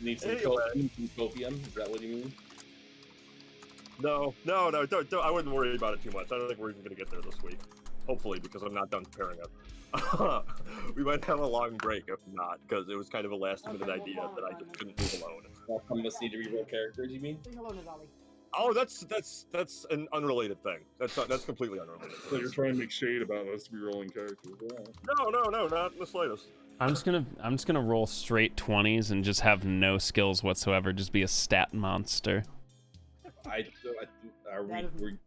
Need some copium. Is that what you mean? No, don't, I wouldn't worry about it too much. I don't think we're even going to get there this week. Hopefully, because I'm not done preparing it. We might have a long break if not, because it was kind of a last-minute idea that I just couldn't leave alone. Some of us need to reroll characters, you mean? Say hello, Nizali. Oh, that's an unrelated thing. That's completely unrelated. So you're trying to make shade about us rerolling characters. No, not in the slightest. I'm just gonna roll straight 20s and just have no skills whatsoever. Just be a stat monster. Are we? Okay.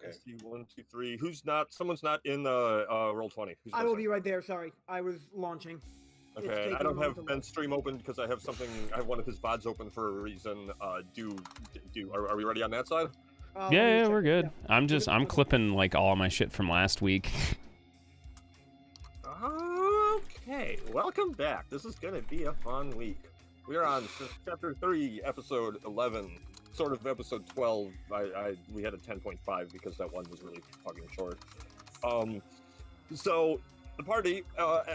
Let's see, 1, 2, 3. Who's not? Someone's not in roll 20. Who's I will be right there. Sorry, I was launching. Okay, I don't have Ben's stream open because I have something. I have one of his VODs open for a reason. Are we ready on that side? Yeah, we're good. Yeah. I'm clipping like all my shit from last week. Okay, welcome back. This is gonna be a fun week. We are on chapter 3, episode 11. Sort of episode 12. We had a 10.5 because that one was really fucking short. So the party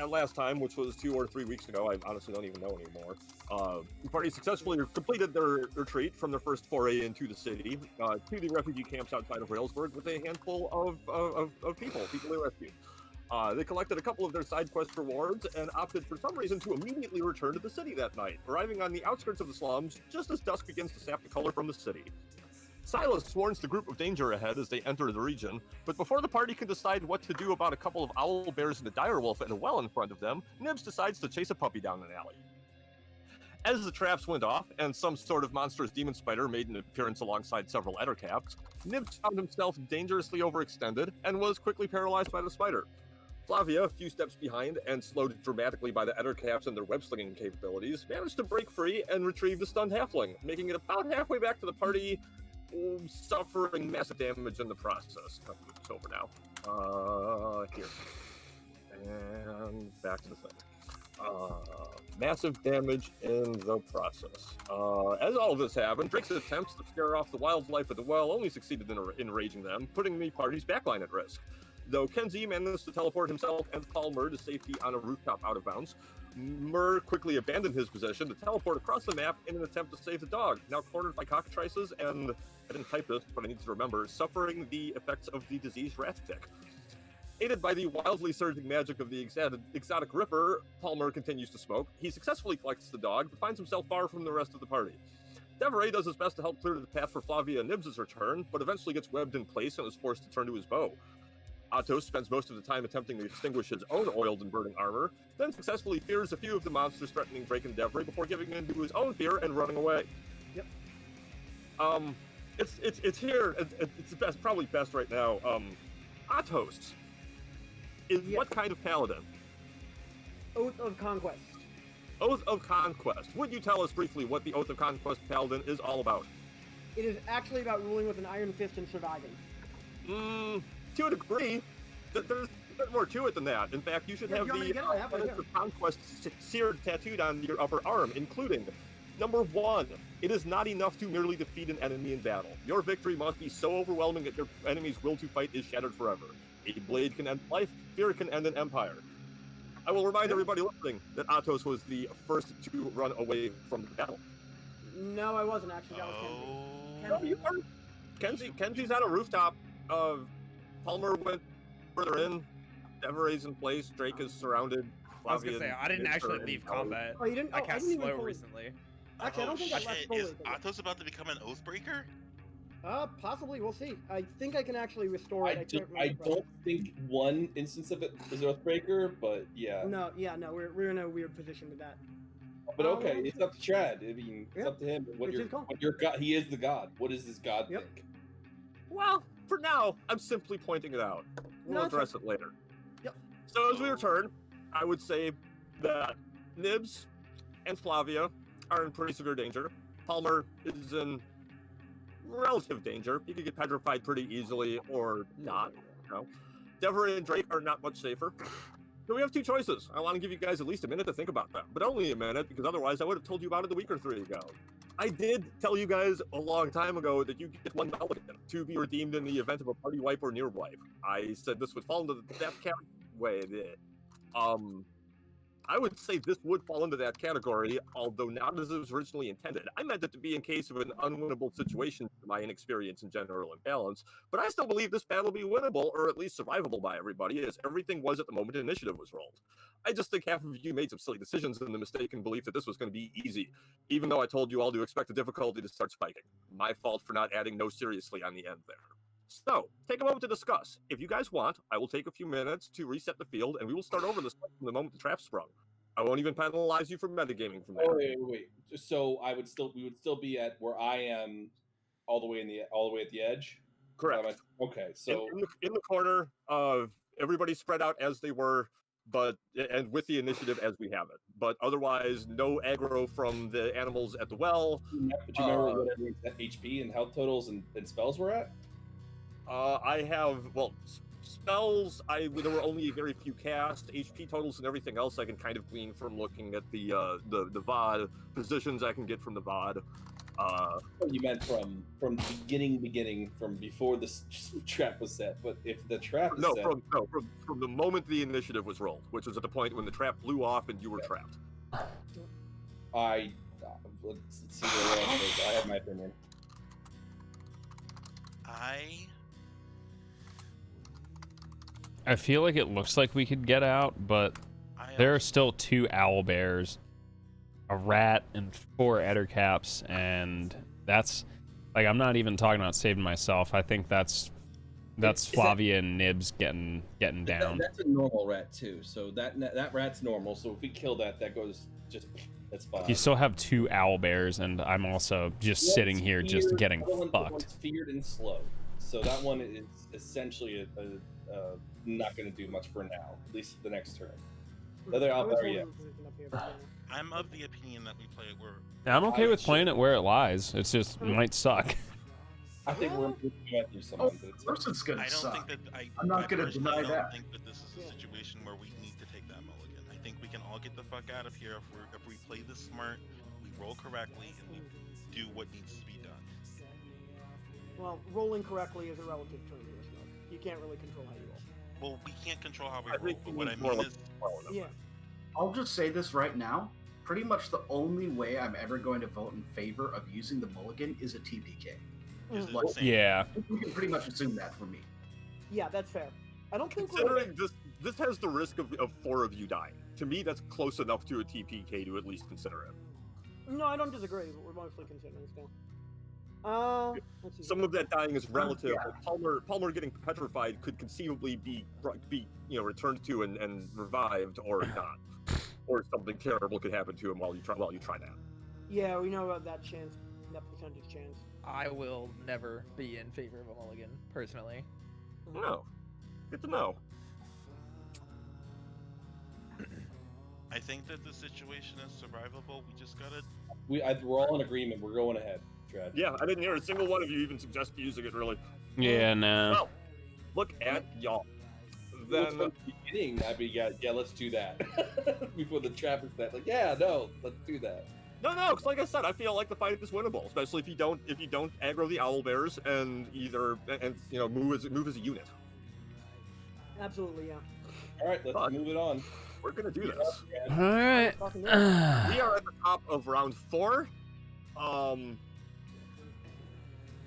last time, which was 2 or 3 weeks ago, I honestly don't even know anymore. The party successfully completed their retreat from their first foray into the city to the refugee camps outside of Railsburg with a handful of people they rescued. They collected a couple of their side quest rewards and opted for some reason to immediately return to the city that night, arriving on the outskirts of the slums just as dusk begins to sap the color from the city. Silas warns the group of danger ahead as they enter the region, but before the party can decide what to do about a couple of owl bears and a direwolf and a well in front of them, Nibs decides to chase a puppy down an alley. As the traps went off and some sort of monstrous demon spider made an appearance alongside several ettercaps, Nibs found himself dangerously overextended and was quickly paralyzed by the spider. Flavia, a few steps behind and slowed dramatically by the ettercaps and their web-slinging capabilities, managed to break free and retrieve the stunned halfling, making it about halfway back to the party, suffering massive damage in the process. It's over now. Here. And back to the thing. Massive damage in the process. As all of this happened, Drake's attempts to scare off the wildlife of the well only succeeded in enraging them, putting the party's backline at risk. Though Kenzie managed to teleport himself and Palmer to safety on a rooftop out of bounds, Murr quickly abandoned his position to teleport across the map in an attempt to save the dog, now cornered by cockatrices and, I didn't type this, but I need to remember, suffering the effects of the diseased rat tick. Aided by the wildly surging magic of the exotic Ripper, Palmer continues to smoke. He successfully collects the dog, but finds himself far from the rest of the party. Devarae does his best to help clear the path for Flavia and Nibs' return, but eventually gets webbed in place and is forced to turn to his bow. Atos spends most of the time attempting to extinguish his own oiled and burning armor, then successfully fears a few of the monsters threatening Drake and Devarae before giving in to his own fear and running away. Yep. It's here. It's best, probably best right now. Atos is what kind of paladin? Oath of Conquest. Oath of Conquest. Would you tell us briefly what the Oath of Conquest paladin is all about? It is actually about ruling with an iron fist and surviving. To a degree, there's a bit more to it than that. In fact, you should have the Oath of Conquest seared tattooed on your upper arm, including, number 1, it is not enough to merely defeat an enemy in battle. Your victory must be so overwhelming that your enemy's will to fight is shattered forever. A blade can end life, fear can end an empire. I will remind everybody listening that Atos was the first to run away from the battle. No, I wasn't actually. That was Kenzie. No, you weren't. Kenzie's on a rooftop. Palmer went further in. Devarae's in place. Drake is surrounded. I was gonna say, I didn't actually leave combat. Oh, you didn't? I cast slow recently. Actually, I don't think I left fully. Is Atos about to become an Oathbreaker? Possibly. We'll see. I think I can actually restore it. I don't think one instance of it is Oathbreaker, but yeah. No, we're in a weird position with that. But okay, it's up to Chad. I mean, it's up to him. What your god? He is the god. What does his god think? Well, for now, I'm simply pointing it out. We'll address it later. Yep. So as we return, I would say that Nibs and Flavia are in pretty severe danger. Palmer is in relative danger. He could get petrified pretty easily or not. Devarae and Drake are not much safer. So we have 2 choices. I want to give you guys at least a minute to think about them, but only a minute, because otherwise I would have told you about it a week or 3 ago. I did tell you guys a long time ago that you get 1 Mulligan to be redeemed in the event of a party wipe or near wipe. I said this would fall into the death count. Wait, I would say this would fall into that category, although not as it was originally intended. I meant it to be in case of an unwinnable situation for my inexperience and general imbalance, but I still believe this battle will be winnable, or at least survivable by everybody, as everything was at the moment initiative was rolled. I just think half of you made some silly decisions in the mistaken belief that this was going to be easy, even though I told you all to expect the difficulty to start spiking. My fault for not adding no seriously on the end there. So, take a moment to discuss. If you guys want, I will take a few minutes to reset the field, and we will start over this from the moment the trap sprung. I won't even penalize you for metagaming from there. Oh, wait. So we would still be at where I am, all the way at the edge. Correct. Okay, so in the corner of everybody spread out as they were, and with the initiative as we have it. But otherwise, no aggro from the animals at the well. But you remember what everyone's HP and health totals and spells were at? I have spells. There were only very few cast. HP totals and everything else I can kind of glean from looking at the VOD positions I can get from the VOD. You meant from beginning from before the trap was set. But if the trap is set, from the moment the initiative was rolled, which was at the point when the trap blew off and you were trapped. Let's see what else is. I have my opinion. I feel like it looks like we could get out, but there are still 2 owl bears, a rat, and 4 ettercaps, and that's like, I'm not even talking about saving myself. I think that's Flavia and Nibs getting down. That's a normal rat too, so that rat's normal. So if we kill that goes just. That's fine. You still have 2 owl bears, and I'm also just sitting here just getting fucked. One's feared and slow, so that one is essentially not going to do much for now, at least the next turn. The other out there, yeah. I'm of the opinion that we play it where. I'm okay with playing it where it lies. It's just might suck. I think we're going through someone. First, it's going to suck. I don't think that I'm not going to deny that. I don't think that this is a situation where we need to take that mulligan. I think we can all get the fuck out of here if we play this smart, we roll correctly, and we do what needs to be done. Well, rolling correctly is a relative term here, Smoke. You can't really control how you roll. Well, we can't control how we roll, but what I mean is... Yeah. I'll just say this right now. Pretty much the only way I'm ever going to vote in favor of using the mulligan is a TPK. Is it Like, the same? Yeah. You can pretty much assume that for me. Yeah, that's fair. I don't think Considering this has the risk of 4 of you dying. To me, that's close enough to a TPK to at least consider it. No, I don't disagree, but we're mostly considering still. Let's see. Some of that dying is relative. Yeah. Palmer getting petrified could conceivably be returned to and revived, or not, or something terrible could happen to him while you try that. Yeah, we know about that chance, that percentage chance. I will never be in favor of a mulligan, personally. No, good to know. I think that the situation is survivable. We just gotta. We're all in agreement. We're going ahead, Tread. Yeah, I didn't hear a single one of you even suggest using it, really. Yeah, no. Well, look at y'all. Then beginning, yeah, let's do that before the trap is set. Like, yeah, no, let's do that. No, because like I said, I feel like the fight is winnable, especially if you don't aggro the owl bears and move as a unit. Absolutely, yeah. All right, let's move it on. We're gonna do this. All right. We are at the top of round 4.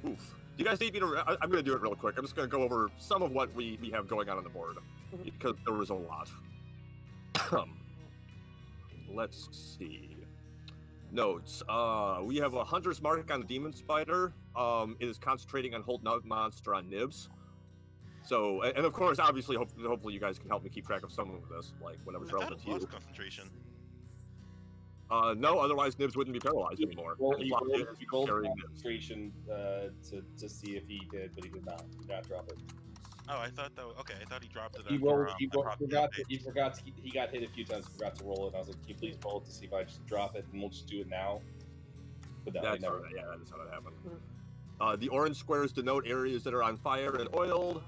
Do you guys need me to? I'm gonna do it real quick. I'm just gonna go over some of what we have going on the board because there was a lot. Let's see. Notes. We have a Hunter's Mark on the Demon Spider. It is concentrating on holding out monster on Nibs. So, and of course, obviously, hopefully you guys can help me keep track of some of this, like whatever's relevant to you. Concentration. No, otherwise Nibs wouldn't be paralyzed anymore. He rolled concentration to see if he did, but he did not. He did not drop it. Oh, I thought that. Okay, I thought he dropped it. He forgot. He got hit a few times. Forgot to roll it. And I was like, "Can you please roll it to see if I just drop it, and we'll just do it now." But that's how that happened. The orange squares denote areas that are on fire and oiled.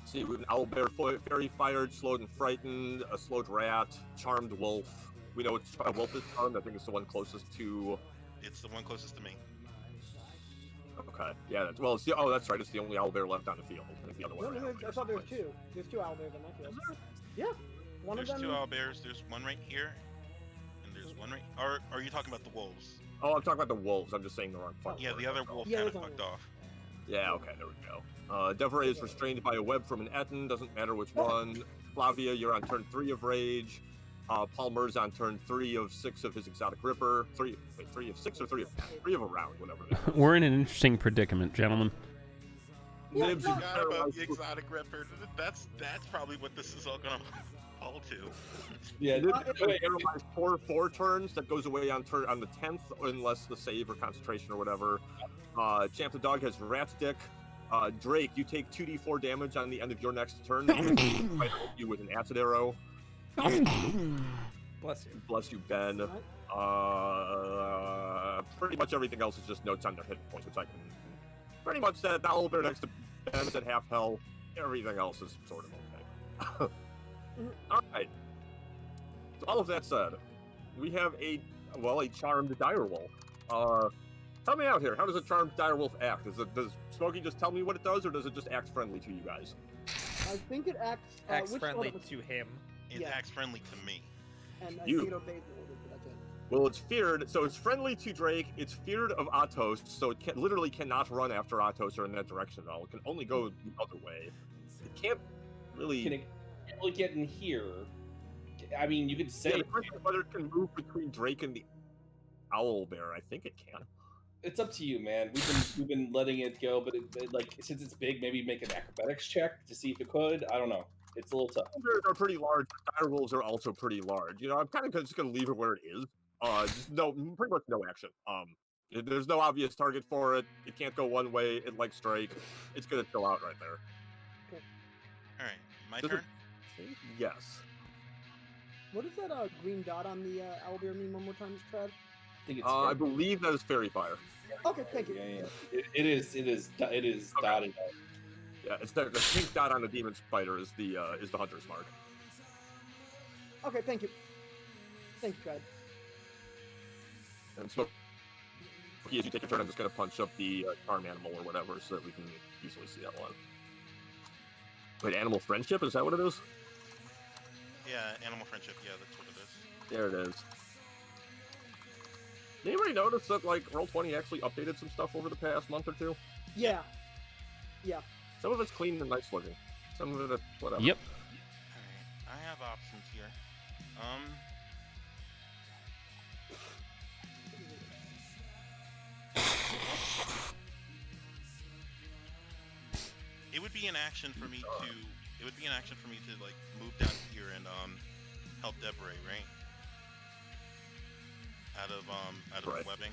See, we have an owl bear, fairy fired, slowed and frightened, a slowed rat, charmed wolf. We know it's wolf is charmed. I think it's the one closest to. It's the one closest to me. Okay, yeah. That's right. It's the only owl bear left on the field. I think the other one. I thought there was 2. There's 2 owl bears on my field. Yeah. One There's of them. two owlbears. There's one right here, and there's one right. Are you talking about the wolves? Oh, I'm talking about the wolves. I'm just saying the wrong fucking Yeah, word. the other wolf Yeah, kind of there's one fucked wolf. off. Yeah, okay, there we go. Devarae is restrained by a web from an Etten, doesn't matter which one. Flavia, you're on turn 3 of Rage. Palmer's on turn 3 of 6 of his Exotic Ripper. 3 of 6 or 3 of 10? 3 of a round, whatever it is. We're in an interesting predicament, gentlemen. Yeah, Nibs, no, you Forgot about paralyzed the exotic ripper. That's probably what this is all gonna fall to. Yeah, Nibs wait, is paralyzed for 4 turns. That goes away on the 10th, unless the save or concentration or whatever. Champ the Dog has Rat's Dick. Drake, you take 2d4 damage on the end of your next turn. You with an acid arrow. Bless you. Bless you, Ben. Pretty much everything else is just notes on their hit points, which I can pretty much that owlbear next to Ben is at half health. Everything else is sort of okay. Alright. So all of that said, we have a charmed direwolf. Help me out here. How does a charmed direwolf act? Does Smokey just tell me what it does, or does it just act friendly to you guys? I think it acts. Acts which friendly one? to him. It Yeah. acts friendly to me. And I You. think it obeys the orders, but that's it. Well, it's feared, so it's friendly to Drake. It's feared of Atos, so it literally cannot run after Atos or in that direction at all. It can only go the other way. It can't really. can it really get in here? I mean, you could say Yeah, the question is whether it can move between Drake and the owlbear. I think it can. it's up to you, man. We've been letting it go, but like since it's big, maybe make an acrobatics check to see if it could. I don't know. It's a little tough. Owlbears are pretty large. Direwolves are also pretty large. You know, I'm kind of just gonna leave it where it is. Pretty much no action. There's no obvious target for it. It can't go one way. It likes Drake. It's gonna chill out right there. All right, my Does it- turn. Yes. What does that green dot on the owlbear mean one more time, Tread? I think it's. I fair. believe that is Fairy Fire. Okay, thank you. Yeah. It is dotted out. Yeah, it's the pink dot on the demon spider is the hunter's mark. Okay, thank you. Thank you, Tread. And so, as you take a turn, I'm just gonna punch up the charm animal or whatever so that we can easily see that one. Wait, animal friendship? Is that what it is? Yeah, animal friendship. Yeah, that's what it is. There it is. Anybody notice that like Roll20 actually updated some stuff over the past month or two? Yeah. Yeah. Some of it's clean and nice looking. Some of it, whatever. Yep. All right, I have options here. It would be an action for me to. It would be an action for me to like move down here and help Devarae, right? Out of Right. the webbing.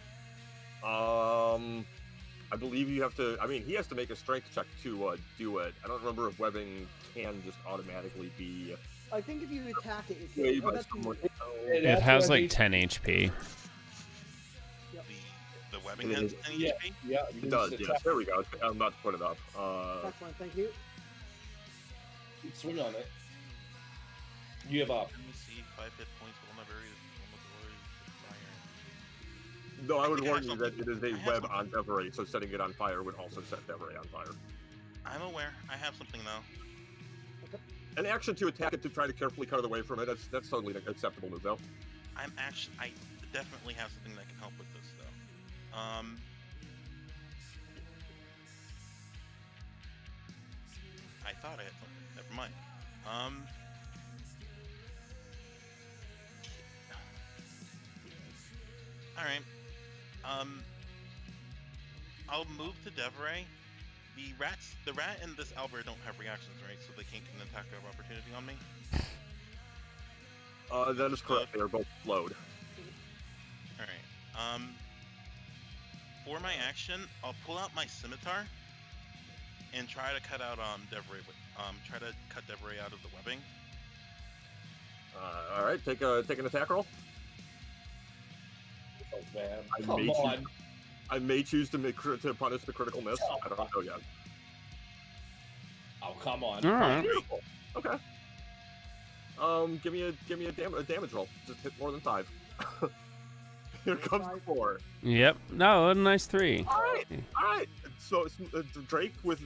I believe you have to. I mean, he has to make a strength check to do it. I don't remember if webbing can just automatically be. I think if you attack it, it Wait, can. but that's someone- It has like 10 HP. The webbing It has is- 10 Yeah. HP. Yeah, you It can does. just Yes. attack. There we go. I'm about to put it up. Excellent, thank you. You can swing on it. You have up. Let me see. 5 hit points. No, I would think I warn have you that it is I a have web something. on Devarae, so setting it on fire would also set Devarae on fire. I'm aware. I have something though. An action to attack it to try to carefully cut it away from it. That's totally an acceptable move, though. I definitely have something that can help with this though. I thought I had something. Never mind. All right. I'll move to Devarae. The rat and this owlbear don't have reactions, right? So they can't get an attack of opportunity on me. That is correct. They are both slowed. All right. For my action, I'll pull out my scimitar and try to cut out Devarae. Try to cut Devarae out of the webbing. All right, take an attack roll. Oh man, I come may on. I may choose to punish the critical miss. I don't know yet. Oh come on. All right. Beautiful. Okay. Give me a damage roll. Just hit more than 5. Here comes the 4. Yep. No, a nice 3. All right. So Drake, with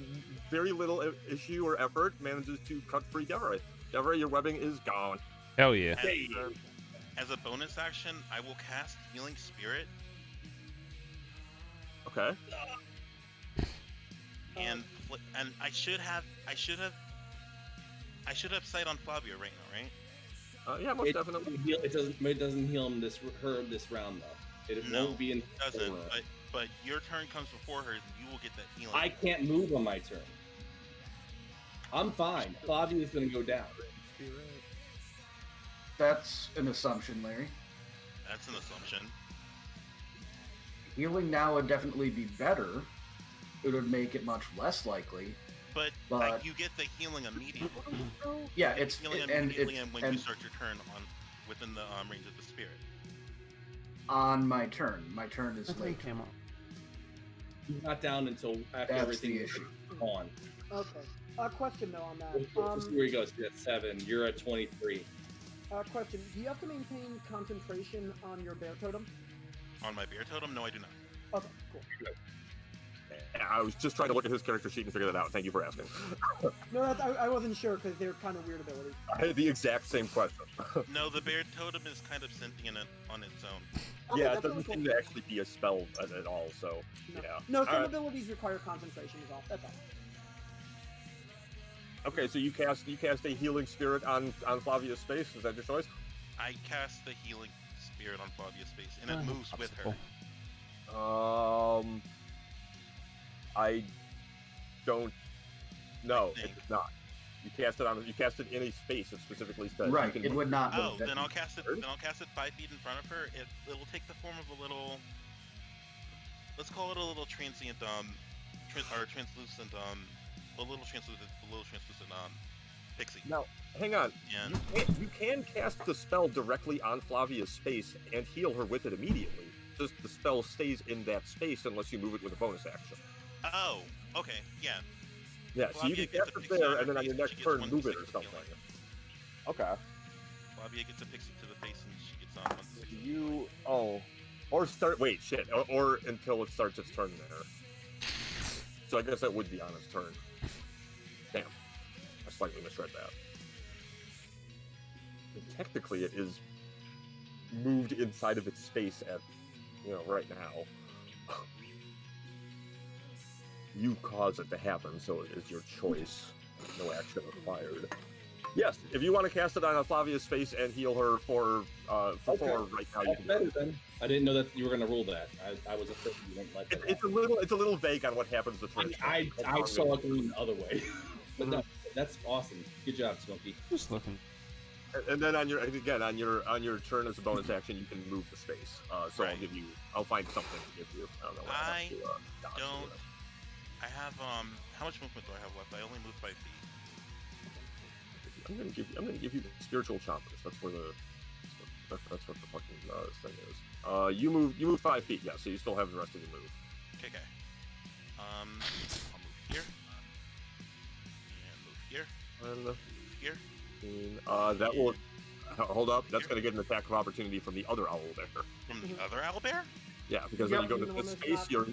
very little issue or effort, manages to cut free Devarae. Devarae, your webbing is gone. Hell yeah. As a bonus action, I will cast Healing Spirit Okay. and I should have sight on Flavia right now, right? Yeah, most definitely. It doesn't heal him this round though. It No, won't be in. it doesn't. But your turn comes before her, and you will get that healing. I can't move on my turn. I'm fine. Flavia's gonna go down. That's an assumption, Larry. That's an assumption. Healing now would definitely be better. It would make it much less likely. But like, you get the healing immediately. Yeah, it's healing immediately, and when you start your turn within the range of the spirit. On my turn. My turn is late. He's not down until after That's everything the is issue. on. Okay. Question though on that. Let's see where he goes. He's at 7. You're at 23. Question: do you have to maintain concentration on your bear totem? On my bear totem? No, I do not. Okay, cool. I was just trying to look at his character sheet and figure that out. Thank you for asking. No, I wasn't sure because they're kind of weird abilities. I had the exact same question. No, the bear totem is kind of sentient on its own. Okay, Yeah, it that's doesn't okay. seem to actually be a spell at all, so No, yeah. no some Alright. abilities require concentration is all. That's all. Okay, so you cast a healing spirit on Flavia's space. Is that your choice? I cast the healing spirit on Flavia's face, and it moves with her. I don't know. I think. It's not. You cast it in a space. It specifically says you Right, can it move. would not Oh, move. then I'll cast it. Then I'll cast it 5 feet in front of her. It'll take the form of a little. Let's call it a little transient, or translucent, a little translucent pixie. Now, hang on. And You can cast the spell directly on Flavia's space and heal her with it immediately. Just the spell stays in that space unless you move it with a bonus action. oh, okay, yeah. Yeah, so you Flavia can gets cast a it pixie there, on and then her on your face, next she gets turn, 1d6 move it or of something. healing. Okay. Flavia gets a pixie to the face, and she gets on 1d6. You or start. Wait, shit. Or until it starts its turn there. So I guess that would be on its turn. Damn, I slightly misread that. And technically, it is moved inside of its space at, right now. You cause it to happen, so it is your choice. No action required. Yes, if you want to cast it on Flavia's space and heal her for 4 right now, you That's can. better then. I didn't know that you were going to rule that. I was afraid you wouldn't let that. It's a little vague on what happens to turn. I saw it going the other way. But no, that's awesome. Good job, Smokey. Just looking. And then on your turn as a bonus action, you can move the space. So Right. I'll find something to give you. I don't know. What I have to, dodge or don't- whatever. I have how much movement do I have left? I only moved 5 feet. I'm gonna give you the spiritual chompers. That's where that's what the fucking thing is. You move 5 feet. Yeah, so you still have the rest of your move. Okay. I'll move here. And move here. And Here. that will hold up. That's gonna get an attack of opportunity from the other owl there. From the other owlbear? Yeah, because Yep, when you go the to one this that's space, not- you're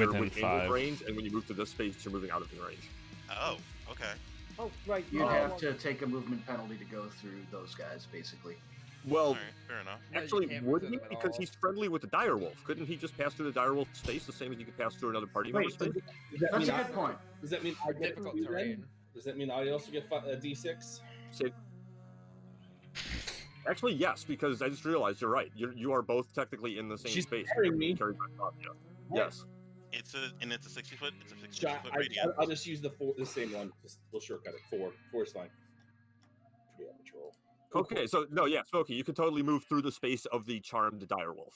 Within within 5. range, and when you move to this space, you're moving out of your range. Oh, okay. Oh, right. You'd oh, have well, to take a movement penalty to go through those guys, basically. Well, Alright, fair enough. No, you actually, can't would move he? them at Because all. he's friendly with the direwolf. Couldn't he just pass through the direwolf space the same as you could pass through another party member's Wait, space? does that That's mean a good point. Does that mean I get Difficult to terrain. Does that mean I also get a D6? Actually, yes, because I just realized you're right. You are both technically in the same She's space. carrying me. Carried by Flavia. Yes. It's a 60 foot. It's a 60 Shot. foot radius. I'll just use the same one. We'll shortcut it. 4. 4 is fine. Pretty average roll. Okay, so no, yeah, Smokey, you can totally move through the space of the charmed direwolf,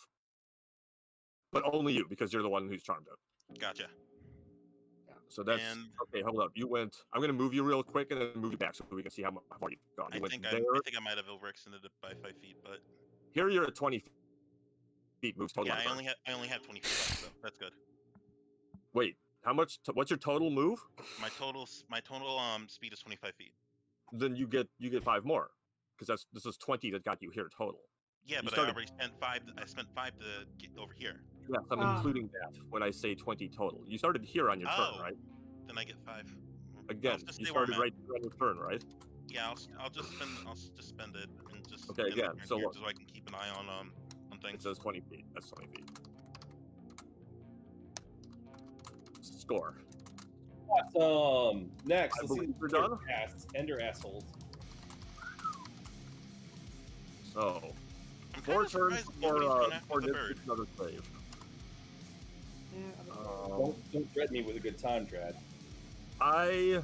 but only you because you're the one who's charmed it. Gotcha. So that's And- okay. Hold up, you went. I'm gonna move you real quick and then move you back so we can see how far you've gone. You I went think there. I might have overextended it by 5 feet, but Here you're at 20 feet. Moves totally. yeah, on I turn. only have 20 feet left, so that's good. Wait, how much? What's your total move? My total speed is 25 feet. Then you get 5 more because this is 20 that got you here total. Yeah, You but started- I already spent 5. I spent 5 to get over here. Yes, I'm including that when I say 20 total. You started here on your turn, Oh. right? Then I get 5. Again, just you stay where I'm started at. right here on your turn, right? Yeah, I'll just spend it and just Okay, spend it again, right so here look. so I can keep an eye on It things. says 20 feet. That's 20 feet. Score. Awesome. Next, I let's see believe we're the done. Ender assholes. So, I'm 4 kind of turns surprised nobody's gone after before the Nip bird. gets another save. Don't threaten me with a good time, Drad. I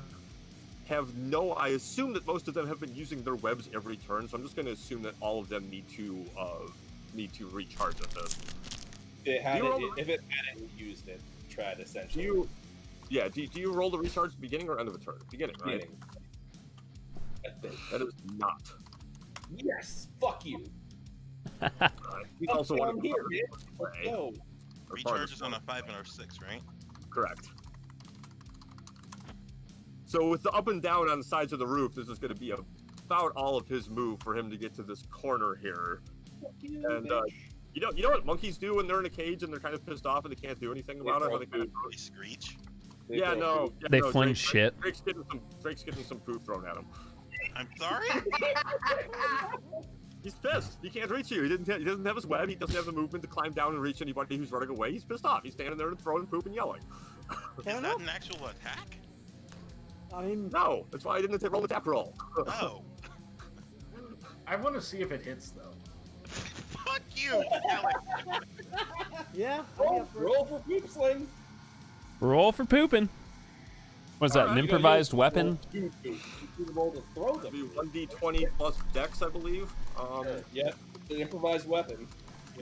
assume that most of them have been using their webs every turn, so I'm just going to assume that all of them need to recharge at this. If it hadn't used it, Trad essentially. Do you roll the recharge at the beginning or end of a turn? Beginning, right? Beginning. I think. That is not. Yes, fuck you. He's also one of I'm the here, man. Let's play. go. Recharge is on a 5 and a 6, right? Correct. So with the up and down on the sides of the roof, this is going to be about all of his move for him to get to this corner here. Fuck you, And bitch. you know what monkeys do when they're in a cage and they're kind of pissed off and they can't do anything about it? How they kind of They screech. They throw food. They fling shit. Drake's getting some food thrown at him. I'm sorry? He's pissed. He can't reach you. He doesn't have his web. He doesn't have the movement to climb down and reach anybody who's running away. He's pissed off. He's standing there and throwing poop and yelling. Is that an actual attack? I mean, No, that's why I didn't roll the attack roll. Oh. I want to see if it hits though. Fuck you, Alex. yeah. Roll for poop sling. Roll for pooping. What's that? An Alright, improvised weapon? You roll to throw It'll them. be 1d20 plus dex, I believe. Yeah, an improvised weapon.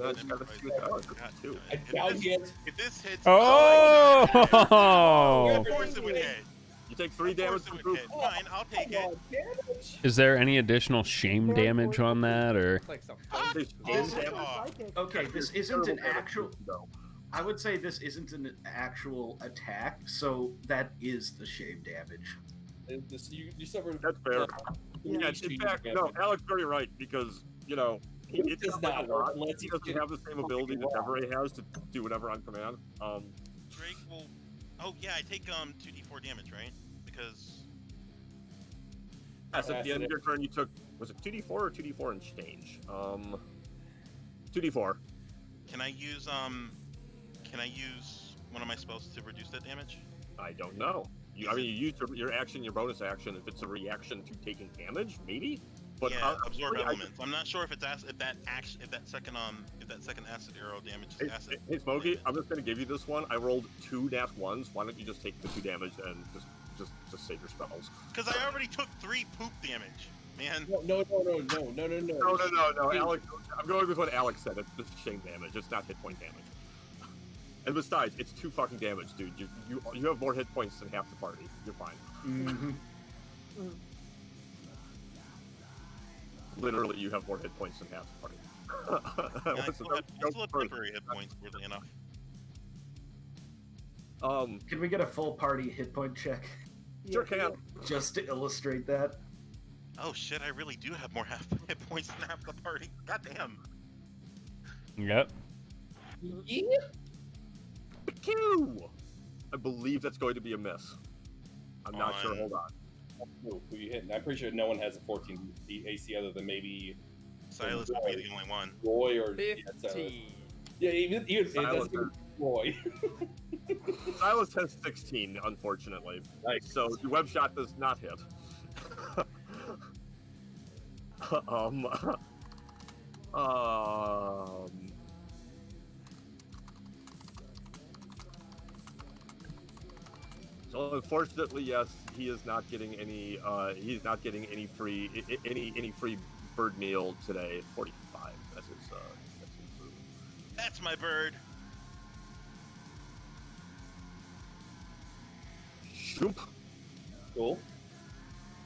I just gotta see what that was. God, Two. I doubt it. If this hits, Oh! of course it would hit. You take 3 Of damage course from it would poop. hit. Fine, I'll take Come it. on, damage. Is there any additional shame damage on that, or? It's like some. They Yes. damage. Okay, this isn't an Terrible actual. damage, though. I would say this isn't an actual attack, so that is the shame damage. You suffered. That's fair. Yeah, Yeah, in fact, no, Alex very right because It does not not like a lot. work unless He you doesn't get have the same ability that Devarae has to do whatever on command. Drake will. Oh yeah, I take 2d4 damage, right? Because Yes, at the end of your turn, you took, was it 2d4 or 2d4 and change? 2d4. can I use one of my spells to reduce that damage? I don't know. You use your action, your bonus action. If it's a reaction to taking damage, maybe. But Yeah, absorb I- elements. I'm not sure if that second acid arrow damages acid. Hey, Smokey, I'm just gonna give you this one. I rolled 2 nat 1s. Why don't you just take the 2 damage and just save your spells? Because I already took 3 poop damage, man. No. No, Alex. I'm going with what Alex said. It's just shame damage. It's not hit point damage. And besides, it's 2 fucking damage, dude. You have more hit points than half the party. You're fine. Mm-hmm. Literally, you have more hit points than half the party. And I still have temporary hit points, weirdly enough. Can we get a full party hit point check Sure can. just to illustrate that? Oh shit, I really do have more hit points than half the party. God damn. Yep. Yeah. Pew! I believe that's going to be a miss. I'm not sure. Hold on. Who you hitting? I'm pretty sure no one has a 14 AC other than maybe Silas would be the only one. Roy or 15. yeah, even it Silas doesn't even Roy. Silas has 16, unfortunately. Nice. So the web shot does not hit. So unfortunately, yes, he is not getting any. He's not getting any free bird meal today. 45. That's his move. That's my bird. Shoop. Cool.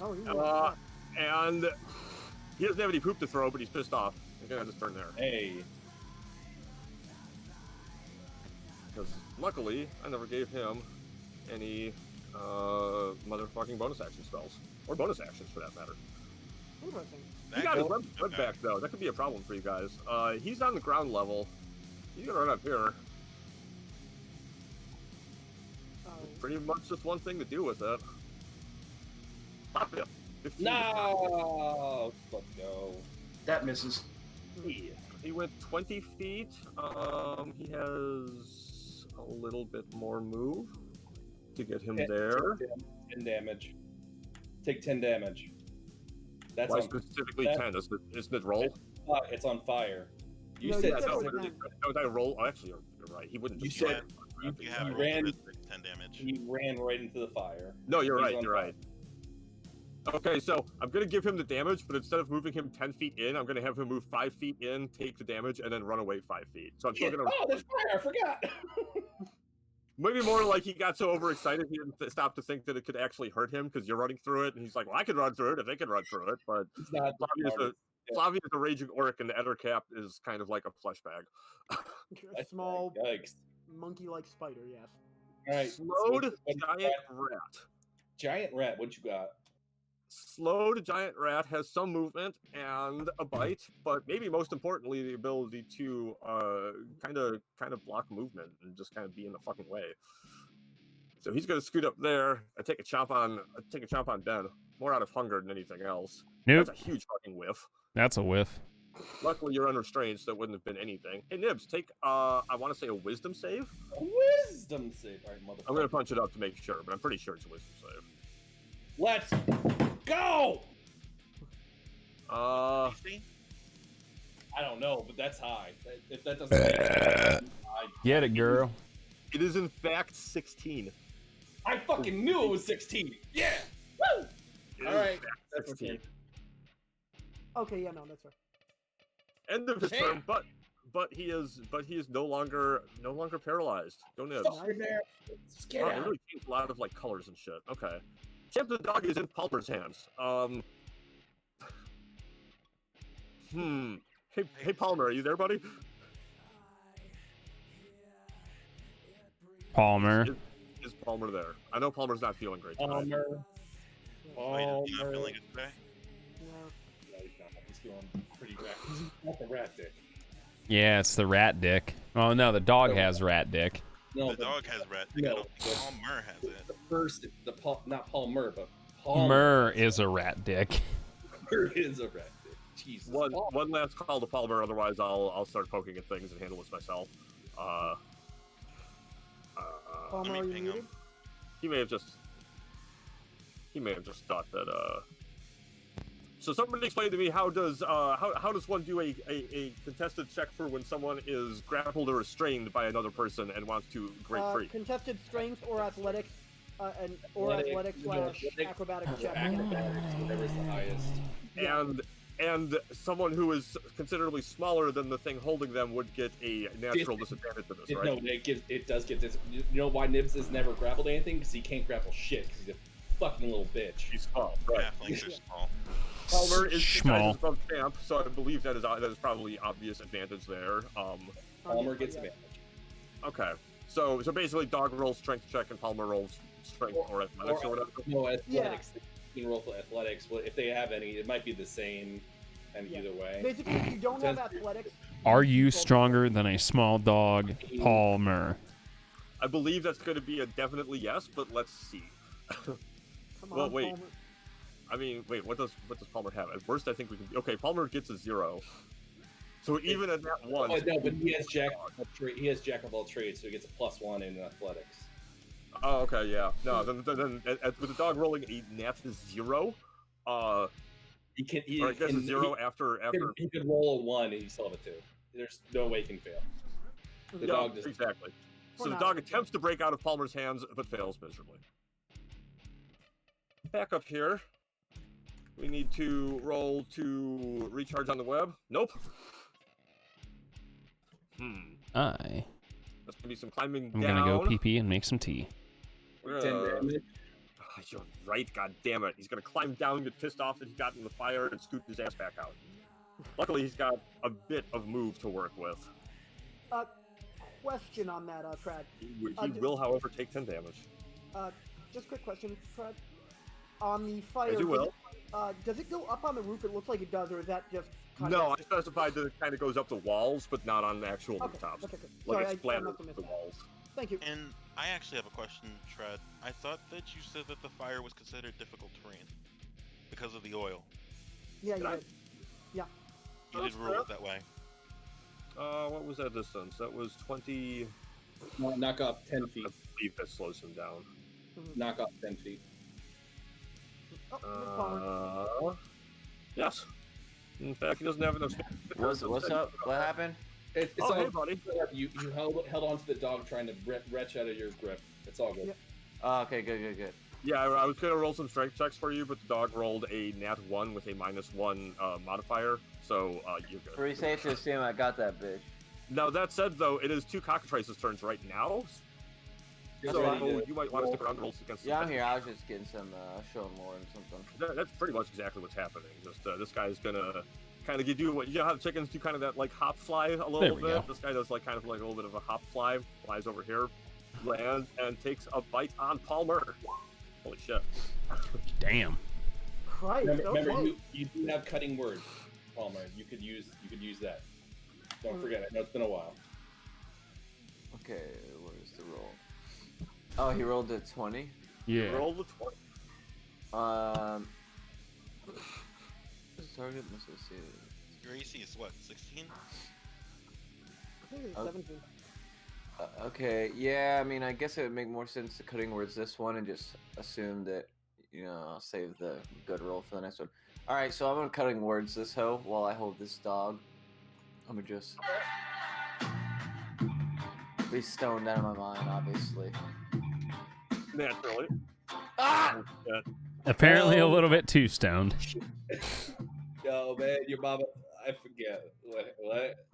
Oh, you And he doesn't have any poop to throw, but he's pissed off. He's gonna just turn there. Hey. Because luckily, I never gave him any motherfucking bonus action spells. Or bonus actions, for that matter. Interesting. He got his web back, though. That could be a problem for you guys. He's on the ground level. He's gonna run up here. Pretty much just one thing to do with it. Pop him. 15. No! Let's go. That misses. He went 20 feet. He has a little bit more move to get him there. 10 damage. Take 10 damage. That's Why on, specifically that- 10? Isn't it roll? it's on fire. You No, said you said no, it was specifically- nine. no, I roll. Oh, actually, you're right. He wouldn't. You just said- run. You have He rolled ran- it at 10 damage. He ran right into the fire. No, you're He's right. on You're fire. right. Okay, so I'm gonna give him the damage, but instead of moving him 10 feet in, I'm gonna have him move 5 feet in, take the damage, and then run away 5 feet. So I'm still gonna. Oh, there's fire! I forgot. Maybe more like he got so overexcited he didn't stop to think that it could actually hurt him because you're running through it, and he's like, "Well, I could run through it if they could run through it." But It's not Flavia's a raging orc, and the Eder cap is kind of like a flesh bag. A small Yikes. monkey-like spider, yes. All right. Slowed what- giant rat. Giant rat. What you got? Slowed giant rat has some movement and a bite, but maybe most importantly, the ability to kind of block movement and just kind of be in the fucking way. So he's gonna scoot up there and take a chomp on Ben, more out of hunger than anything else. Nope. That's a huge fucking whiff. That's a whiff. Luckily, you're unrestrained, so it wouldn't have been anything. Hey, Nibs, take I want to say a wisdom save. Wisdom save. All right, motherfucker. I'm gonna punch it up to make sure, but I'm pretty sure it's a wisdom save. Let's go. DC? I don't know, but that's high. If that doesn't, Get it, girl. It is in fact 16. I fucking knew it was 16. Yeah. Woo. It All is right. in fact That's 16. okay. Okay, yeah, no, that's fair. End of his Damn. turn, but he is no longer paralyzed. Go Nibs. Fuck in there. Just get Wow, it out. really changed a lot of like colors and shit. Okay. Champ the dog is in Palmer's hands. Hey Palmer, are you there, buddy? Palmer. Is Palmer there? I know Palmer's not feeling great tonight. Palmer. Wait, is he not Palmer. feeling good today? No. No, he's not. He's feeling pretty rat. He's not the rat dick. Yeah, it's the rat dick. Oh no, the dog has rat dick. No, The dog has rat. I no, don't think Palmer has it. the first, not Palmer, but Palmer. Mer is a rat dick. Palmer is a rat dick. Jesus. One last call to Palmer, otherwise I'll start poking at things and handle this myself. Palmer, Let are me you ping muted? him. He may have just thought that So somebody explain to me how does one do a contested check for when someone is grappled or restrained by another person and wants to break free? Contested strength or athletics, Athletics, / acrobatic check. Acrobatics, whatever's the highest. And someone who is considerably smaller than the thing holding them would get a natural disadvantage to this, right? No, it does get this. You know why Nibs has never grappled anything? Because he can't grapple shit. Because he's a fucking little bitch. He's small, right? Halflings are small. Palmer is 2 Schmal. sizes above champ, so I believe that is probably obvious advantage there. Palmer gets advantage. Okay, so basically, dog rolls strength check and Palmer rolls strength or athletics or whatever. No, athletics. You can roll for athletics. Well, if they have any, it might be the same. And Yeah. either way. Basically, if you don't have athletics, Are you stronger than a small dog, Palmer? I believe that's going to be a definitely yes, but let's see. come on, Well, wait. Palmer. I mean, wait, what does Palmer have? At worst, I think we can. Okay, Palmer gets a 0. So even at that one. Oh, no, but he has jack of all trades, so he gets a +1 in athletics. Oh, okay, yeah. No, then with the dog rolling a nat 0, He can. or I guess a 0 after. He could roll a 1 and he still have a 2. There's no way he can fail. The Yeah, dog does. exactly. So For the now. dog attempts to break out of Palmer's hands, but fails miserably. Back up here. We need to roll to recharge on the web. Nope. I That's gonna be some climbing am down. gonna go pee pee and make some tea. We're 10 gonna- damage. Ah, you're right, god damn it. He's gonna climb down, get pissed off that he got in the fire, and scoot his ass back out. Luckily, he's got a bit of move to work with. Question on that, Trad. He d- will, however, take 10 damage. Just quick question, Trad. On the fire, As you will. does it go up on the roof? It looks like it does, or is that just kind No, of... I specified that it kind of goes up the walls, but not on the actual Okay, rooftops. okay, good. Like Sorry, it's I splattered must have with missed the that. walls. Thank you. And I actually have a question, Tread. I thought that you said that the fire was considered difficult terrain. because of the oil. Yeah, you Did I? did. Yeah. You That's did rule fair. it that way. What was that distance? That was 20. Knock off 10 I feet. believe that slows him down. Knock off 10 feet. Oh, Palmer. Yes. In fact, he doesn't have enough. What's up? What happened? It's Oh, all hey, buddy. You held onto the dog trying to retch out of your grip. It's all good. Yep. Oh, okay, good. Yeah, I was gonna roll some strength checks for you, but the dog rolled a nat 1 with a -1 modifier, so you're good. Pretty safe to assume I got that bitch. Now that said, though, it is 2 cockatrices' turns right now, You're so ready to you might want to stick around and roll against. Yeah, I'm here. I was just getting some showing more and something. That's pretty much exactly what's happening. Just this guy's gonna kind of do what you know how the chickens do, kind of that like hop fly a little There we bit. go. This guy does like kind of like a little bit of a hop fly, flies over here, lands, and takes a bite on Palmer. Holy shit! Damn. Christ, Remember, okay. you do have cutting words, Palmer. You could use that. Don't forget it. I know it's been a while. Okay, where's the roll? Oh, he rolled a 20. Yeah. Roll the 20. His target must have seen. Your AC is what, 16? I think it's Oh. 17. Okay, yeah, I mean, I guess it would make more sense to cutting words this one and just assume that, I'll save the good roll for the next one. Alright, so I'm gonna cutting words this hoe while I hold this dog. I'm gonna just be stoned out of my mind, obviously. Naturally. Ah! Oh, shit. Apparently a little bit too stoned. Yo, man, your mama. I forget. What?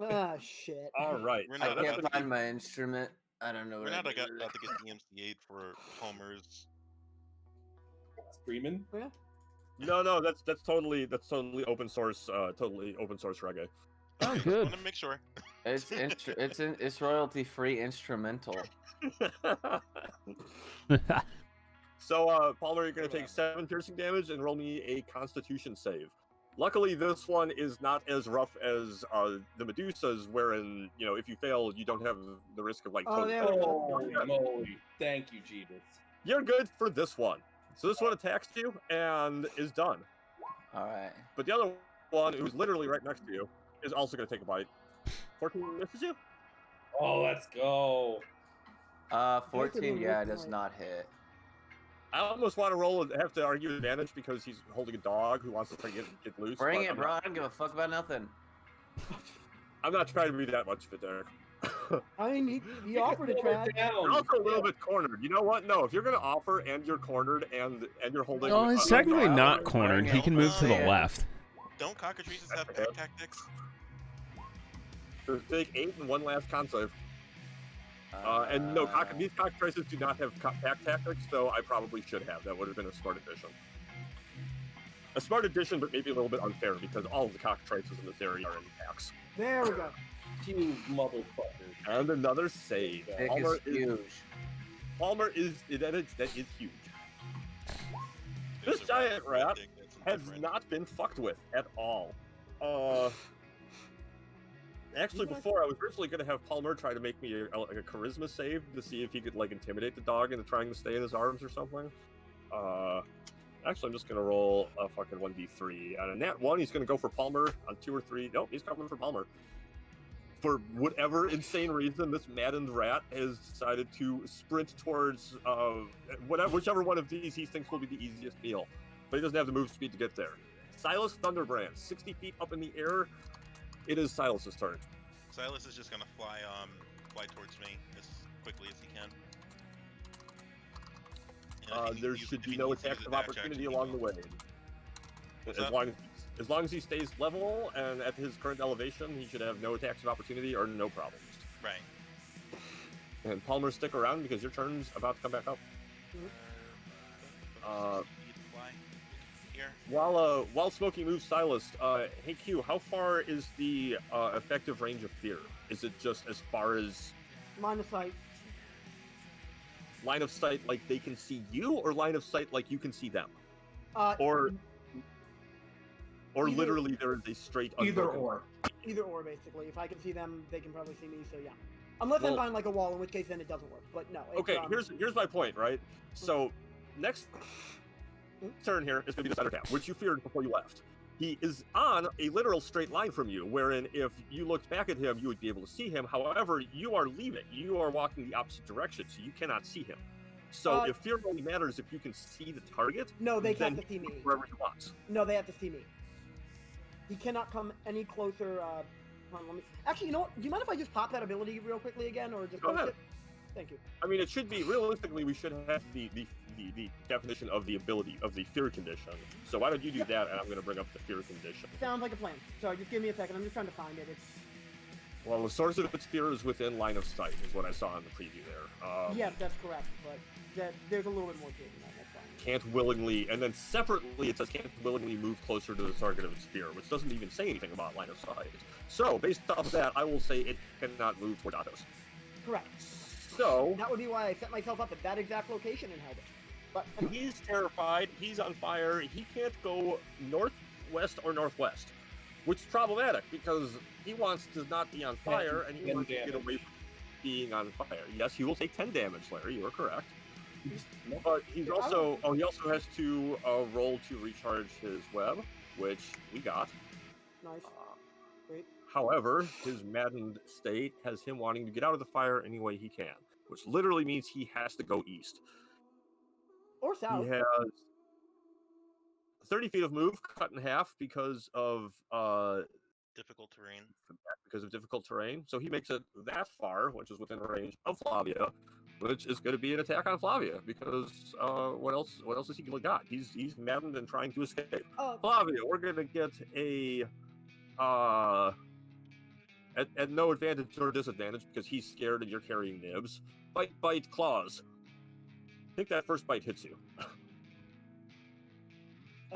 Ah, shit. All right. We're I not can't about find my instrument. I don't know We're what not I about did. to get DMCA'd for Palmer's. Screaming? No, that's totally open source, reggae. Oh, Just good. want to make sure. It's royalty free instrumental. So, Palmer, you're going to take 7 piercing damage and roll me a Constitution save. Luckily, this one is not as rough as the Medusas, wherein, if you fail, you don't have the risk of, Oh, there we go. Holy moly. Thank you, Jeebus. You're good for this one. So this one attacks you and is done. Alright. But the other one, who's literally right next to you, is also going to take a bite. 14 misses you? Oh, let's go. 14, the yeah, worst does one. not hit. I almost want to have to argue advantage because he's holding a dog who wants to try to get loose. Bring but it, I'm bro. not- I don't give a fuck about nothing. I'm not trying to be that much of it, Derek. I mean, he offered to try. You're also a little bit cornered. You know what? No, if you're gonna offer and you're cornered and you're holding. Oh, he's technically dog, not cornered. He can move to the left. Don't cockatrices have pack tactics? So take 8 and one last con save. And no, these cockatrices do not have pack tactics, so I probably should have. That would have been a smart addition. A smart addition, but maybe a little bit unfair because all of the cockatrices in this area are in packs. There we go. You motherfucker. And another save. Dick is huge. Palmer is that is huge. There's This a rat giant with a rat dick that's has indifferent. not been fucked with at all. Actually, Okay. before I was originally going to have Palmer try to make me a charisma save to see if he could intimidate the dog into trying to stay in his arms or something. Actually, I'm just going to roll a fucking 1d3. On a nat 1, he's going to go for Palmer. On 2 or 3, nope, he's coming for Palmer. For whatever insane reason, this maddened rat has decided to sprint towards whichever one of these he thinks will be the easiest meal. But he doesn't have the move speed to get there. Silas Thunderbrand, 60 feet up in the air. It is Silas's turn. Silas is just gonna fly towards me as quickly as he can. And if he There needs- should if be he no needs to use attacks a of dash opportunity action, he along the will. way. What's As up? long as he stays level and at his current elevation, he should have no attacks of opportunity or no problems. Right. And Palmer, stick around because your turn's about to come back up. Fly here. While Smokey moves Silas, hey Q, how far is the effective range of fear? Is it just as far as Line of sight. line of sight, like they can see you, or line of sight, like you can see them, Uh, or Either- literally there is a straight Either unbroken or. either or, basically. If I can see them, they can probably see me, so yeah. Unless Well- I'm behind like a wall, in which case then it doesn't work. But no. It's, Okay, here's my point, right? So next turn here is going to be this other cap, which you feared before you left. He is on a literal straight line from you, wherein if you looked back at him, you would be able to see him. However, you are leaving. You are walking the opposite direction, so you cannot see him. So if fear only matters if you can see the target, No, they then have to see me. wherever he wants. No, they have to see me. He cannot come any closer. Hold on, let me... Actually, you know what? Do you mind if I just pop that ability real quickly again, or just Go post ahead. it? Thank you. I mean, it should be, realistically, we should have the definition of the ability, of the fear condition. So why don't you do that, and I'm going to bring up the fear condition. Sounds like a plan. Sorry, just give me a second. I'm just trying to find it. It's... Well, the source of its fear is within line of sight, is what I saw in the preview there. Yes, that's correct, but there's a little bit more to it than that. That's fine. Can't willingly, and then separately it says can't willingly move closer to the target of its fear, which doesn't even say anything about line of sight. So, based off of that, I will say it cannot move toward Atos. Correct. So... That would be why I set myself up at that exact location and held it. But he's terrified, he's on fire, he can't go northwest or northwest, which is problematic because he wants to not be on fire and he wants to get away from being on fire. Yes, he will take 10 damage, Larry, you are correct. But he's also, he also has to roll to recharge his web, which we got. Nice. Great. However, his maddened state has him wanting to get out of the fire any way he can, which literally means he has to go east. Or south. He has 30 feet of move cut in half because of difficult terrain. Difficult terrain. So he makes it that far, which is within range of Flavia, which is going to be an attack on Flavia because what else has he got? He's maddened and trying to escape. Flavia, we're going to get a at no advantage or disadvantage because he's scared and you're carrying nibs. Bite, claws. I think that first bite hits you.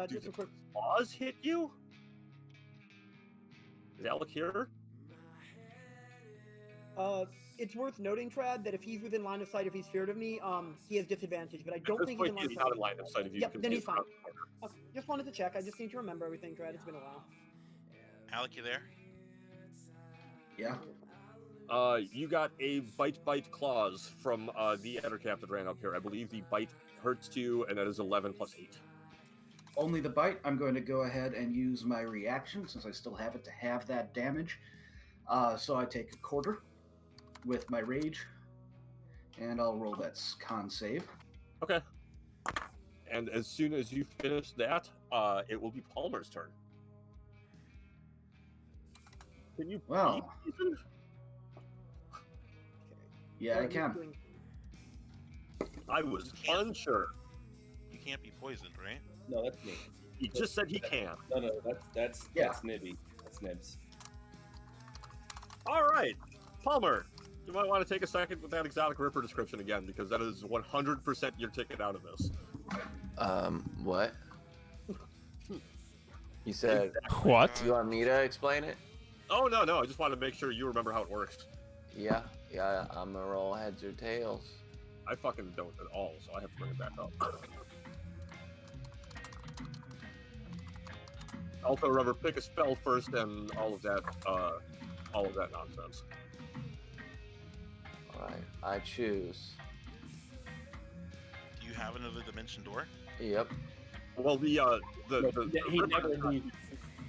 Just a quick... claws hit you? Is Alec here? It's worth noting, Trad, that if he's within line of sight, if he's feared of me, he has disadvantage, but I don't think he's not in line of sight of you. Yep, then he's fine. Just wanted to check. I just need to remember everything, Trad. It's been a while. Alec, you there? Yeah. You got a bite claws from the Ettercap that ran up here. I believe the bite hurts you, and that is 11 plus 8. Only the bite. I'm going to go ahead and use my reaction since I still have it to have that damage. So I take a quarter with my rage, and I'll roll that con save. Okay. And as soon as you finish that, it will be Palmer's turn. Can you? Well. Yeah, I can. I was unsure. You can't be poisoned, right? No, that's me. He just said he can. No, that's Nibby. That's Nibs. All right, Palmer, you might want to take a second with that exotic ripper description again because that is 100% your ticket out of this. What? You said what? You want me to explain it? Oh no, I just wanted to make sure you remember how it works. Yeah, I'm gonna roll heads or tails. I fucking don't at all, so I have to bring it back up. Also, remember, pick a spell first and all of that nonsense. All right, I choose. Do you have another dimension door? Yep. Well, he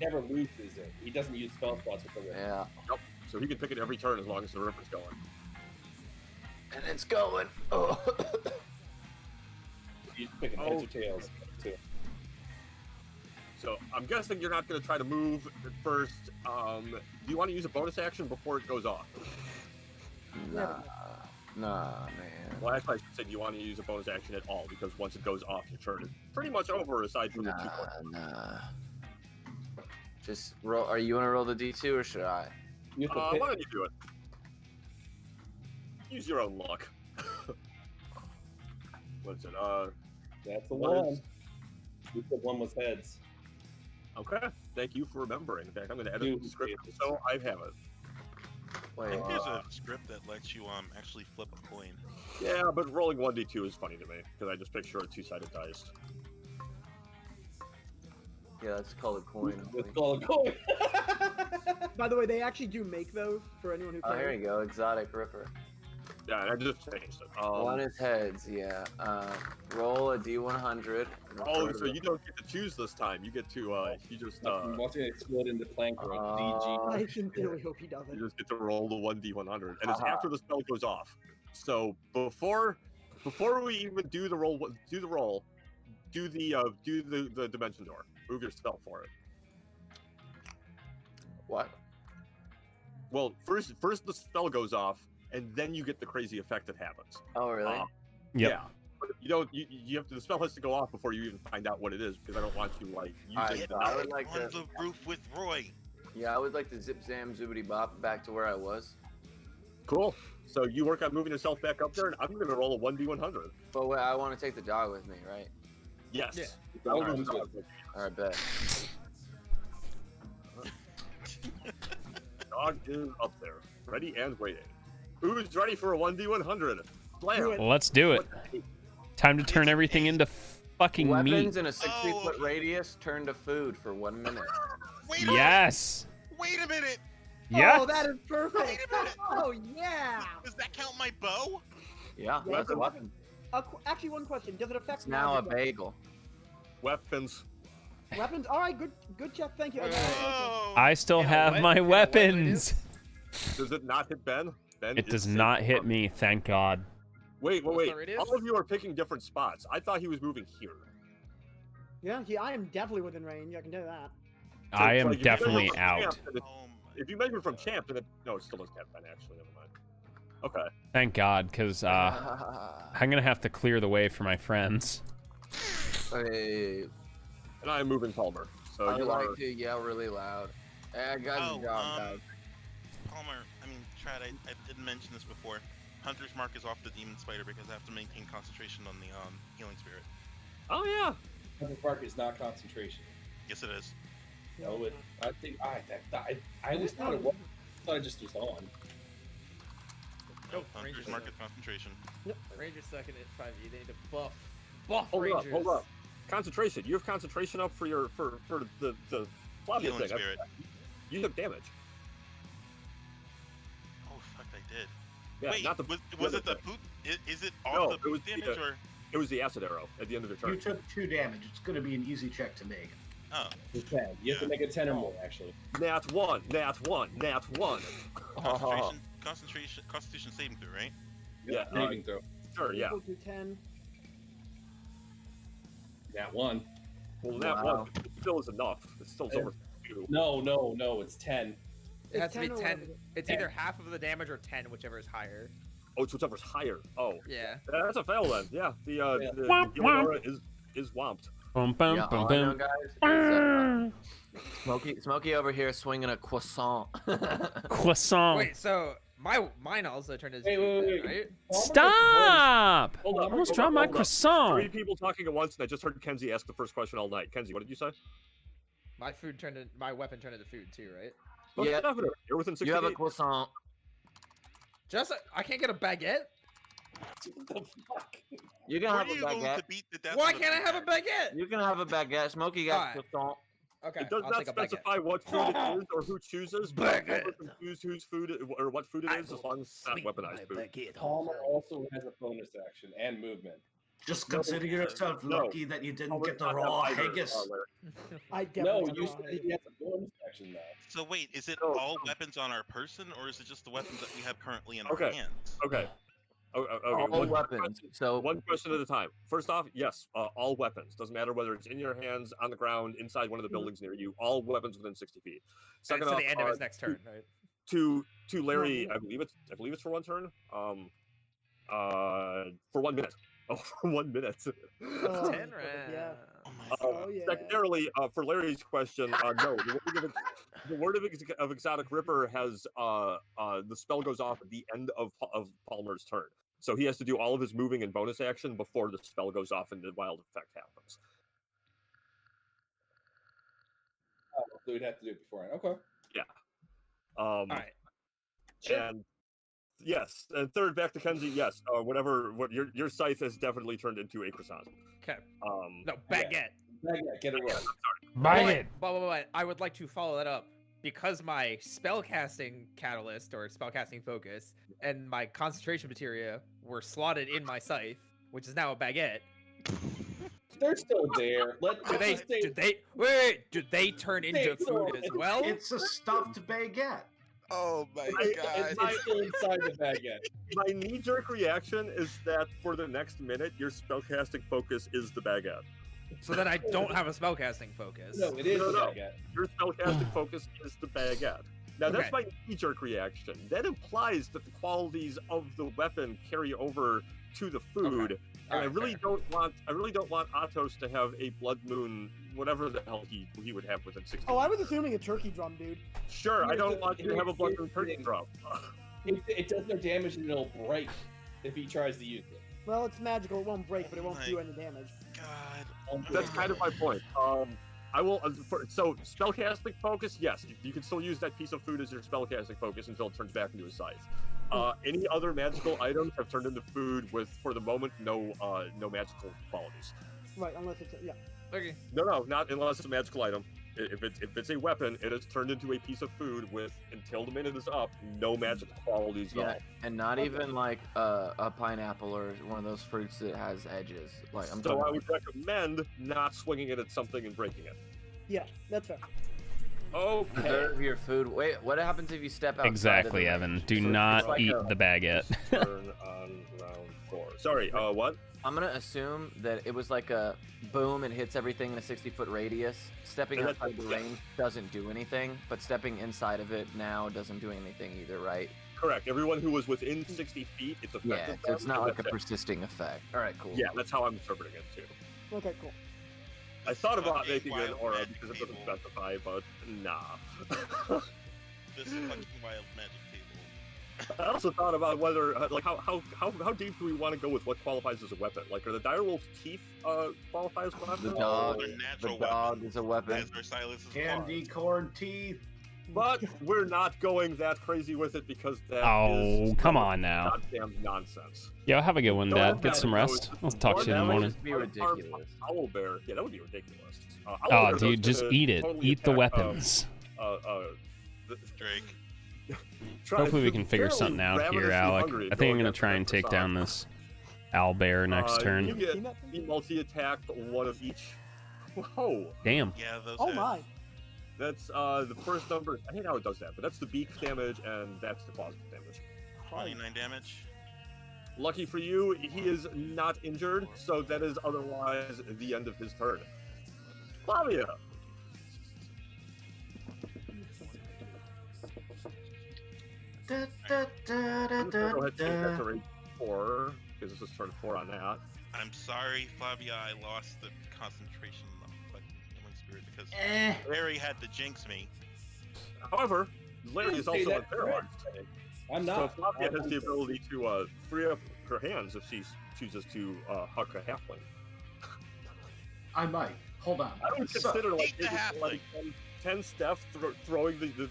never loses it. He doesn't use spell slots with the ripper. Yeah. Yep. So he can pick it every turn as long as the ripper's going. And it's going. Oh. He's picking heads or tails too. So I'm guessing you're not going to try to move at first. Do you want to use a bonus action before it goes off? Nah, man. Well, actually, I said you want to use a bonus action at all because once it goes off, your turn is pretty much over aside from the 2 points. Nah. Just roll. Are you want to roll the D2 or should I? Why don't you do it? Use your own luck. What's it? That's the one. You said one was heads. Okay. Thank you for remembering. In fact, I'm going to edit the script so I have it. I think there's a script that lets you actually flip a coin. Yeah, but rolling 1d2 is funny to me because I just picture a 2-sided dice. Yeah, let's call it coin. Let's call it coin. By the way, they actually do make those for anyone who. Oh, here you go, exotic ripper. Yeah, I just changed it. One is heads, yeah. Roll a d100. Oh, so you don't get to choose this time. You get to, you just, Watching it explode into plank or I DG. sincerely hope he doesn't. you just get to roll the 1d100, and it's after the spell goes off. So before we even do the roll, do the dimension door. Move your spell for it. What? Well, first the spell goes off, and then you get the crazy effect that happens. Oh, really? Yep. Yeah. But you don't. You have to. The spell has to go off before you even find out what it is, because I don't want you like using Get I would like on to. the roof with Roy. Yeah, I would like to zip zam zoobity bop back to where I was. Cool. So you work on moving yourself back up there, and I'm going to roll a 1d100. But wait, I want to take the dog with me, right? Yes. Yeah. All Alright. Alright, bet. Dog is up there, ready and waiting. Who's ready for a 1d100? Slam. Let's do it. Time to turn everything into fucking Weapons meat. in a 60-foot radius turn to food for 1 minute. Wait a minute. Yes. Wait a minute. Yes. Oh, that is perfect. Wait a minute. Oh, yeah. Does that count my bow? Yeah, Yeah, that's a weapon. Actually, one question. Does it affect It's now a magic bagel. Weapons. weapons? All right, good check. Thank you. Oh. I still In a have what- my in a what it weapons. Does it not hit Ben? Ben It is does safe. not hit me, thank God. Wait. What's the radius? All of you are picking different spots. I thought he was moving here. Yeah, I am definitely within range. I can tell you that. So I it's am like, if you definitely measure from out. Champ, then it- Oh my if you measure from champ, then no, it still doesn't have Ben. Actually, never mind. Okay. Thank God, because I'm gonna have to clear the way for my friends. Hey, And I am moving Palmer. So I you like are. to yell really loud. Hey, I got Oh, the job, guys. Palmer, I mean, Trad, I didn't mention this before. Hunter's Mark is off the Demon Spider because I have to maintain concentration on the Healing Spirit. Oh yeah. Hunter's Mark is not concentration. Yes, it is. No, I think I always thought it was. I thought it just was on. No, Oh, Hunter's Ranger's Mark up. is concentration. Ranger's second at 5e. They need to buff Hold Rangers. up. Hold up. Concentration. You have concentration up for your for the Flavia Healing thing. Spirit. You took damage. Oh, fuck, I did. Yeah, Wait, not the. was it the boot? Is it all No, the it was boot damage or? It was the acid arrow at the end of your You turn. took 2 damage. It's going to be an easy check to make. Oh, You can. You have to make a 10 or more, actually. Nat 1. Nat 1. Nat 1. Constitution saving throw, right? Yeah. Saving throw. Sure. Yeah. Equal to 10. Nat 1. Well, Nat Wow. 1 still is enough. It still is Yeah. over 2. No, it's 10. It has to be or 10. whatever. It's either half of the damage or 10, whichever is higher. Oh, it's whichever's higher. Oh. Yeah. That's a fail then. Yeah. The Womp, healing womp. aura is whomped. Bum, bum, Yeah, bum, all I know, bum. guys, is Smokey over here swinging a croissant. Croissant. Wait, so mine also turned into Wait, food wait, then, wait. right? Stop! Hold on, Almost hold dropped on, my hold on. 3 croissant. people talking at once, and I just heard Kenzie ask the first question all night. Kenzie, what did you say? My weapon turned into food too, right? Most Yeah. definitely. You're within 60 You have a feet. croissant. I can't get a baguette. What the fuck? You can Where have are a you going baguette. to beat the death? Why of the can't I have a feedback? baguette? You can have a baguette. Smokey got Alright. croissant. Okay, It does I'll not take a baguette. specify what food it is or who chooses, but Baguette. whoever can choose whose food or what food it is, as long as it's not weaponized food. Palmer also has a bonus action and movement. Just consider yourself No. lucky that you didn't Palmer get the does not have raw either, haggis. Larry. I No, definitely you don't said know. he has a bonus action now. So wait, is it No. all weapons on our person, or is it just the weapons that we have currently in Okay. our hands? Okay. Okay. All One weapons. question- So One question at a time. First off, yes, all weapons. Doesn't matter whether it's in your hands, on the ground, inside one of the buildings near you. All weapons within 60 feet. And Second it's to off, the end of his next turn, right? to Larry, No. I believe it's for 1 turn. For 1 minute. Oh, for 1 minute. Oh, 10 rounds. yeah. Oh my Uh, Oh, yeah. Secondarily, for Larry's question, no. The word of Exotic Ripper has the spell goes off at the end of Palmer's turn, so he has to do all of his moving and bonus action before the spell goes off and the wild effect happens. Oh, so we'd have to do it beforehand. Okay. All right. And yes, and third, back to Kenzie. Yes, what your scythe has definitely turned into a croissant. Okay. Um, No, baguette. Yeah, get it right. Bang But- it. But I would like to follow that up because my spellcasting catalyst or spellcasting focus and my concentration materia were slotted in my scythe, which is now a baguette. They're still there. Do they turn into food as well? It's a stuffed baguette. Oh my god. It's still inside the baguette. My knee-jerk reaction is that for the next minute, your spellcasting focus is the baguette. So then I don't have a spellcasting focus. No, it is No, the no. baguette. Your spellcasting focus is the baguette. Now that's my knee-jerk reaction. That implies that the qualities of the weapon carry over to the food. Okay. And I Alright, really don't want Atos to have a blood moon, whatever the hell he would have within 60. Oh, I was assuming a turkey drum, dude. Sure, I Here's don't the- want you to have a blood moon here's the turkey thing. drop. It does no damage and it'll break if he tries to use it. Well, it's magical. It won't break, but it won't do any damage. God. That's kind of my point. I will. So spellcasting focus, yes, you can still use that piece of food as your spellcasting focus until it turns back into a scythe. Any other magical items have turned into food with, for the moment, no magical qualities. Right, unless it's yeah. Okay. No, not unless it's a magical item. If it's a weapon, it is turned into a piece of food with, until the minute is up, no magical qualities at all. Yeah, and not even like a pineapple or one of those fruits that has edges. Like I'm So talking I would recommend not swinging it at something and breaking it. Yeah, that's fair. Okay. preserve your food. Wait, what happens if you step outside? Exactly, of the Evan. range? Do So it's not like eat a- the baguette. Turn on round 4. Sorry, what? I'm gonna assume that it was like a boom and hits everything in a 60-foot radius. Stepping And that's- outside the range doesn't do anything, but stepping inside of it now doesn't do anything either, right? Correct. Everyone who was within 60 feet, it's Yeah, affected so it's them, not and like a that's it. persisting effect. All right, cool. Yeah, that's how I'm interpreting it too. Okay, cool. I thought about Fucking making an wild aura magic because it doesn't table. specify, but nah. This fucking wild magic table. I also thought about whether, like, how deep do we want to go with what qualifies as a weapon? Like, are the direwolf's teeth qualify as a weapon? The dog, They're the natural dog weapons, is a weapon. as are Silas's Candy claws. corn teeth. But we're not going that crazy with it because that Oh, is come on now. goddamn nonsense. Yo, have a good one, No, Dad. that Get some would- rest. I'll talk to you in the That would morning. just be ridiculous. Owlbear, yeah, that would be ridiculous. Oh, dude, just eat it. Eat the weapons. Drake. Hopefully we can figure something out here, Alec. I think I'm gonna try and take down this owlbear next You turn. Have you get seen that the thing? multi-attack, one of each. Whoa. Damn. Yeah, those Oh hit. my. That's the first number. I hate how it does that, but that's the beak damage and that's the claws damage. 29 damage. Lucky for you, he is not injured, so that is otherwise the end of his turn. Flavia! Da, da, da, da, I'm da, gonna go ahead and take that da. to rate 4, because this is turn 4 on that. I'm sorry, Flavia, I lost the concentration of the human spirit because Eh. Larry had to jinx me. However, Larry is Say also that unparalyzed. I'm So not. Flavia has the ability to free up her hands if she chooses to huck a halfling. I might. Hold on. I would So- consider like, Eat the maybe, like 10 steps throwing the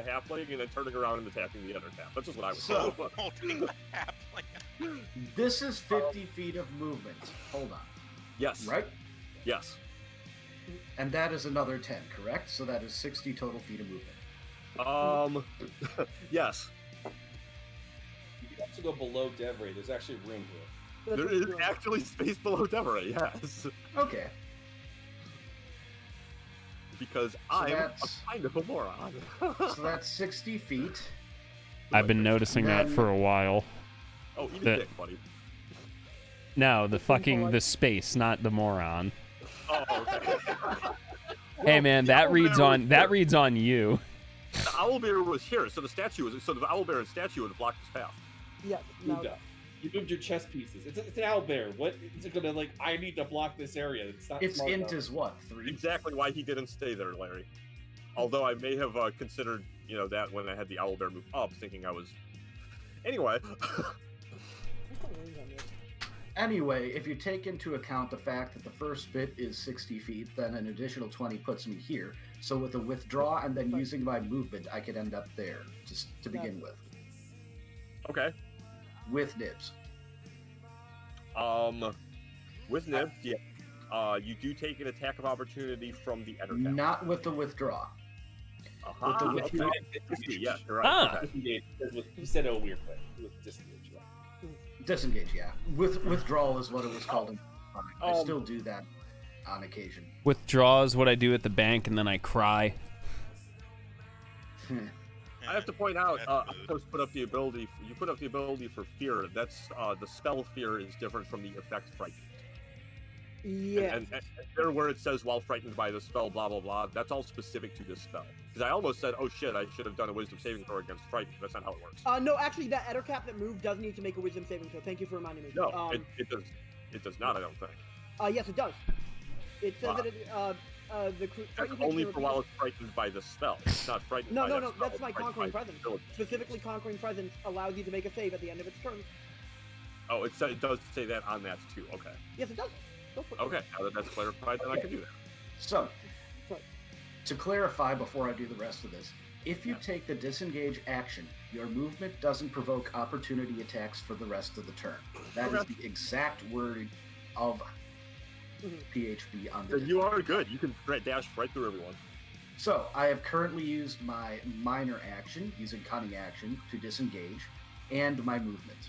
halfling and then turning around and attacking the other half. That's just what I would So- do. Holding the halfling. This is 50 feet of movement. Hold on. Yes. Right? Yes. And that is another 10, correct? So that is 60 total feet of movement. Yes. You can also go below Devarae. There's actually room here. There is actually space below Devarae, yes. Okay. Because So I'm a that's- kind of a moron. So that's 60 feet. I've been noticing that Then- for a while. Oh, eat a that- dick, buddy. No, the space, not the moron. Oh, okay. Hey man, that owlbear reads on you. The owlbear was here, so the owlbear and statue would have blocked his path. Yeah. No. Moved up. You moved your chess pieces. It's an owlbear. What is it gonna like? I need to block this area. It's not. Its smart int enough. is what? 3? Exactly why he didn't stay there, Larry. Although I may have considered, that when I had the owlbear move up, thinking I was. Anyway. Anyway, if you take into account the fact that the first bit is 60 feet, then an additional 20 puts me here. So with a withdraw and then using my movement, I could end up there, just to begin with. Okay. With nibs. With Nib, yeah. You do take an attack of opportunity from the Ettercap. Not with the withdraw. Aha, With the- okay. Yeah, you're right. Ah. Okay. Disengage, because you said it a weird way. With disengage, yeah. Disengage, yeah. Withdrawal is what it was called. I Um, still do that on occasion. Withdraw is what I do at the bank, and then I cry. I have to point out, That's I mood. just put up the ability. You put up the ability for fear. That's the spell fear is different from the effect frightened. Yeah. And there where it says while frightened by the spell, blah blah blah. That's all specific to this spell. Because I almost said, oh shit, I should have done a Wisdom saving throw against frightened. That's not how it works. No, actually, that Ettercap that moved does need to make a Wisdom saving throw. Thank you for reminding me. No, it does. It does not. I don't think. Yes, it does. It says Wow. that the That's frightened only takes for while it's frightened by the spell. It's not frightened No, by no, that no. spell, That's it's my frightened Conquering by Presence. the ability. Specifically, Conquering Presence allows you to make a save at the end of its turn. Oh, it does say that on that too. Okay. Yes, it does. Go for it. Okay. Now that that's clarified, then I can do that. So, Sorry. to clarify before I do the rest of this, if you take the disengage action, your movement doesn't provoke opportunity attacks for the rest of the turn. That is the exact wording of PHB on the Then you are good. You can dash right through everyone. So, I have currently used my minor action, using cunning action, to disengage, and my movement.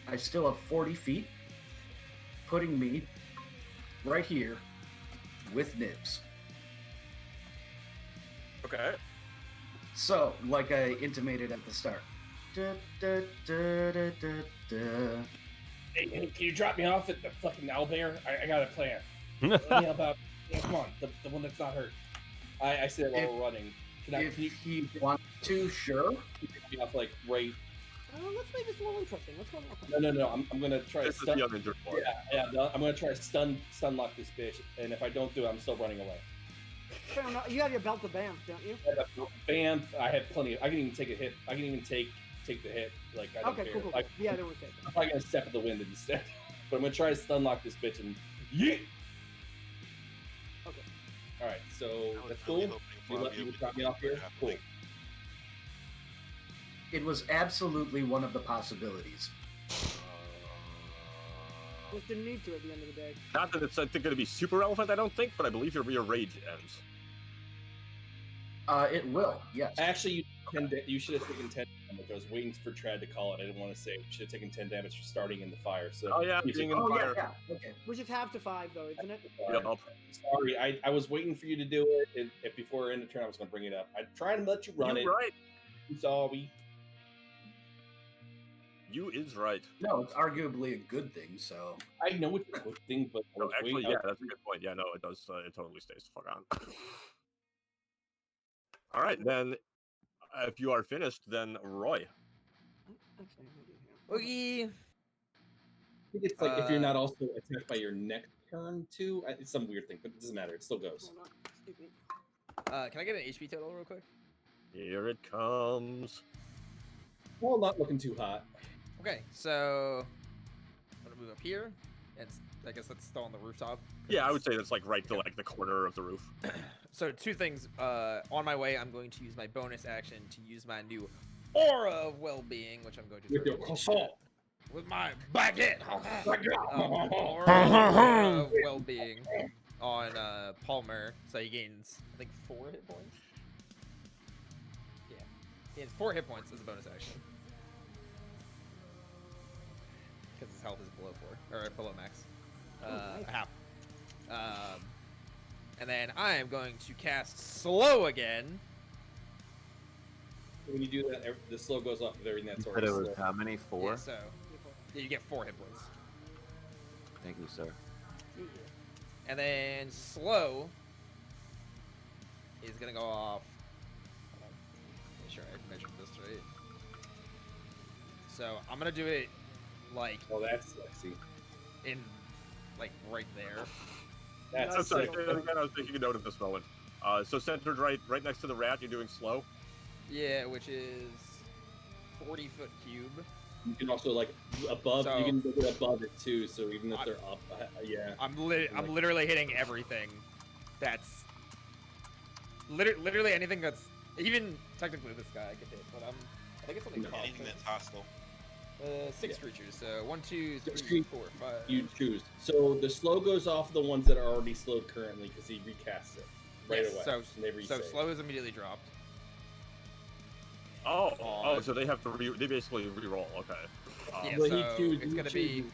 I still have 40 feet, putting me right here with nibs. Okay. So, like I intimated at the start. Da, da, da, da, da, da. Hey, can you drop me off at the fucking owlbear? I got a plan. Let me help out. Yeah, come on, the one that's not hurt. I said while we're running. Can If you he wants to, sure. pick me off like right? Let's make this a little interesting. Let's go on. No. I'm gonna try This to is stun. the uninjured part. Yeah. I'm gonna try to stun lock this bitch, and if I don't do it, I'm still running away. Fair enough. You have your belt of BAM, don't you? Bam! I have plenty. I can even take a hit. I can even take the hit. Like I don't Okay, care. cool. Yeah, there was it. I'm probably gonna step in the wind instead. But I'm gonna try to stun lock this bitch and yeet. Okay. All right, so I was that's really cool. hoping You Flavio would drop me do off here. that Cool. happening. It was absolutely one of the possibilities. Just didn't need to at the end of the day. Not that it's going to be super relevant, I don't think, but I believe your rage ends. It will, yes. Actually, you should have taken 10 damage. I was waiting for Trad to call it. I didn't want to say you should have taken 10 damage for starting in the fire. So Oh yeah, you being took- in Oh, fire. yeah. Okay. Which is half to 5, though, isn't it? Yup. Sorry, I was waiting for you to do it. If before end of turn, I was going to bring it up. I tried to let you run You it. right. I'm sorry. You is right. No, it's arguably a good thing, so. I know it's a good thing, but I No, was actually, waiting- yeah, that's a good point. Yeah, no, it does. It totally stays the fuck on. All right, then. If you are finished, then Roy. Oogie. I think it's like if you're not also attacked by your next turn too. It's some weird thing, but it doesn't matter. It still goes. Hold on. Excuse me. Can I get an HP total real quick? Here it comes. Well, not looking too hot. Okay, so I'm gonna move up here, and I guess that's still on the rooftop. Yeah, I would say that's like right to like the corner of the roof. So two things. On my way, I'm going to use my bonus action to use my new Aura of Well-Being, which I'm going to With throw your in croissant. with my baguette. Aura of Well-Being on Palmer, so he gains I think 4 hit points. Yeah, he gains 4 hit points as a bonus action because his health is below 4 or below max. nice. Half. And then I am going to cast Slow again. When you do that, the slow goes off of everything that's But already it was slow. how many? 4? Yeah, so yeah, you get 4 hit points. Thank you, sir. And then Slow is gonna go off. Hold on. Make sure I measured this right. So I'm gonna do it like Oh, that's sexy. in like right there. That's I'm sorry. sexy. Again, I was making a note of this moment. So centered right next to the rat, you're doing slow. Yeah, which is 40-foot cube. You can also like above. So- you can go above it too. So even if they're up, yeah. I'm literally hitting everything. That's literally anything that's even technically this guy I could hit, but I think it's only No. Anything that's hostile. 6 creatures. So 1, 2, 3, Six 4, 5. You choose. So the slow goes off the ones that are already slowed currently because he recasts it. right Yes, away. So Whenever you so save. slow is immediately dropped. Oh, so they have to they basically re-roll. Okay. Yeah, Well, so it's gonna be.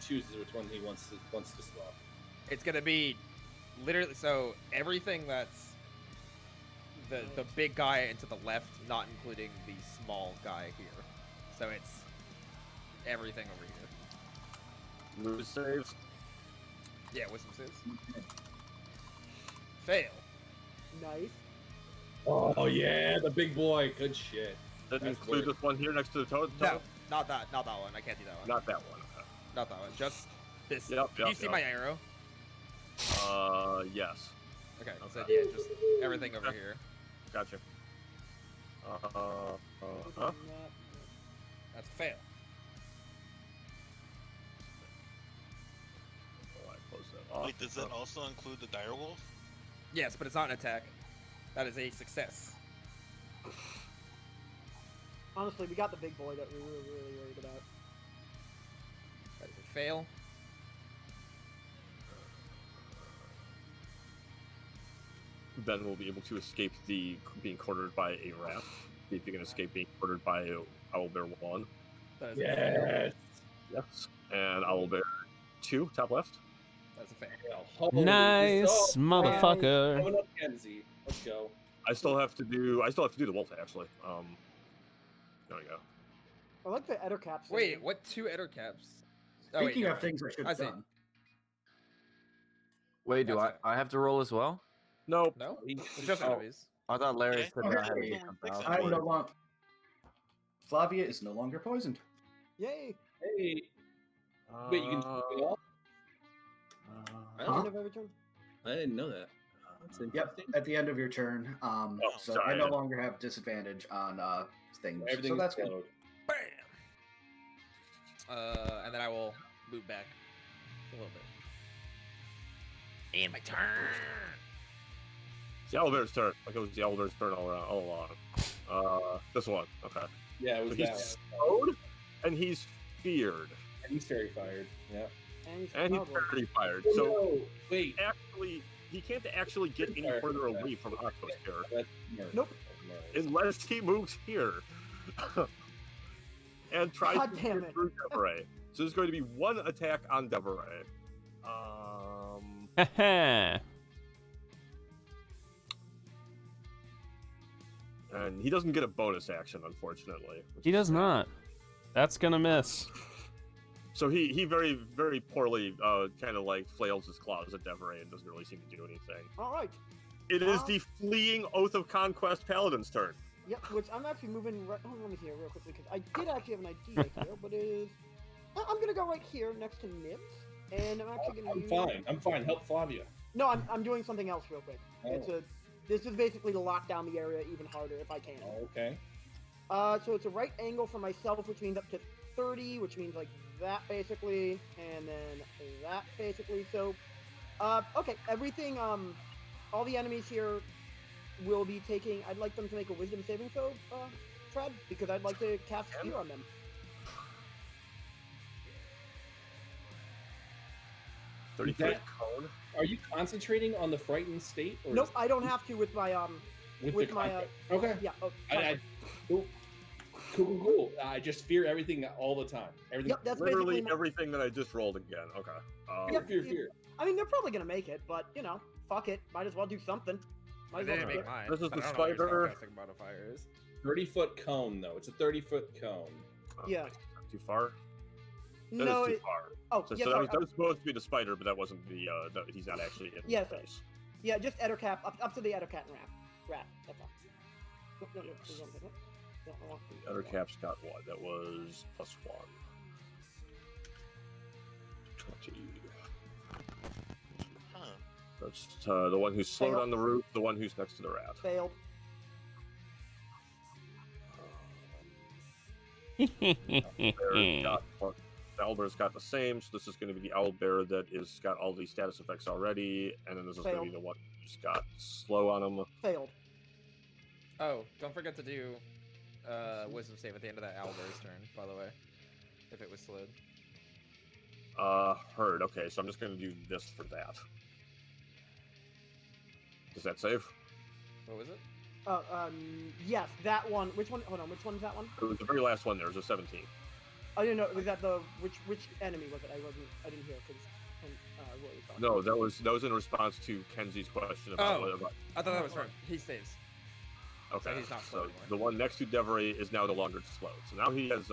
Chooses which one he wants to slow. It's gonna be literally so everything that's the big guy and to the left, not including the small guy here. So it's everything over here. Lose saves. Yeah, wisdom saves. Fail. Nice. Oh yeah, the big boy. Good shit. That That's include weird. this one here next to the toad. No, not that one. I can't do that one. Not that one. Okay. Not that one. Just this. Yep, Can you yep, see yep. my arrow? Yes. Okay, so Okay. yeah, just everything over here. Gotcha. That's a fail. Oh, I closed that off. Wait, does that also include the direwolf? Yes, but it's not an attack. That is a success. Honestly, we got the big boy that we were really worried about. That is a fail. Ben will be able to escape the being cornered by a rat. See if you can escape being cornered by Owlbear 1. That is a fail. Yes. And Owlbear 2, top left. That's a fail. Holy Nice, motherfucker. Coming up, Kenzie. Let's go. I still have to do the wolf actually. There we go. I like the Ettercaps. Wait, what 2 Eder caps? Speaking of things I should have see. done. Wait, do That's I have to roll as well? Nope. No? It's just Oh. enemies. I thought Larry Okay. said that I had to Hey, do something else. I'm no longer. Flavia is no longer poisoned. Yay! Hey. Wait, you can Uh, do it all? End of every turn. I didn't know that. That's Yep, interesting. at the end of your turn. So I sorry. no longer have disadvantage on things. Everything So is that's good. slowed. Bam! And then I will move back a little bit. And my turn! It's the Owlbear's turn. Like it was the Owlbear's turn all along. This one. Okay. Yeah, it So was he's that slowed, and he's feared. one. He's very fired. Yeah. And he's very fired. Oh, So no. Wait. actually, he can't actually get any Fire. further away from Octo's here. That's murder. Nope. That's murder. Unless he moves here. And tries God to damn get it. through Devarae. So there's going to be one attack on Devarae. And he doesn't get a bonus action, unfortunately. He does not. That's gonna miss. So he very, very poorly kind of like flails his claws at Devarae and doesn't really seem to do anything. All right. It is the fleeing Oath of Conquest Paladin's turn. Yep, which I'm actually moving right. Let me see here real quickly because I did actually have an idea here, but it is. I'm gonna go right here next to Nibs, and I'm actually gonna. I'm fine. Help Flavia. No, I'm doing something else real quick. Oh. This is basically to lock down the area even harder if I can. Okay. So it's a right angle for myself, which means up to 30, which means like that basically, and then that basically. So, okay, everything. All the enemies here will be taking. I'd like them to make a Wisdom saving throw, Fred, because I'd like to cast Fear on them. Thirty Is that- foot cone. Are you concentrating on the frightened state? Or Nope, I don't have to with my with my the okay. yeah. Cool. I just fear everything all the time. Everything. Yep, that's Literally basically. everything that I just rolled again. Okay. Yep, fear. I mean, they're probably gonna make it, but you know, fuck it. Might as well do something. I Might as well didn't do make it. mine. This is but the I don't know what your spider. spellcasting modifier is. 30-foot cone, though. It's a 30-foot cone. Yeah. Too far. That No, is too it, far. oh, So, yeah, so sorry, that was supposed to be the spider, but that wasn't the. He's not actually in Yeah, the face. yeah, just Ettercap up to the Ettercat and rat. That's all. No, please don't hit it. No, I want The other cap's got what? That was +1. 20. Huh. That's the one who's slowed Fail. on the roof, the one who's next to the rat. Failed. Owlbear's got the same, so this is going to be the Owlbear that is got all these status effects already, and then this is going to be Failed. the one who's got slow on him. Failed. Oh, don't forget to do wisdom save at the end of that Owlbear's turn, by the way. If it was slowed. Heard. Okay, so I'm just going to do this for that. Does that save? What was it? Yes, that one. Which one? Hold on. Which one's that one? It was the very last one. There was a 17. I didn't know. Was that the which enemy was it? I didn't hear because Roy was talking. No, that was in response to Kenzie's question about what about. I thought that was from he saves. Okay, So he's not slow anymore. the one next to Devarae is now no longer slow. So now he has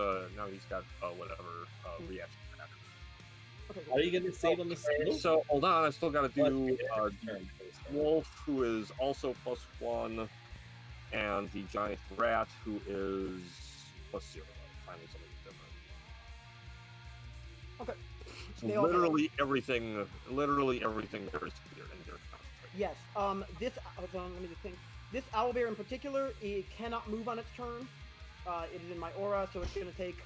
he's got whatever reaction. Okay. Are you gonna save on the skill? So hold on, I still got to do Wolf, who is also +1, and the giant rat, who is +0. Finally, something different. Okay. So They all literally everything there is here in your concentration. Yes. This. Hold on. Let me just think. This owlbear in particular, it cannot move on its turn. It is in my aura, so it's gonna take.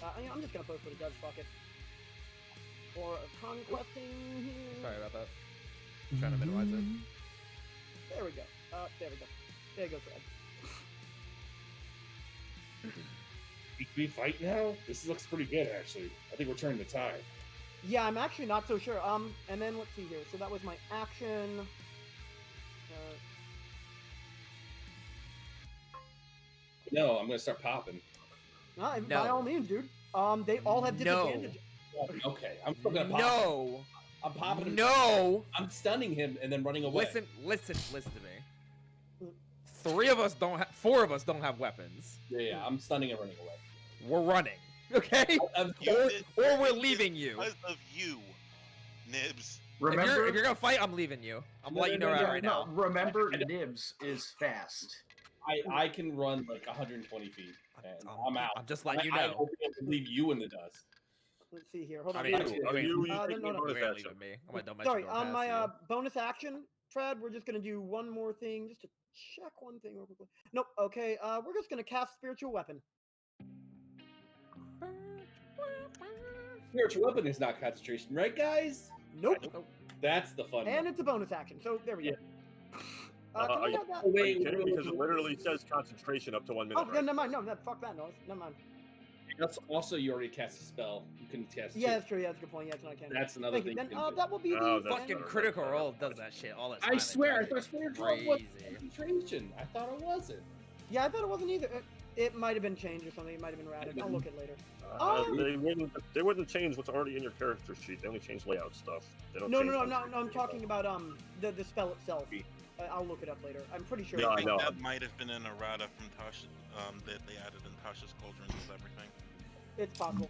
I'm just gonna post what it does. Fuck it. Aura of conquesting here. Sorry about that. I'm trying to minimize it. There we go. There we go. There you go, Fred. Can we fight now? This looks pretty good, actually. I think we're turning the tide. Yeah, I'm actually not so sure. And then let's see here. So that was my action. No, I'm gonna start popping. By No. all means, dude. They all have disadvantage. Okay, I'm still gonna pop. No. I'm popping him. No. I'm stunning him and then running away. Listen to me. 4 of us don't have weapons. Yeah, I'm stunning and running away. We're running. Okay? Or we're leaving you. Because of you, Nibs. Remember, If you're gonna fight, I'm leaving you. I'm letting you know yeah, right now. remember, Nibs is fast. I can run like 120 feet, and I'm out. I'm just letting you I'm know. hoping to leave you in the dust. Let's see here. Hold I on. mean, Yeah. actually, Are wait, you no, taking no, no. bonus you ain't action? leaving me. I'm gonna don't Sorry, go on past my you. bonus action, Trad, we're just gonna do one more thing, just to check one thing real quickly. Nope. Okay. We're just gonna cast spiritual weapon. Spiritual weapon is not concentration, right, guys? Nope. That's the fun And one. it's a bonus action, so there we go. Can I have that? Oh, wait, Are you kidding? Because it literally says concentration up to 1 minute. Oh, yeah, never mind. No, fuck that noise. Never mind. That's also you already cast a spell. You couldn't cast. Yeah, two. that's true. Yeah, that's a good point. Yeah, that's what I can. That's another Thank thing. you. you Then can do. that will be the Oh, that's Fucking better. Critical Role does that shit all the time. I swear, I It's thought spiritual weapon was crazy. concentration. I thought it wasn't. Yeah, I thought it wasn't either. It might have been changed or something. It might have been routed. I'll look at it later. They wouldn't change what's already in your character sheet. They only change layout stuff. They don't No, change no, what's no, already no. I'm in your talking about the spell itself. I'll look it up later. I'm pretty sure. Yeah, I I think know. that might have been an errata from Tasha, that they added in Tasha's Cauldrons and everything. It's possible.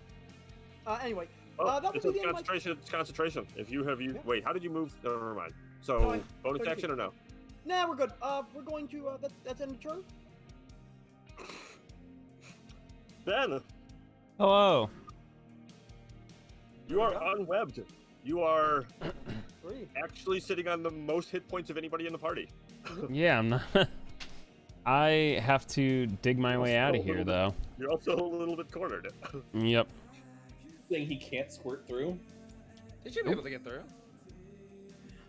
Anyway, Oh, that it's would be a the end of my... concentration. It's concentration. If you have Yeah. Wait, how did you move? Never mind. So No, bonus 30 action or no? Nah, we're good. We're going to that's end of turn. Ben, Hello. you are unwebbed. You are Free. actually sitting on the most hit points of anybody in the party. Yeah, I'm not. I have to dig my way out of here, though. You're also a little bit cornered. Yep. Thing he can't squirt through. He should be able to get through.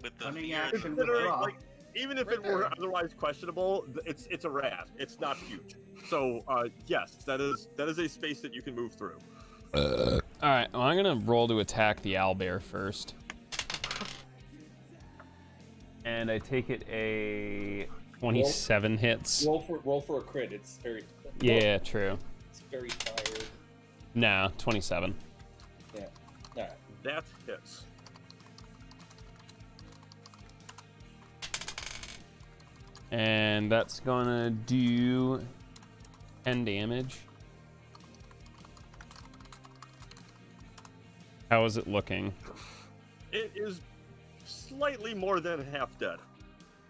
With the Cunning fear action of- Literally, withdraw. like, even if Right it were there. otherwise questionable, it's a rat. It's not huge. So yes, that is a space that you can move through. All right. Well, I'm gonna roll to attack the owlbear first, and I take it a 27 hits. Roll for a crit. It's very. Yeah, true. It's very tired. No, 27. Yeah. All right. That hits. And that's gonna do 10 damage. How is it looking? It is slightly more than half dead,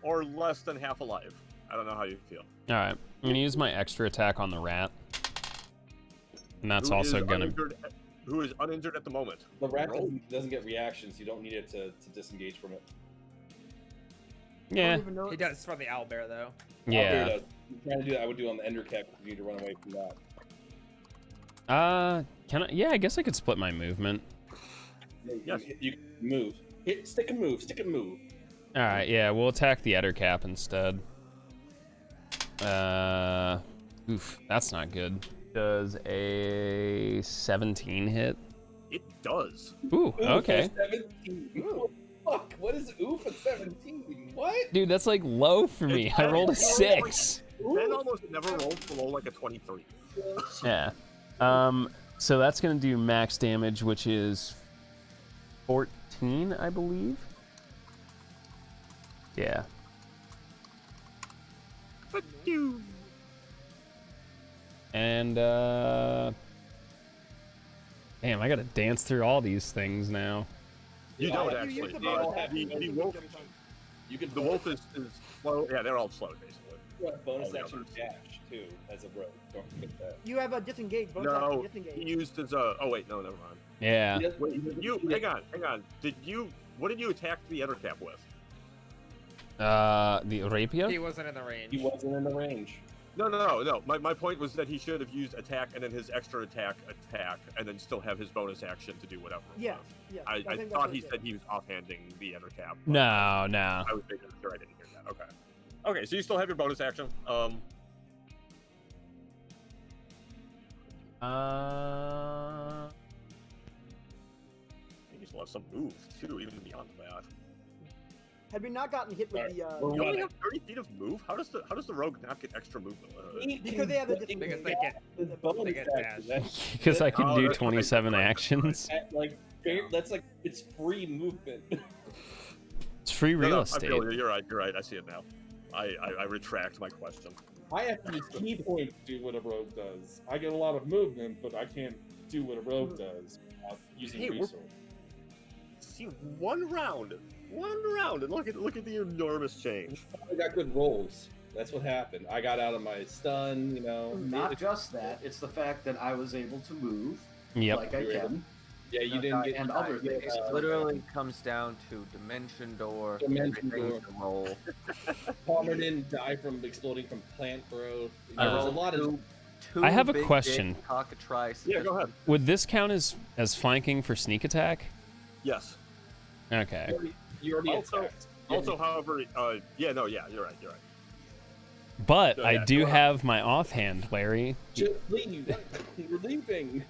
or less than half alive. I don't know how you feel. All right, I'm gonna use my extra attack on the rat, and that's Who also is gonna. Who is uninjured at the moment? The rat Roll. doesn't get reactions. You don't need it to disengage from it. I Yeah, don't even know. He does from the owlbear though. yeah. If you're trying to do that, I would do it on the ender cap. You need to run away from that. Can I? Yeah, I guess I could split my movement. Yes. You can move. Stick and move. Stick and move. All right, yeah, we'll attack the Eder cap instead. Oof, that's not good. Does a 17 hit? It does. Ooh, okay. 17. fuck? What is oof at 17? What? Dude, that's like low for me. I rolled a 6. Ben almost never rolls below like a 23. Yeah. So that's gonna do max damage, which is 14, I believe. Yeah. Fuck you. And damn, I gotta dance through all these things now. You don't actually. use the The bonus action, the you wolf, every time. You can the wolf is slow. Yeah, they're all slow basically. bonus all the action others. dash too as a rogue. Don't forget that. You have a disengage. Bonus action No, disengage. he used his. Oh wait, no, never mind. Yeah. Wait, did you hang on? Did you? What did you attack the Ettercap with? The rapier? He wasn't in the range. He wasn't in the range. No. My point was that he should have used attack and then his extra attack, and then still have his bonus action to do whatever. it Yeah, was. yeah. I think that's thought what he it said did. he was offhanding the Ettercap. but No. I was making sure I didn't hear that. Okay. Okay, so you still have your bonus action. You still have some move too, even beyond that. Had we not gotten hit with the You only have 30 feet of move. How does the rogue not get extra movement? because they have a Because they get bonus get action. dash. Because I can Oh, do that's right, 27 that's right. actions. That's like it's free movement. It's free real I estate. feel you. You're right. I see it now. I retract my question. I have to use key point to do what a rogue does. I get a lot of movement, but I can't do what a rogue does without using Hey, we're- resource. See, one round, and look at the enormous change. I got good rolls. That's what happened. I got out of my stun. Not just that, it's the fact that I was able to move Yep. like I can. Yeah, you didn't get and other things. It literally comes down to dimension door. Dimension everything door. to roll. Palmer didn't die from exploding from plant growth. I There's a rolled lot of. Two I have a big question. dick cockatrice. Yeah, go ahead. Would this count as flanking for sneak attack? Yes. Okay. You already Also- attacked. Also, however, you're right. But So, I yeah, do go ahead. have my offhand, Larry. Just leave. You're leaving.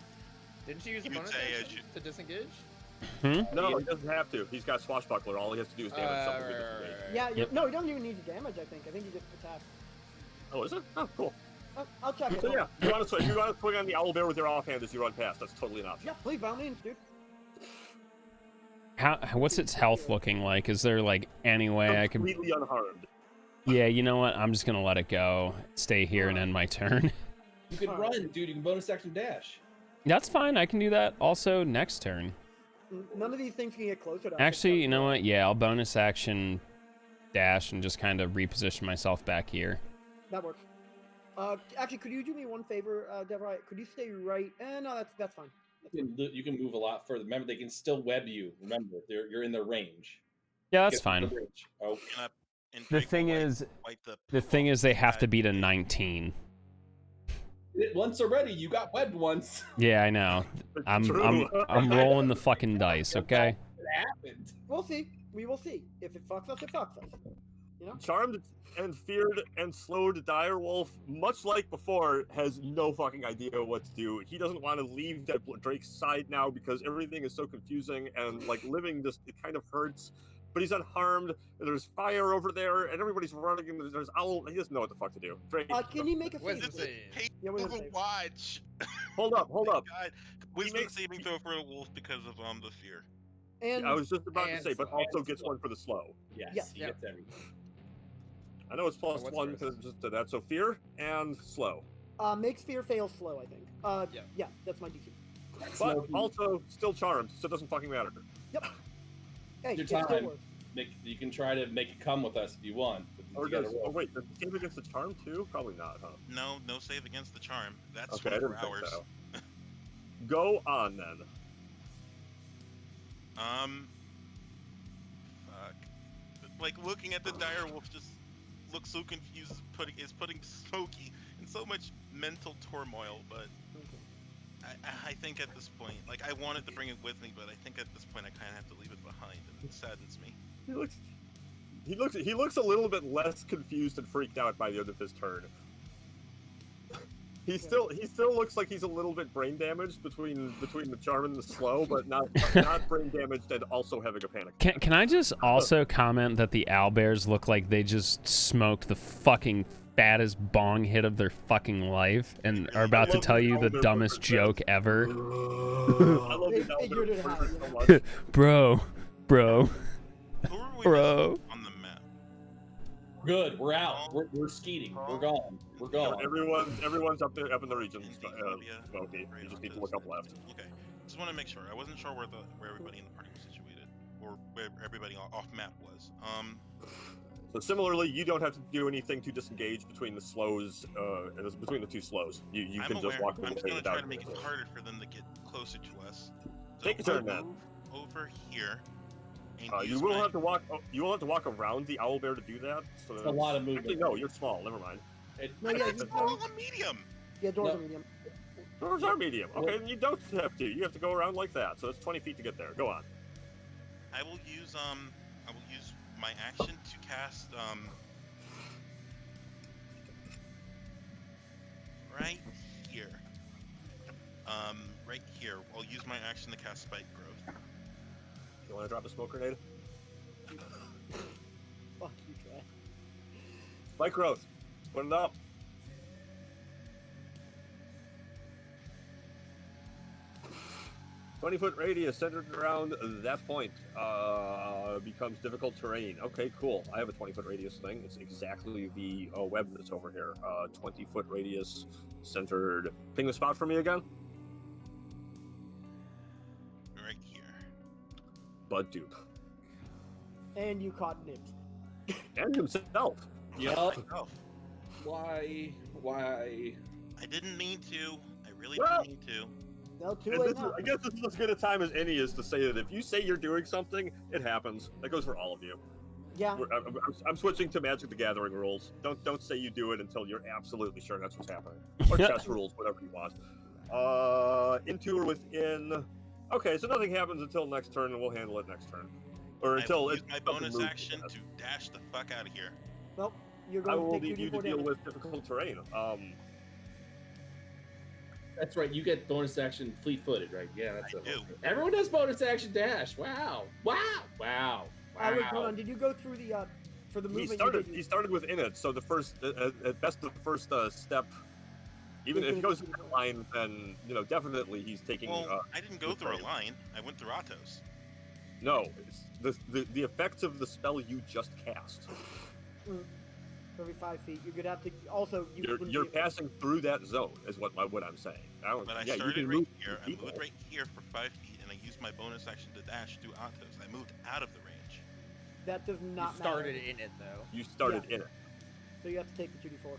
Didn't you use a You bonus say action to disengage? No, he doesn't have to. He's got swashbuckler. All he has to do is damage something. with his blade. Yeah, Yep. no, you don't even need to damage. I think you just attack. Oh, is it? Oh, cool. I'll check it. So yeah, if you want to swing on the owl bear with your offhand as you run past, that's totally an option. Yeah, please, by all means, dude. What's its health looking like? Is there like any way I can? Completely unharmed. Yeah, you know what? I'm just gonna let it go. Stay here and end my turn. You can run, dude. You can bonus action dash. That's fine. I can do that also next turn. None of these things can get closer to. Actually, you know what? Yeah, I'll bonus action dash and just kind of reposition myself back here. That works. Actually, could you do me one favor, Devarae? Could you stay right? No, that's fine. You can move a lot further. Remember, they can still web you. Remember, you're in their range. Yeah, that's Get fine. the range. Oh, The thing is, they have to beat a 19. once already, you got webbed once. Yeah, I know. I'm rolling the fucking dice. Okay. It happened. We'll see. We will see. If it fucks us, it fucks us. You know. Charmed and feared and slowed direwolf, much like before, has no fucking idea what to do. He doesn't want to leave Drake's side now because everything is so confusing and like living just it kind of hurts. But he's unharmed. And there's fire over there, and everybody's running. And there's owl. He doesn't know what the fuck to do. Drake, Can you make a Wisdom save? save. Yeah, wisdom save. Watch. hold up. God. Wisdom makes- saving throw for a wolf because of the fear. And I was just about to And say, but slow. also gets one for the slow. Yes, Yeah. he Yeah. gets everything. I know it's plus what's one yours? because just to that. So fear and slow. makes fear fail slow. I think. Yeah. Yeah, that's my DC. But also still charmed, so it doesn't fucking matter. Yep. Hey, Your it still time. works. You can try to make it come with us if you want. But Or you gotta does, roll. oh wait, does it save against the charm too? Probably not, huh? No save against the charm. That's Okay, I 24 didn't think hours. so. Go on then. Fuck. Like looking at the dire wolf just looks so confused. Is putting Smokey in so much mental turmoil. But I think at this point, like I wanted to bring it with me, but I think at this point I kind of have to leave it behind, and it saddens me. He looks a little bit less confused and freaked out by the end of his turn. He still looks like he's a little bit brain damaged between the charm and the slow, but not brain damaged and also having a panic. Can I just also comment that the owlbears look like they just smoked the fucking fattest bong hit of their fucking life and are about to tell you the dumbest joke ever? I love They the figured it out, so yeah. much. Bro. Who are we Bro. missing on the map? Good, we're out. We're skeeting. We're gone. We're gone. Everyone's up there, up in the region. Phobia, Smokey. You just need to look up left. Okay, just want to make sure. I wasn't sure where everybody in the party was situated, or where everybody off map was. So similarly, you don't have to do anything to disengage between the slows, between the two slows. You I'm can aware. just walk I'm just away gonna try without to make it doing harder for them to get closer to us. So Take a turn, I'll then. move over here. And You use will my- have to walk. You will have to walk around the owlbear to do that. So It's a lot of movement. Actually, no, you're small. Never mind. No, yeah, It's all a medium. Yeah, doors No. are medium. Doors are medium. Okay, then you don't have to. You have to go around like that. So it's 20 feet to get there. Go on. I will use my action to cast right here. Right here. I'll use my action to cast Spike Growth. You want to drop a smoke grenade? Fuck you, Trey. Spike growth. Put it up. "20-foot radius centered around that point becomes difficult terrain." Okay, cool. I have a 20-foot radius thing. It's exactly the web that's over here. 20-foot radius centered. Ping the spot for me again. Right here. Bud dupe. And you caught Nibs. And himself. Yup. Myself. Why? I didn't mean to. I really Well- didn't mean to. No, too And late this is, now. I guess this is as good a time as any is to say that if you say you're doing something, it happens. That goes for all of you. Yeah. I'm switching to Magic the Gathering rules. Don't say you do it until you're absolutely sure that's what's happening. Or chess rules, whatever you want. Into or within. Okay, so nothing happens until next turn, and we'll handle it next turn. Or I until will it's use my something bonus moves action us. to dash the fuck out of here. Nope. You're I going will to take need you to 2d4 deal damage. with difficult terrain. That's right. You get bonus action fleet-footed, right? Yeah, that's I it. do. Everyone has bonus action dash. Wow. Wait, hold on. Did you go through the for the He movement? started. He started within it, so the first, at best, the first step. Even if he goes in that line, then definitely he's taking. Well, I didn't go through a terrain. line. I went through Atos. No, it's the effects of the spell you just cast. Every 5 feet, you're gonna have to. Also, You're passing through that zone, is what I'm saying. But I yeah, you started can right move here. I people. moved right here for 5 feet, and I used my bonus action to dash through Atos. I moved out of the range. That does not You started matter. in it though. You started in it. So you have to take the 2d4.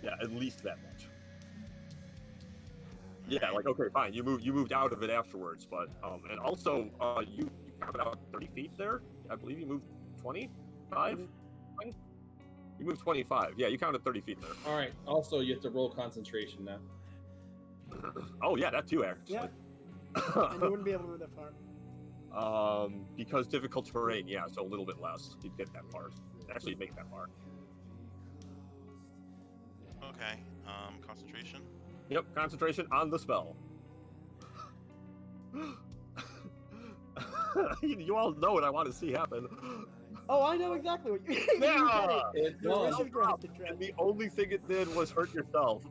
Yeah, at least that much. Yeah, like okay, fine. You moved out of it afterwards, but and also you got about 30 feet there. I believe you moved 25. You moved 25. Yeah, you counted 30 feet there. All right. Also, you have to roll concentration now. Oh yeah, that too actually. Yeah. And you wouldn't be able to move that far. Because difficult terrain, yeah, so a little bit less. You'd get that far. Actually, you'd make it that far. Okay. Concentration. Yep, concentration on the spell. You all know what I want to see happen. Oh, I know exactly what you. Yeah! It's Your wish done. is granted, Trey. And the only thing it did was hurt yourself.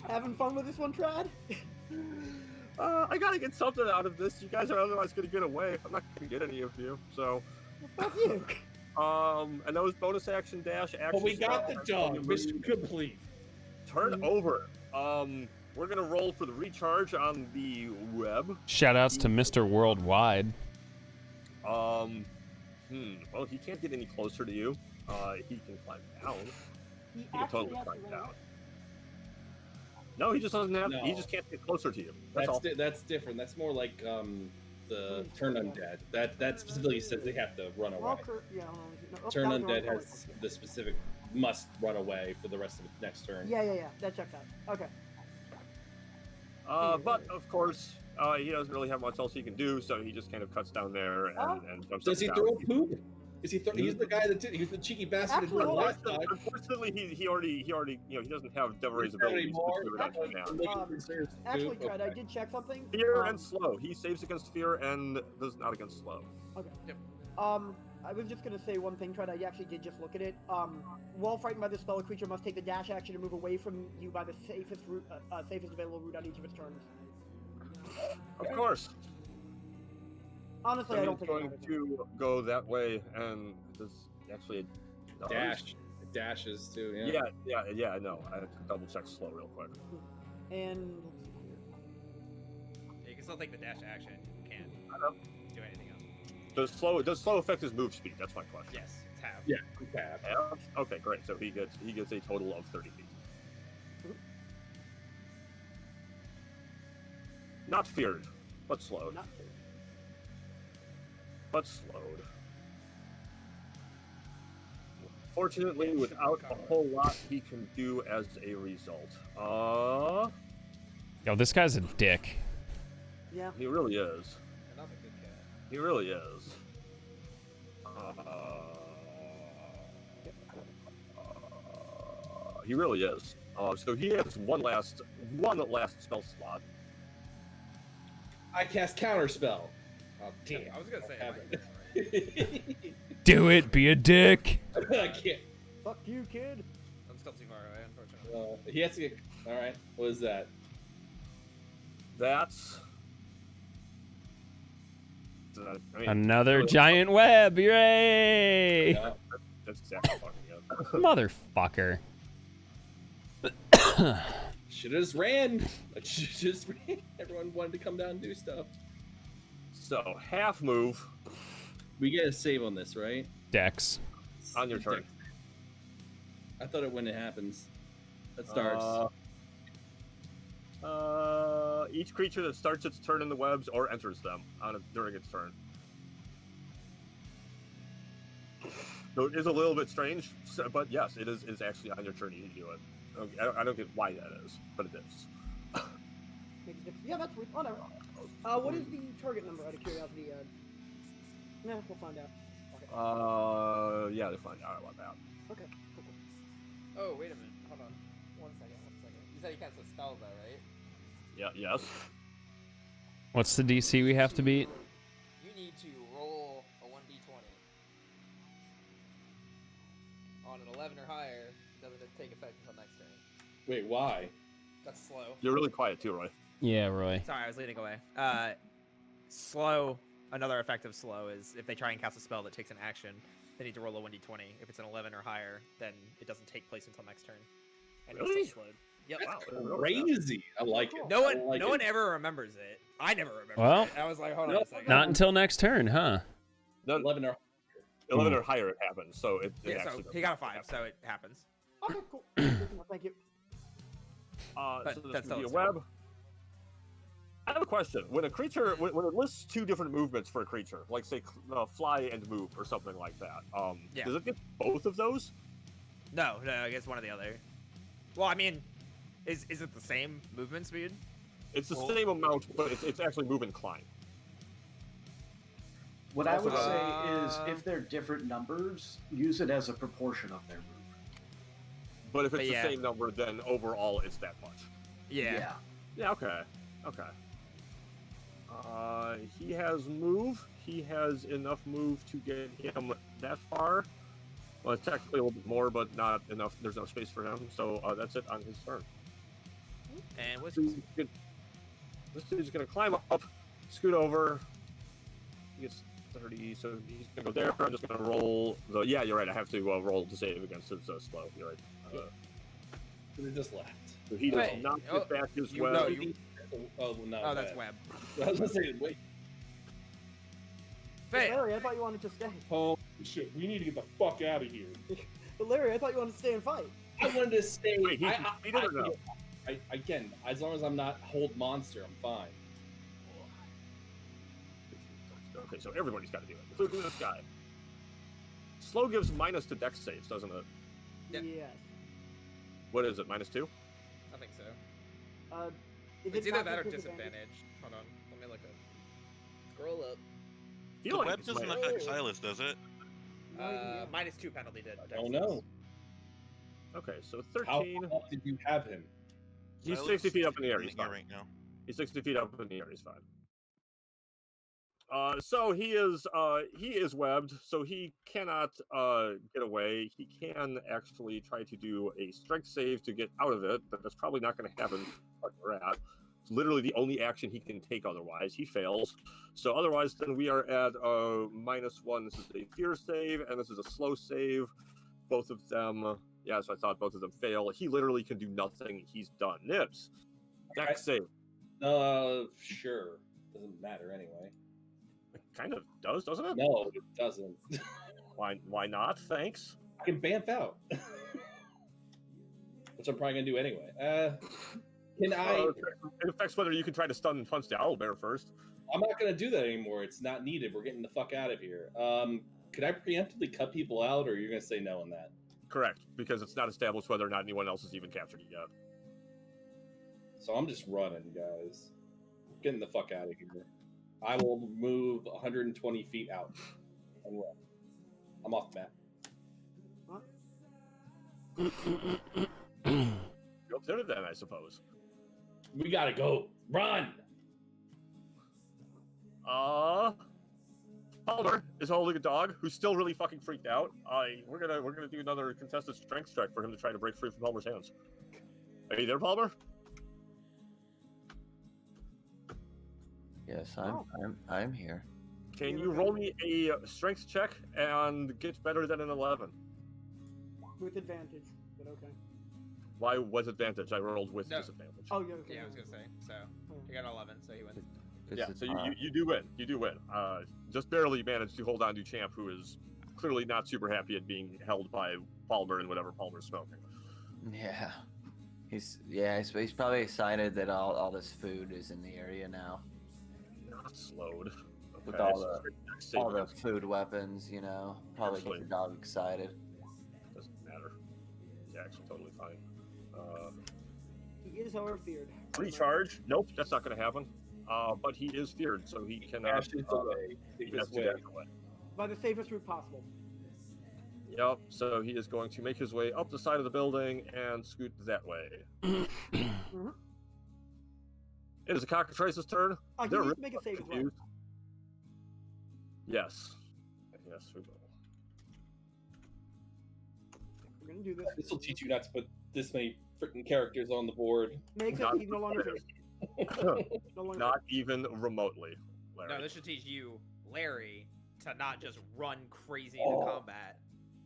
Having fun with this one, Trad? I gotta get something out of this. You guys are otherwise gonna get away. I'm not gonna get any of you. So, Well, fuck you. and that was bonus action dash action. But we got the spell, dog. Mission complete. Turn over. We're gonna roll for the recharge on the web. Shoutouts to Mr. Worldwide. Well, he can't get any closer to you. He can climb down. He He can actually totally has to climb run down. away. No, he just doesn't have. He No. just can't get closer to you. That's all. That's different. That's more like the Turn Undead. That specifically says they have to run away. Walker, yeah, hold on. No, oh, Turn that was Undead wrong. has the specific must run away for the rest of the next turn. Yeah. That checks out. Okay. But of course, he doesn't really have much else he can do, so he just kind of cuts down there and jumps Does he down. throw a poop? Is he? He's the guy that did. He was the cheeky bastard that did it Actually, last time. Unfortunately, he already he doesn't have Devarae's abilities to do it Actually, now. Actually, Dread, I did check something. Fear and slow. He saves against fear and does not against slow. Okay. Yep. I was just gonna say one thing, Tread. I actually did just look at it. While frightened by this spell, a creature must take the dash action to move away from you by the safest route, safest available route on each of its turns. Of course. Honestly, I don't think going to go that way, and there's actually a Dash. It dashes too. Yeah. Yeah. No, I have to double check slow real quick. And Yeah, you can still take the dash action. You can't do anything else. Does slow affect his move speed? That's my question. Yes, it's half. Yeah. Tab. Half? Okay, great. So he gets a total of 30 feet. Not feared, but slowed. not fair. But slowed. Fortunately, without a whole lot he can do as a result. Yo, this guy's a dick. Yeah. He really is. Another good cat. He really is. He really is. So he has one last spell slot. I cast counterspell. Oh damn! I was gonna say. Have it might be Do it, be a dick. I can't. Fuck you, kid. I'm still too far away, unfortunately. He has to get. All right. What is that? That's. I mean, Another giant web. Yay! Yeah. that's exactly fucking it. Motherfucker. Should have just ran. Should just ran. Everyone wanted to come down and do stuff. So half move We get a save on this, right? Dex. on your turn. I thought it when it happens. That starts. Each creature that starts its turn in the webs or enters them during its turn. So it is a little bit strange, but yes, it is actually on your turn you do it. I don't get why that is, but it is. Yeah, that's weird. Whatever. What is the target number out of curiosity? No, we'll find out. Okay. Yeah, to find out about that. Okay. Cool. Oh, wait a minute. Hold on. One second. You said you cast a spell, though, right? Yeah, yes. What's the DC we have to beat? You need to roll a 1d20. On an 11 or higher, it doesn't take effect until next turn. Wait, why? That's slow. You're really quiet too, Roy. Yeah, Roy. Sorry, I was leading away. Slow. Another effect of slow is if they try and cast a spell that takes an action, they need to roll a 1d20. If it's an 11 or higher, then it doesn't take place until next turn. And Really? it's still slowed. Yep. Wow. Crazy. I like it. No I one, like no it. one ever remembers it. I never remember Well, it. I was like, hold on no, a second. Not until next turn, huh? No, 11 or 11 or higher it happens, so it Yeah, so actually he got a 5, doesn't so it happens. Okay, cool. Thank you. But so this that's would be a still a web. I have a question. When a creature, when it lists two different movements for a creature, like say fly and move or something like that, Yeah. does it get both of those? No, I guess one or the other. Well, I mean, is it the same movement speed? It's the same amount, but it's actually move and climb. What I would Uh, say is, if they're different numbers, use it as a proportion of their move. But if it's But yeah. the same number, then overall it's that much. Yeah. Yeah, okay. He has move. He has enough move to get him that far. Well, it's technically a little bit more, but not enough. There's no space for him, so that's it on his turn. And what's This dude's gonna climb up, scoot over. He gets 30, so he's gonna go there. I'm just gonna roll the. Yeah, you're right. I have to roll to save against his slow. You're right. They just left. So he does Wait, not get back his you- web. no, you- Oh, no. Oh, that's web. I was gonna say, wait. Fail. Larry, I thought you wanted to stay. Oh shit, we need to get the fuck out of here. But Larry, I thought you wanted to stay and fight. I wanted to stay. Wait, he did or no? Again, as long as I'm not hold monster, I'm fine. Okay, so everybody's got to do it, including this guy. Slow gives minus to dex saves, doesn't it? Yep. Yes. What is it? -2? I think so. Is It's it either not that or disadvantage? disadvantage. Hold on, let me look up. Scroll up. Feel The like web it's doesn't minus- affect Silas, does it? -2 penalty to Dex. Oh no. Okay, so How 13. up did you have him? He's Silas 60 feet up in the air. in He's the air fine. right now. He's 60 feet up in the air. He's fine. So he is webbed, so he cannot get away. He can actually try to do a strength save to get out of it, but that's probably not going to happen. It's literally the only action he can take. Otherwise, he fails. So otherwise, then we are at -1. This is a fear save, and this is a slow save. Both of them, yeah. So I thought both of them fail. He literally can do nothing. He's done. Nips. Dex save. Sure. Doesn't matter anyway. It kind of does, doesn't it? No, it doesn't. Why not? Thanks. I can bamf out. Which I'm probably gonna do anyway. Can I? It affects whether you can try to stun and punch the owlbear first. I'm not gonna do that anymore. It's not needed. We're getting the fuck out of here. Could I preemptively cut people out, or you're gonna say no on that? Correct, because it's not established whether or not anyone else has even captured it yet. So I'm just running, guys. Getting the fuck out of here. I will move 120 feet out and run. I'm off the map. Go there then, I suppose. We gotta go. Run! Palmer is holding a dog who's still really fucking freaked out. We're gonna do another contested strength check for him to try to break free from Palmer's hands. Are you there, Palmer? Yes, I'm here. Can you roll me a strength check and get better than an 11? With advantage, but okay. Why was advantage? I rolled with disadvantage. Oh, yeah. Okay. Yeah, I was gonna say. So he got 11, so he wins. Yeah, so you do win. You do win. Just barely managed to hold on to Champ, who is clearly not super happy at being held by Palmer and whatever Palmer's smoking. Yeah. He's probably excited that all this food is in the area now. Not slowed. Okay, With all the food weapons, probably get the dog excited. Doesn't matter. He's actually totally fine. He is, however, feared. Recharge? Nope, that's not going to happen. But he is feared, so he can. He has to dash away. By the safest route possible. Yep. So he is going to make his way up the side of the building and scoot that way. Mm-hmm. It is a cockatrice's turn. They're really make a save as well. Yes. Yes, we will. We're gonna do this. This will teach you not to put this many freaking characters on the board. Makes it he's no longer feared. No longer Not even remotely, Larry. No, this should teach you, Larry, to not just run crazy into combat.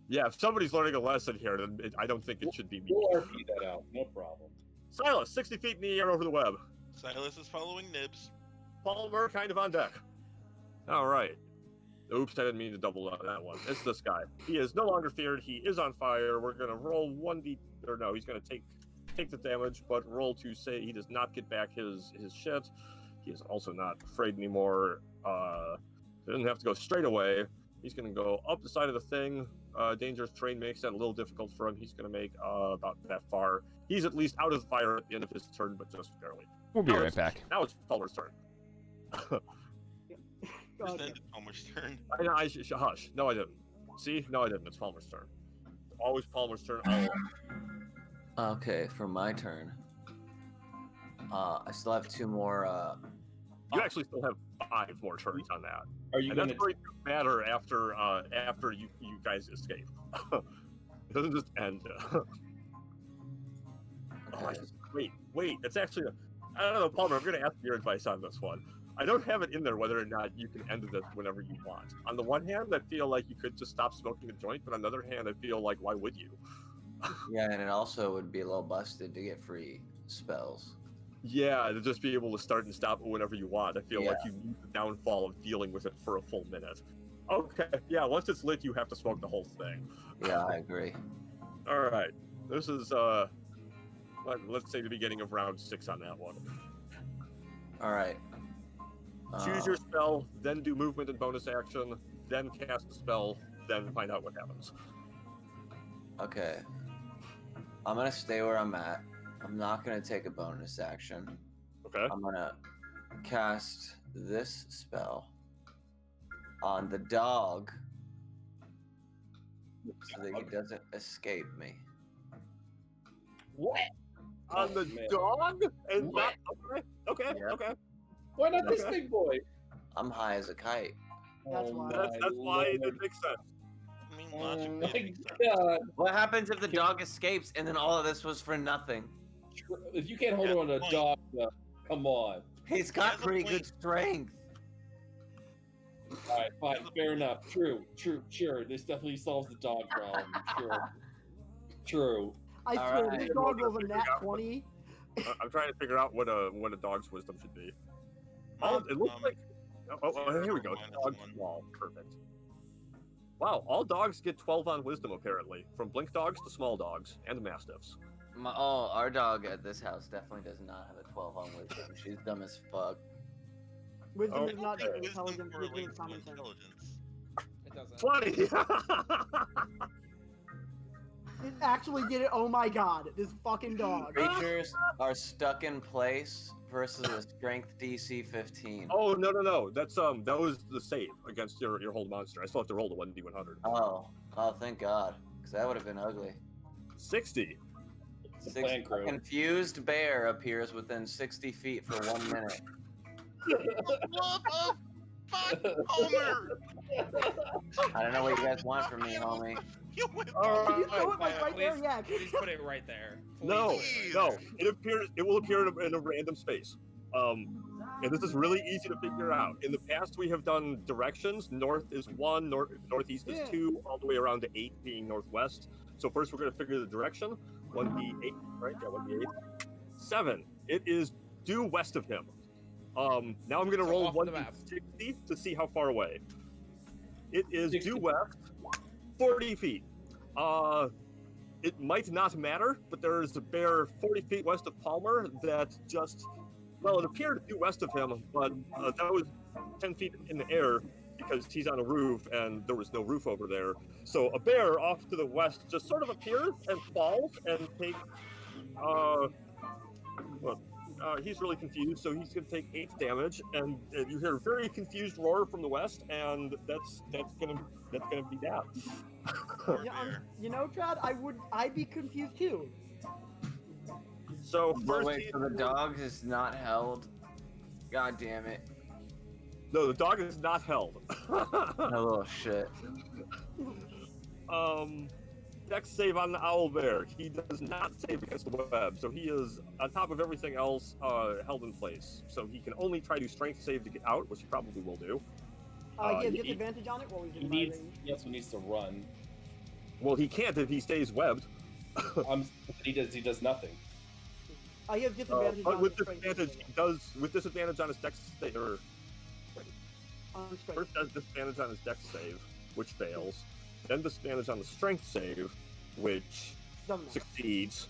Yeah, if somebody's learning a lesson here, then I don't think it should be me. We'll RP that out, no problem. Silas, 60 feet in the air over the web. Silas is following Nibs. Palmer kind of on deck. All right. Oops, I didn't mean to double on that one. It's this guy. He is no longer feared. He is on fire. We're going to roll 1d... Or no, he's going to take the damage, but roll to say he does not get back his shit. He is also not afraid anymore. He doesn't have to go straight away. He's going to go up the side of the thing. Dangerous terrain makes that a little difficult for him. He's going to make about that far. He's at least out of the fire at the end of his turn, but just barely. We'll be right back. Now it's Palmer's turn. Just ended Palmer's turn. I hush. No, I didn't. See? No, I didn't. It's Palmer's turn. It's always Palmer's turn. Okay, for my turn. I still have 2 more. You actually still have 5 more turns on that. Are you going to matter after you guys escape? It doesn't just end. Wait. It's actually. I don't know, Palmer. I'm going to ask your advice on this one. I don't have it in there whether or not you can end this whenever you want. On the one hand, I feel like you could just stop smoking a joint, but on the other hand, I feel like why would you? Yeah, and it also would be a little busted to get free spells. Yeah, to just be able to start and stop it whenever you want. I feel like you need the downfall of dealing with it for a full minute. Okay, yeah, once it's lit, you have to smoke the whole thing. Yeah, I agree. All right, this is, let's say the beginning of round 6 on that one. All right. Choose your spell, then do movement and bonus action, then cast the spell, then find out what happens. Okay. I'm going to stay where I'm at. I'm not going to take a bonus action. Okay. I'm going to cast this spell on the dog so that he doesn't escape me. What? On the man. dog? And What? not okay. Yeah. Okay. Why not this Okay. big boy? I'm high as a kite. That's Oh why. my That's why it lord. makes sense. I mean, Oh logically, my it makes sense. god. What happens if the dog escapes and then all of this was for nothing? If you can't hold Yeah, on to a point. dog, come on. He's He got has a pretty point. good strength. All right, fine, fair enough. True, sure. This definitely solves the dog problem. True. I All swear, right. this dog was a Figure nat out what- 20. I'm trying to figure out what a dog's wisdom should be. It looks like. Oh, here we go. Dog's wall. Perfect. Wow, all dogs get 12 on wisdom apparently, from blink dogs to small dogs and mastiffs. Our dog at this house definitely does not have a 12 on wisdom. She's dumb as fuck. Wisdom Oh, is not okay. intelligence. Wisdom is correlates to common sense. intelligence. It doesn't. 20. It actually did it. Oh my god, this fucking dog. Creatures are stuck in place versus a strength DC 15. Oh no. That's that was the save against your hold monster. I still have to roll the 1d100. Oh, thank God, because that would have been ugly. 60. It's a plan, A crew. confused bear appears within 60 feet for 1 minute. What the fuck, Homer? I don't know what you guys want from me, homie. You went All You throw it like Yeah, right there, please- yeah. Please put it right there. Please No, put it no. right there. It will appear in a random space. And this is really easy to figure out. In the past, we have done directions. North is 1, northeast is Yeah. 2, all the way around to 8 being northwest. So first, we're going to figure the direction. 1d8, right? Yeah, 1d8. 7. It is due west of him. Now I'm going to So roll off the map. 1d60 to see how far away. It is 60. due west, 40 feet. It might not matter, but there is a bear 40 feet west of Palmer that just, well, it appeared due west of him, but that was 10 feet in the air because he's on a roof and there was no roof over there. So a bear off to the west just sort of appears and falls and takes, he's really confused, so he's going to take 8 damage, and you hear a very confused roar from the west, and that's gonna be that. Poor Yeah, bear. you know, Trad, I'd be confused too. So But first, wait, so the dog is not held? God damn it. no, the dog is not held. That little shit. Dex save on the owlbear. He does not save against the web, so he is on top of everything else held in place. So he can only try to strength save to get out, which he probably will do. He has he- disadvantage on it while he's He in my needs. range. He also needs to run. Well, he can't if he stays webbed. He does nothing. He has disadvantage But on with his strength disadvantage, save. he does. With disadvantage on his dex save, or On strength. first has disadvantage on his dex save, which fails. Then disadvantage on the strength save, which Doesn't matter. succeeds.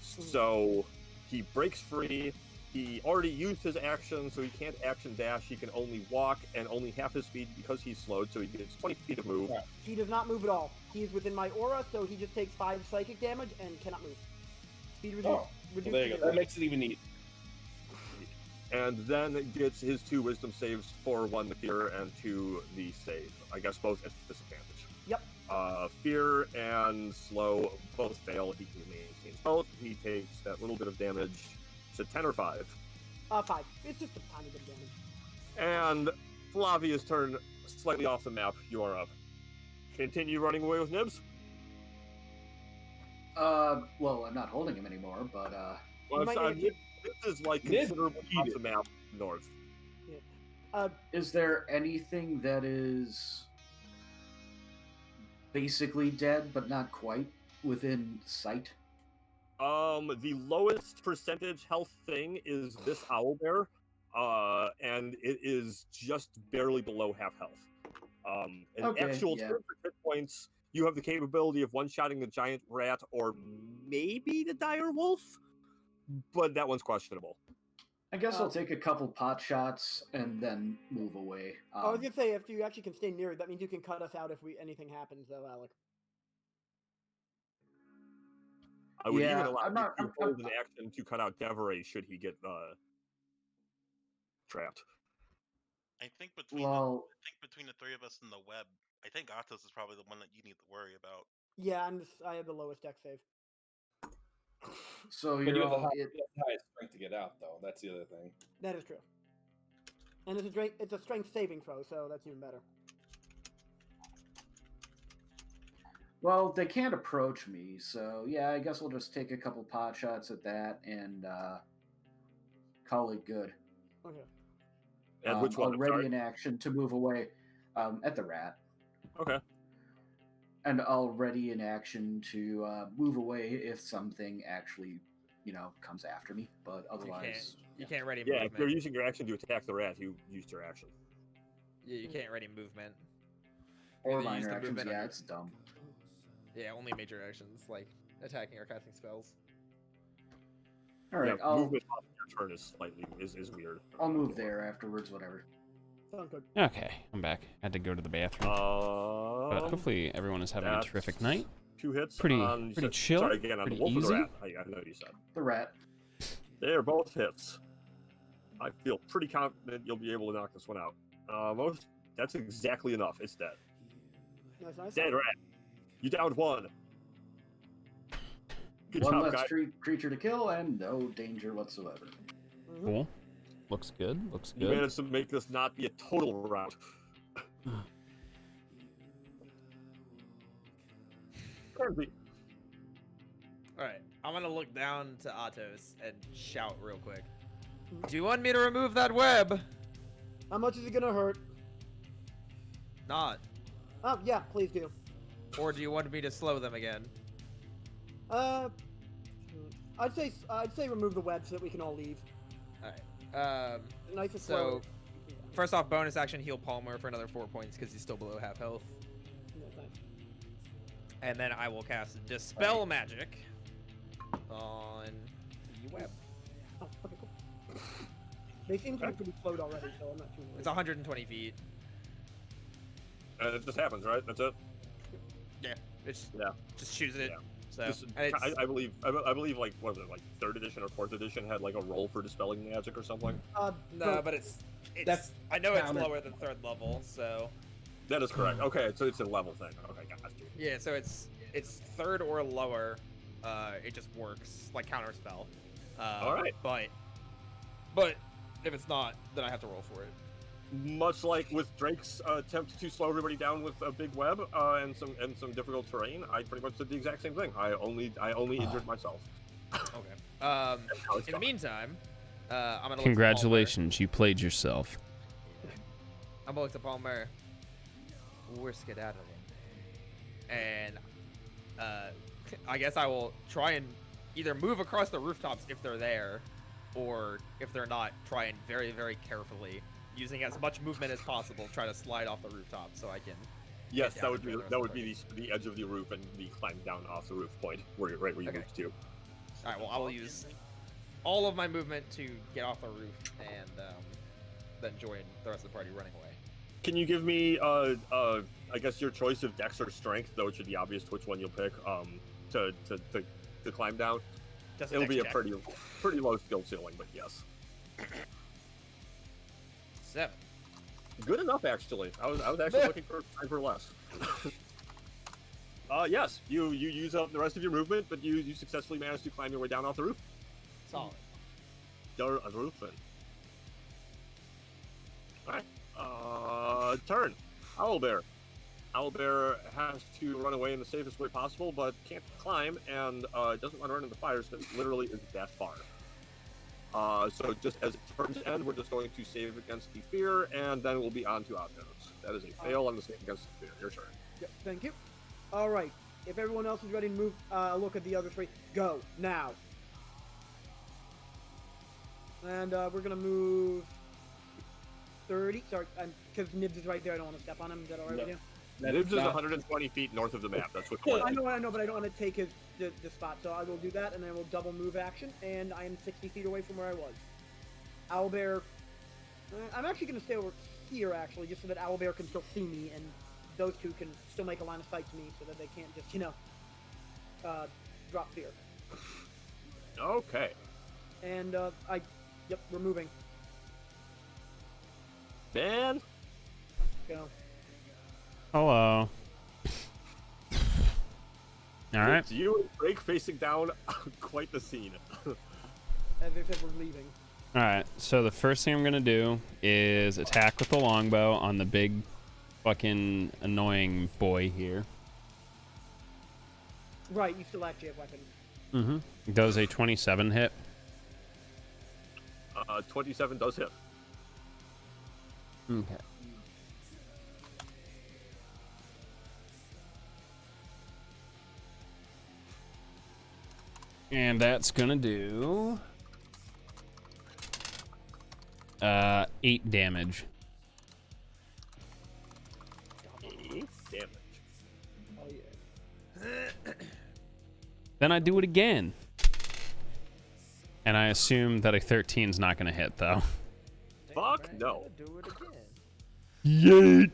So he breaks free. He already used his action, so he can't action dash. He can only walk and only half his speed because he's slowed, so he gets 20 feet of move. Yeah. He does not move at all. He is within my aura, so he just takes 5 psychic damage and cannot move. Speed reduced. Oh, well, reduced there you to go. zero. That makes it even easier. And then it gets his 2 wisdom saves for 1 the fear and 2 the save. I guess both at disadvantage. Yep. Fear and slow both fail. He maintains both. He takes that little bit of damage. So 10 or 5. 5. It's just a tiny bit of damage. And Flavia's turn slightly off the map. You are up. Continue running away with Nibs? Well, I'm not holding him anymore, but Well, might sorry, need to- Nibs is like Nibs considerably off the map north. is there anything that is basically dead but not quite within sight? The lowest percentage health thing is this owlbear, and it is just barely below half health. In Okay, actual yeah. terms of hit points, you have the capability of one-shotting the giant rat or maybe the dire wolf, but that one's questionable. I guess I'll take a couple pot shots and then move away. I was gonna say, if you actually can stay near it, that means you can cut us out if anything happens, though, Alec. I would Yeah, even allow I'm not- you to I'm- hold an action to cut out Devarae should he get trapped. I think between Well, the 3 of us and the web, I think Atos is probably the one that you need to worry about. Yeah, I have the lowest deck save. So But you're you have all. the highest strength to get out, though. That's the other thing. That is true. And it's a strength saving throw, so that's even better. Well, they can't approach me, so yeah, I guess we'll just take a couple pot shots at that and call it good. Okay. And which one? I'll I'm ready sorry. an action to move away at the rat. Okay. And I'll ready an action to move away if something actually, comes after me. But otherwise, You can't ready Yeah, movement. if you're using your action to attack the rat, you used your action. Yeah, you can't ready movement. or Either use minor the actions. movement on Yeah, your- it's dumb. Yeah, only major actions like attacking or casting spells. All right, Yeah, movement on your turn is slightly is weird. I'll move there afterwards. Whatever. Sounds good. Okay, I'm back. Had to go to the bathroom. But hopefully everyone is having a terrific night. 2 hits. Pretty on, pretty said, chill. Sorry, again, on Pretty the wolf easy. or the rat. I know you said. The rat. They are both hits. I feel pretty confident you'll be able to knock this one out. That's exactly enough. It's dead. Nice. Dead rat. You downed 1. Good One job, less guys. creature to kill and no danger whatsoever. Mm-hmm. Cool. Looks good. Looks You good. managed to make this not be a total rout. Currently, Alright, I'm gonna look down to Atos and shout real quick. Do you want me to remove that web? How much is it gonna hurt? Not. Oh yeah, please do. Or do you want me to slow them again? I'd say remove the web so that we can all leave. Alright. Nice and So, slow. first off, bonus action heal Palmer for another 4 points because he's still below half health. Yeah, thanks. And then I will cast Dispel Magic on the web. Oh, okay, cool. They seem to be pretty slowed already, so I'm not too worried. It's 120 feet. it just happens, right? That's it. Yeah. It's Yeah. just choose it. Yeah. So Just- and it's, I believe like what was it, like 3rd edition or 4th edition had like a roll for dispelling magic or something. no, but it's That's I know it's counter- lower than 3rd level, so That is correct. Okay, so it's a level thing. Okay, got you. yeah, so it's 3rd or lower. It just works like counter spell. All right. But if it's not, then I have to roll for it. Much like with Drake's attempt to slow everybody down with a big web and some difficult terrain, I pretty much did the exact same thing. I only injured myself. Okay. In the meantime, I'm gonna. Congratulations, you played yourself. I'm gonna look to Palmer. We're skedaddling, and I guess I will try and either move across the rooftops if they're there, or if they're not, try and very, very carefully, using as much movement as possible, try to slide off the rooftop so I can. Yes, get that down would to be the rest that of would the be the edge of the roof and the climb down off the roof point where you moved to. All right. Well, I will use all of my movement to get off the roof and then join the rest of the party running away. Can you give me I guess your choice of dex or strength, though it should be obvious which one you'll pick to climb down. Just It'll dex be a check. pretty low skill ceiling, but yes. 7. Good enough, actually. I was actually looking for less. Yes, you use up the rest of your movement, but you successfully managed to climb your way down off the roof. Solid. The roof then. Alright. Turn. Owlbear. Owlbear has to run away in the safest way possible, but can't climb, and doesn't want to run into the fires because it literally is that far. So just as it turns end, we're just going to save against the fear, and then we'll be on to Outgoes. That is a fail on the save against the fear. Your turn. Yep, thank you. All right. If everyone else is ready to move, look at the other 3. Go now. And we're gonna move 30. Sorry, because Nibs is right there. I don't want to step on him. Is that all right with you? Nibs is 120 feet north of the map. That's what. I know, but I don't want to take the spot. So I will do that, and then we'll double move action, and I am 60 feet away from where I was. Owlbear. I'm actually gonna stay over here, actually, just so that Owlbear can still see me, and those two can still make a line of sight to me, so that they can't just, drop fear. Okay. And yep, we're moving. Man. Go. Hello. All right. It's you and Drake facing down. Quite the scene. As if it were leaving. All right. So the first thing I'm gonna do is attack with the longbow on the big, fucking annoying boy here. Right, you still actually have weapons. Mm-hmm. Does a 27 hit? 27 does hit. Okay. And that's gonna do 8 damage. 8 damage. Oh yeah. Then I do it again. And I assume that a 13 is not gonna hit though. Fuck no. Do it again. Yeet.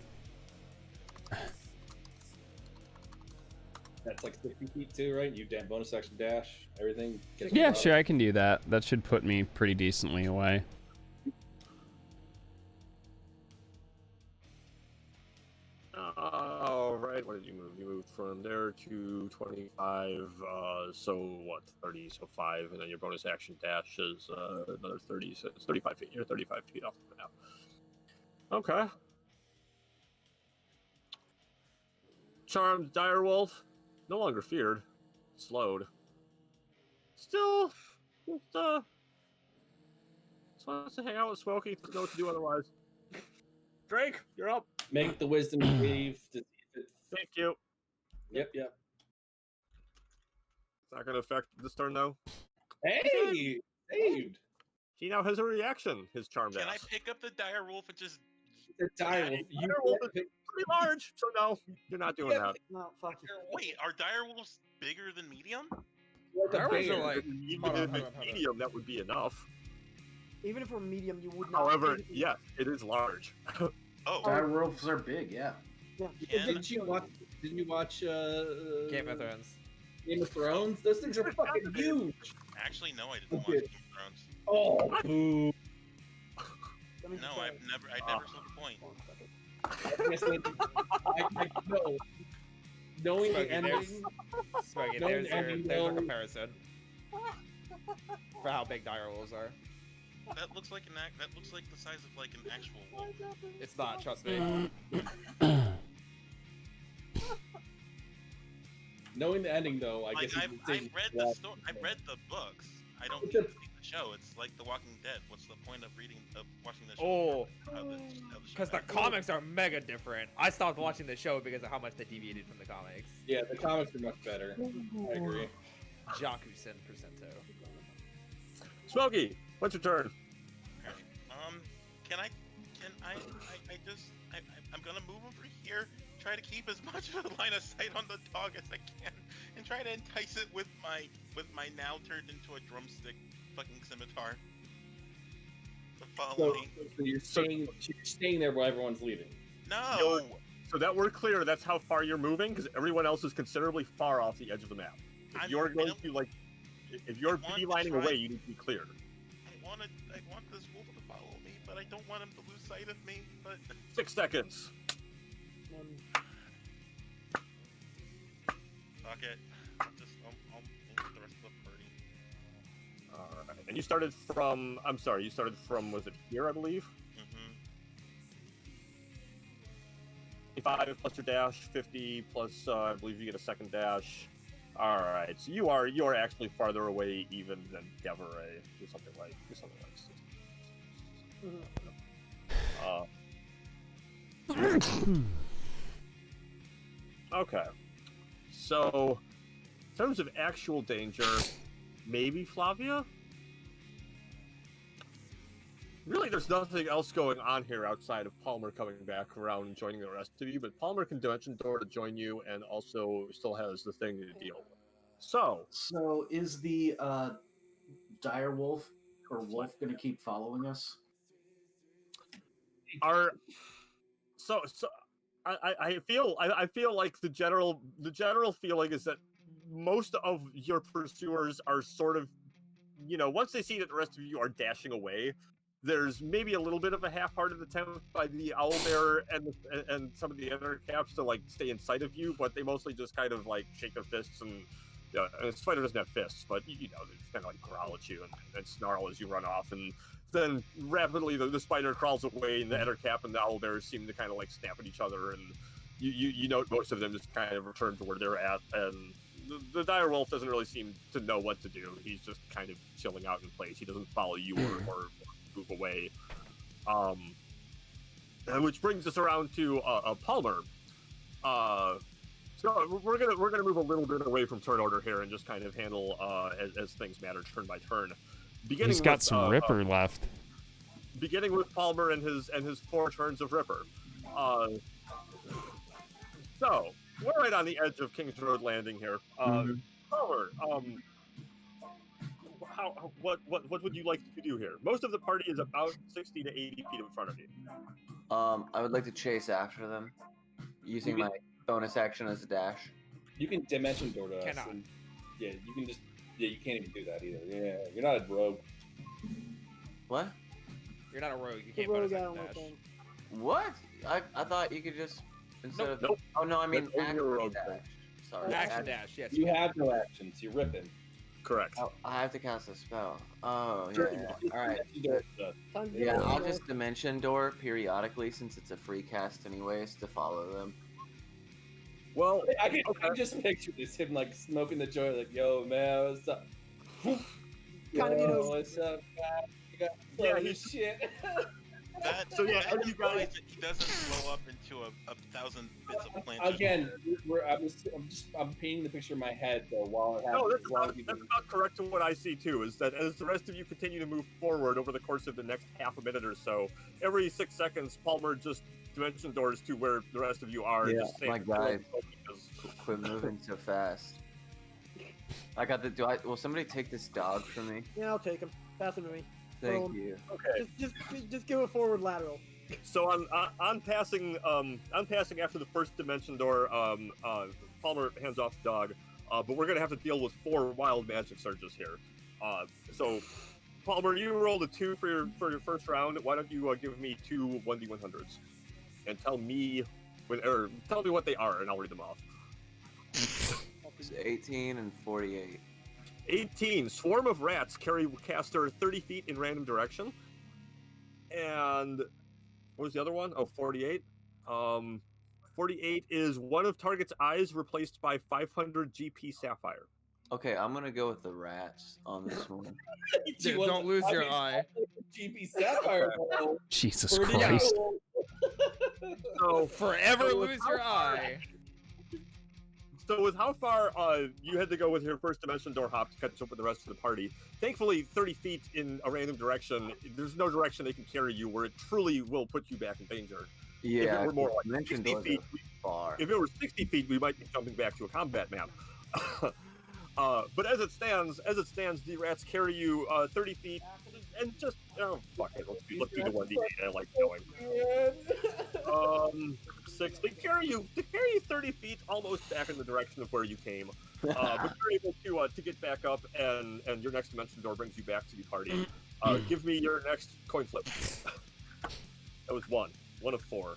That's like 60 feet too, right? You damn bonus action dash, everything. gets Yeah, you sure, I can do that. That should put me pretty decently away. All right, what did you move? You moved from there to 25. So what? 30. So 5, and then your bonus action dash is another 30. So it's 35 feet. You're 35 feet off the map. Okay. Charmed direwolf, no longer feared, slowed. Still, just wants to hang out with Smokey. Doesn't know what to do otherwise. Drake, you're up. Make the wisdom save to see if it. Thank you. Yep. It's not going to affect this turn, though. Hey, saved. He now has a reaction, his charmed Can I ass. pick up the dire wolf and just? The direwolf. You Direwolf is pretty large, so no, you're not doing that. No, fuck you. Wait, are dire wolves bigger than medium? Dire wolves are like. Even Hold if on, hold it's on, hold on. medium, that would be enough. Even if we're medium, you would not. However, yes, it is large. Oh, Dire wolves are big, yeah. Yeah. Can- Did you watch Game of Thrones. Game of Thrones? Those things are fucking huge. actually, no, I didn't watch Okay. Game of Thrones. Oh, boo. No, I never saw the point. Yes, I know. Knowing the Smokey, ending, Smokey, No, there's no, your no. comparison for how big dire wolves are. That looks like that looks like the size of like an actual wolf. It's not, trust me. knowing the ending though, I Like guess I've read the story. I've read the books. I don't It's need a- to see the show. It's like The Walking Dead. What's the point of watching the show? Oh, How the because the comics are mega different. I stopped watching the show because of how much they deviated from the comics. Yeah, the comics are much better. I agree. Jakusen Percento. Smokey, what's your turn? I'm gonna move over here, try to keep as much of a line of sight on the dog as I can, and try to entice it with my now turned into a drumstick fucking scimitar. To follow So, me. so you're staying there while everyone's leaving. No! So that we're clear, that's how far you're moving, because everyone else is considerably far off the edge of the map. If you're going to, like, if you're want to beelining try- away, you need to be cleared. I want this wolf to follow me, but I don't want him to lose sight of me, but 6 seconds. fuck it. I'll move the rest of the party. Alright. And you started from, was it here, I believe? Mm-hmm. 55 plus your dash, 50 plus, I believe you get a second dash. Alright, so you are actually farther away even than Devarae. Do something like 60. Okay. So, in terms of actual danger, maybe Flavia? Really, there's nothing else going on here outside of Palmer coming back around and joining the rest of you, but Palmer can dimension door to join you and also still has the thing to deal with. So is the dire wolf or wolf going to keep following us? I feel like the general feeling is that most of your pursuers are sort of, once they see that the rest of you are dashing away, there's maybe a little bit of a half-hearted attempt by the owlbear and some of the other caps to like stay in sight of you, but they mostly just kind of like shake their fists and the spider doesn't have fists, but you know, it's kind of like growl at you and snarl as you run off, and then rapidly the spider crawls away, and the ettercap and the owlbears seem to kind of like snap at each other, and you note most of them just kind of return to where they're at, and the dire wolf doesn't really seem to know what to do. He's just kind of chilling out in place. He doesn't follow you or move away. Which brings us around to Palmer. So we're gonna move a little bit away from turn order here and just kind of handle as things matter turn by turn. He's got some Ripper left. Beginning with Palmer and his 4 turns of Ripper. So we're right on the edge of King's Road Landing here. Palmer, what would you like to do here? Most of the party is about 60 to 80 feet in front of you. I would like to chase after them, using my bonus action as a dash. You can dimension door to us. And, yeah, you can just. Yeah, you can't even do that either. Yeah, you're not a rogue. What? You're not a rogue. You can't bonus action dash. What? I thought you could just instead of. Nope. Oh no, I mean action dash. Sorry. Action dash. Yes. You have no actions. You're ripping. Correct. Oh, I have to cast a spell. Oh yeah. All right. Yeah, I'll just dimension door periodically since it's a free cast anyways to follow them. Well, I can just picture this him like smoking the joint, like, "Yo, man, what's up?" Kind of, you know, what's up, guys? You got Yeah, he's shit. So yeah, you guys, he doesn't blow up into a thousand bits of plant. Again, I'm painting the picture in my head though while it happens. No, that's about correct to what I see too. Is that as the rest of you continue to move forward over the course of the next half a minute or so, every 6 seconds, Palmer just dimension doors to where the rest of you are. Yeah, just my guy, quit moving so fast. I got the. Will somebody take this dog from me? Yeah, I'll take him. Pass him to me. Thank you. Okay. Just give a forward lateral. So on passing after the first dimension door, Palmer hands off the dog, but we're gonna have to deal with 4 wild magic surges here. So Palmer, you rolled a 2 for your first round. Why don't you give me 2 1d100s and tell me what they are, and I'll read them off. It's 18 and 48. 18. Swarm of rats carry caster 30 feet in random direction. And what was the other one? Oh, 48. 48 is one of target's eyes replaced by 500 GP sapphire. Okay, I'm gonna go with the rats on this one. Dude, don't lose your eye. GP sapphire. Jesus Christ. So forever lose your eye. So with how far you had to go with your first dimension door hop to catch up with the rest of the party, thankfully 30 feet in a random direction, there's no direction they can carry you where it truly will put you back in danger. Yeah, if it were more like 60 feet, far. If it were 60 feet, we might be jumping back to a combat map. But as it stands, the rats carry you 30 feet, and just fuck it, let's do the 1d8. I like going. 6. They carry you 30 feet almost back in the direction of where you came, but you're able to get back up, and your next dimension door brings you back to the party. Give me your next coin flip. That was 1 of 4.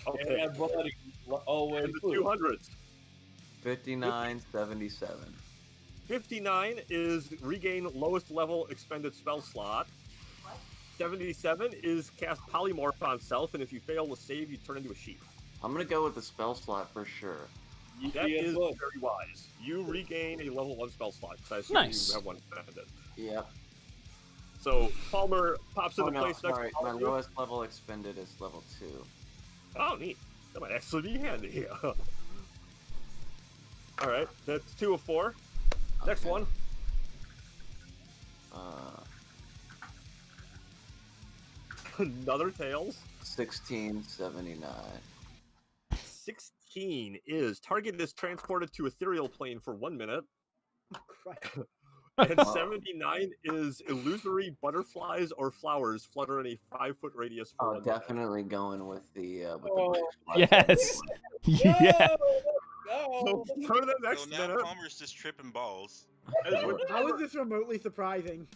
Okay. And the 200s. 59.77. 59 is regain lowest level expended spell slot. 77 is cast polymorph on self, and if you fail to save, you turn into a sheep. I'm gonna go with the spell slot for sure. That is very wise. You regain a level 1 spell slot, because I assume you have one expended. Yep. So Palmer pops into place next to my lowest level expended is level 2. Oh, neat. That might actually be handy here. Alright, that's 2 of 4. Next one. Another tails. 16.79. 16 is target is transported to ethereal plane for 1 minute. Oh, Christ. And 79 is illusory butterflies or flowers flutter in a 5-foot radius for 1 minute. Definitely going with the yes. Yeah. So for the next now minute, Palmer's just tripping balls. How is this remotely surprising?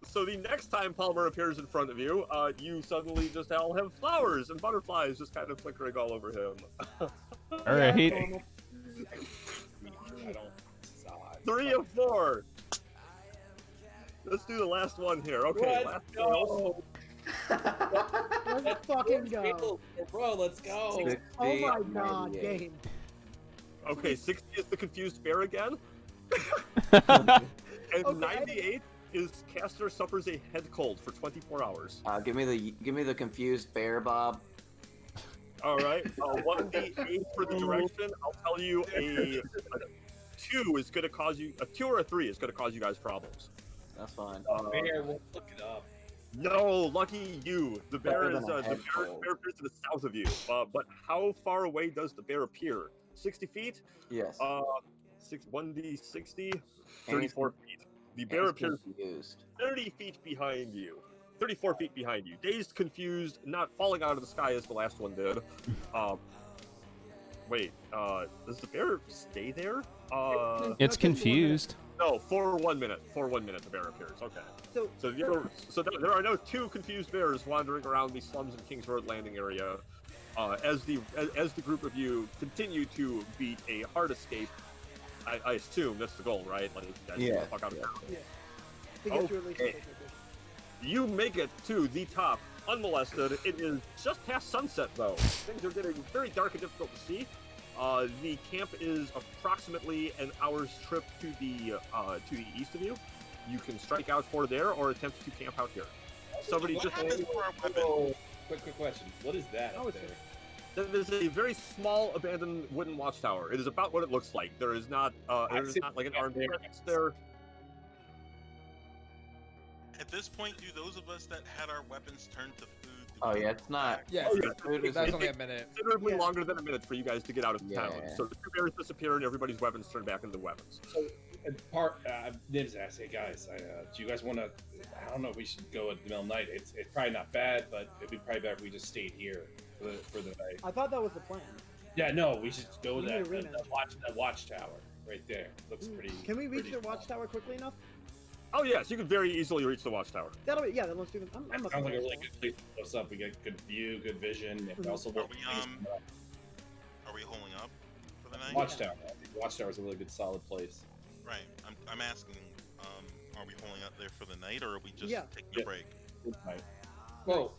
So the next time Palmer appears in front of you, you suddenly just all have flowers and butterflies just kind of flickering all over him. All Yeah, right. that's normal. I don't. 3 of 4. Let's do the last one here. Okay, Let's last one. go. Let's fucking go. Bro, let's go. 60, Oh my god, 98. game. Okay, 60 is the confused bear again. And Okay. 98 is caster suffers a head cold for 24 hours. Give me the confused bear, Bob. All right, 1d8 for the direction. I'll tell you a 2 is going to cause you a 2 or a 3 is going to cause you guys problems. That's fine. Bear, we'll look it up. No, lucky you. The bear Better is than a the head bear cold. appears to the south of you. But how far away does the bear appear? 60 feet? Yes. 1d60, 34 feet. The bear appears confused. 30 feet behind you. 34 feet behind you. Dazed, confused, not falling out of the sky as the last one did. Wait, does the bear stay there? It's confused. No, for 1 minute. For 1 minute, the bear appears. Okay. So there are no 2 confused bears wandering around the slums in Kings Road Landing area. As the group of you continue to beat a hard escape, I assume that's the goal, right? Like, you guys get the fuck out of town. Yeah. To get to at least Okay. You make it to the top unmolested. It is just past sunset, though. Things are getting very dark and difficult to see. The camp is approximately an hour's trip to the east of you. You can strike out for there or attempt to camp out here. Somebody What just happens for our weapon? Oh, quick question. What is that Oh, up it's there? That is a very small abandoned wooden watchtower. It is about what it looks like. There is not like an armed presence there. At this point, do those of us that had our weapons turn to food? Oh yeah, it's not. Yeah, Oh, yeah. Food is- that's only a minute. Considerably Yeah. longer than a minute for you guys to get out of town. Yeah. So the 2 bears disappear and everybody's weapons turn back into weapons. And Nibs asked, hey guys, do you guys want to? I don't know if we should go at the middle of the night. It's probably not bad, but it'd be probably better if we just stayed here for the night. I thought that was the plan. Yeah, no, we should go We to need a that watchtower right there. Looks pretty. Can we reach pretty the small. watchtower quickly enough? Oh yes, you can very easily reach the watchtower. That'll be, yeah, then let's do it. I'm That up sounds for like a it. really good place to close up. We get good view, good vision, and Mhm. also Are we Are we holding up for the night? Watchtower. I think Watchtower is a really good, solid place. Right. I'm asking. Are we holding up there for the night, or are we just Yeah. taking a break? Good night. Well,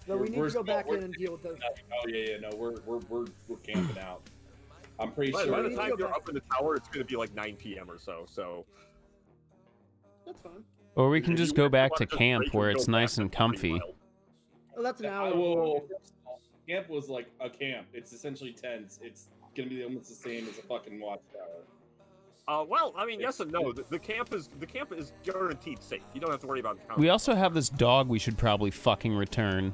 So we need we're to go still- back we're- in and deal with those. Oh yeah, no, we're camping out. I'm pretty By sure. the need to time go you're back. up in the tower, it's going to be like 9 p.m. or so. So That's fine. Or we if can you just really go back wanna to just camp break where and it's go nice back, and that's pretty comfy. wild. Oh, that's an Yeah, hour. well, camp was like a camp. It's essentially tents. It's gonna be almost the same as a fucking watchtower. Well, I mean, yes and no. The camp is guaranteed safe. You don't have to worry about the We also have this dog we should probably fucking return.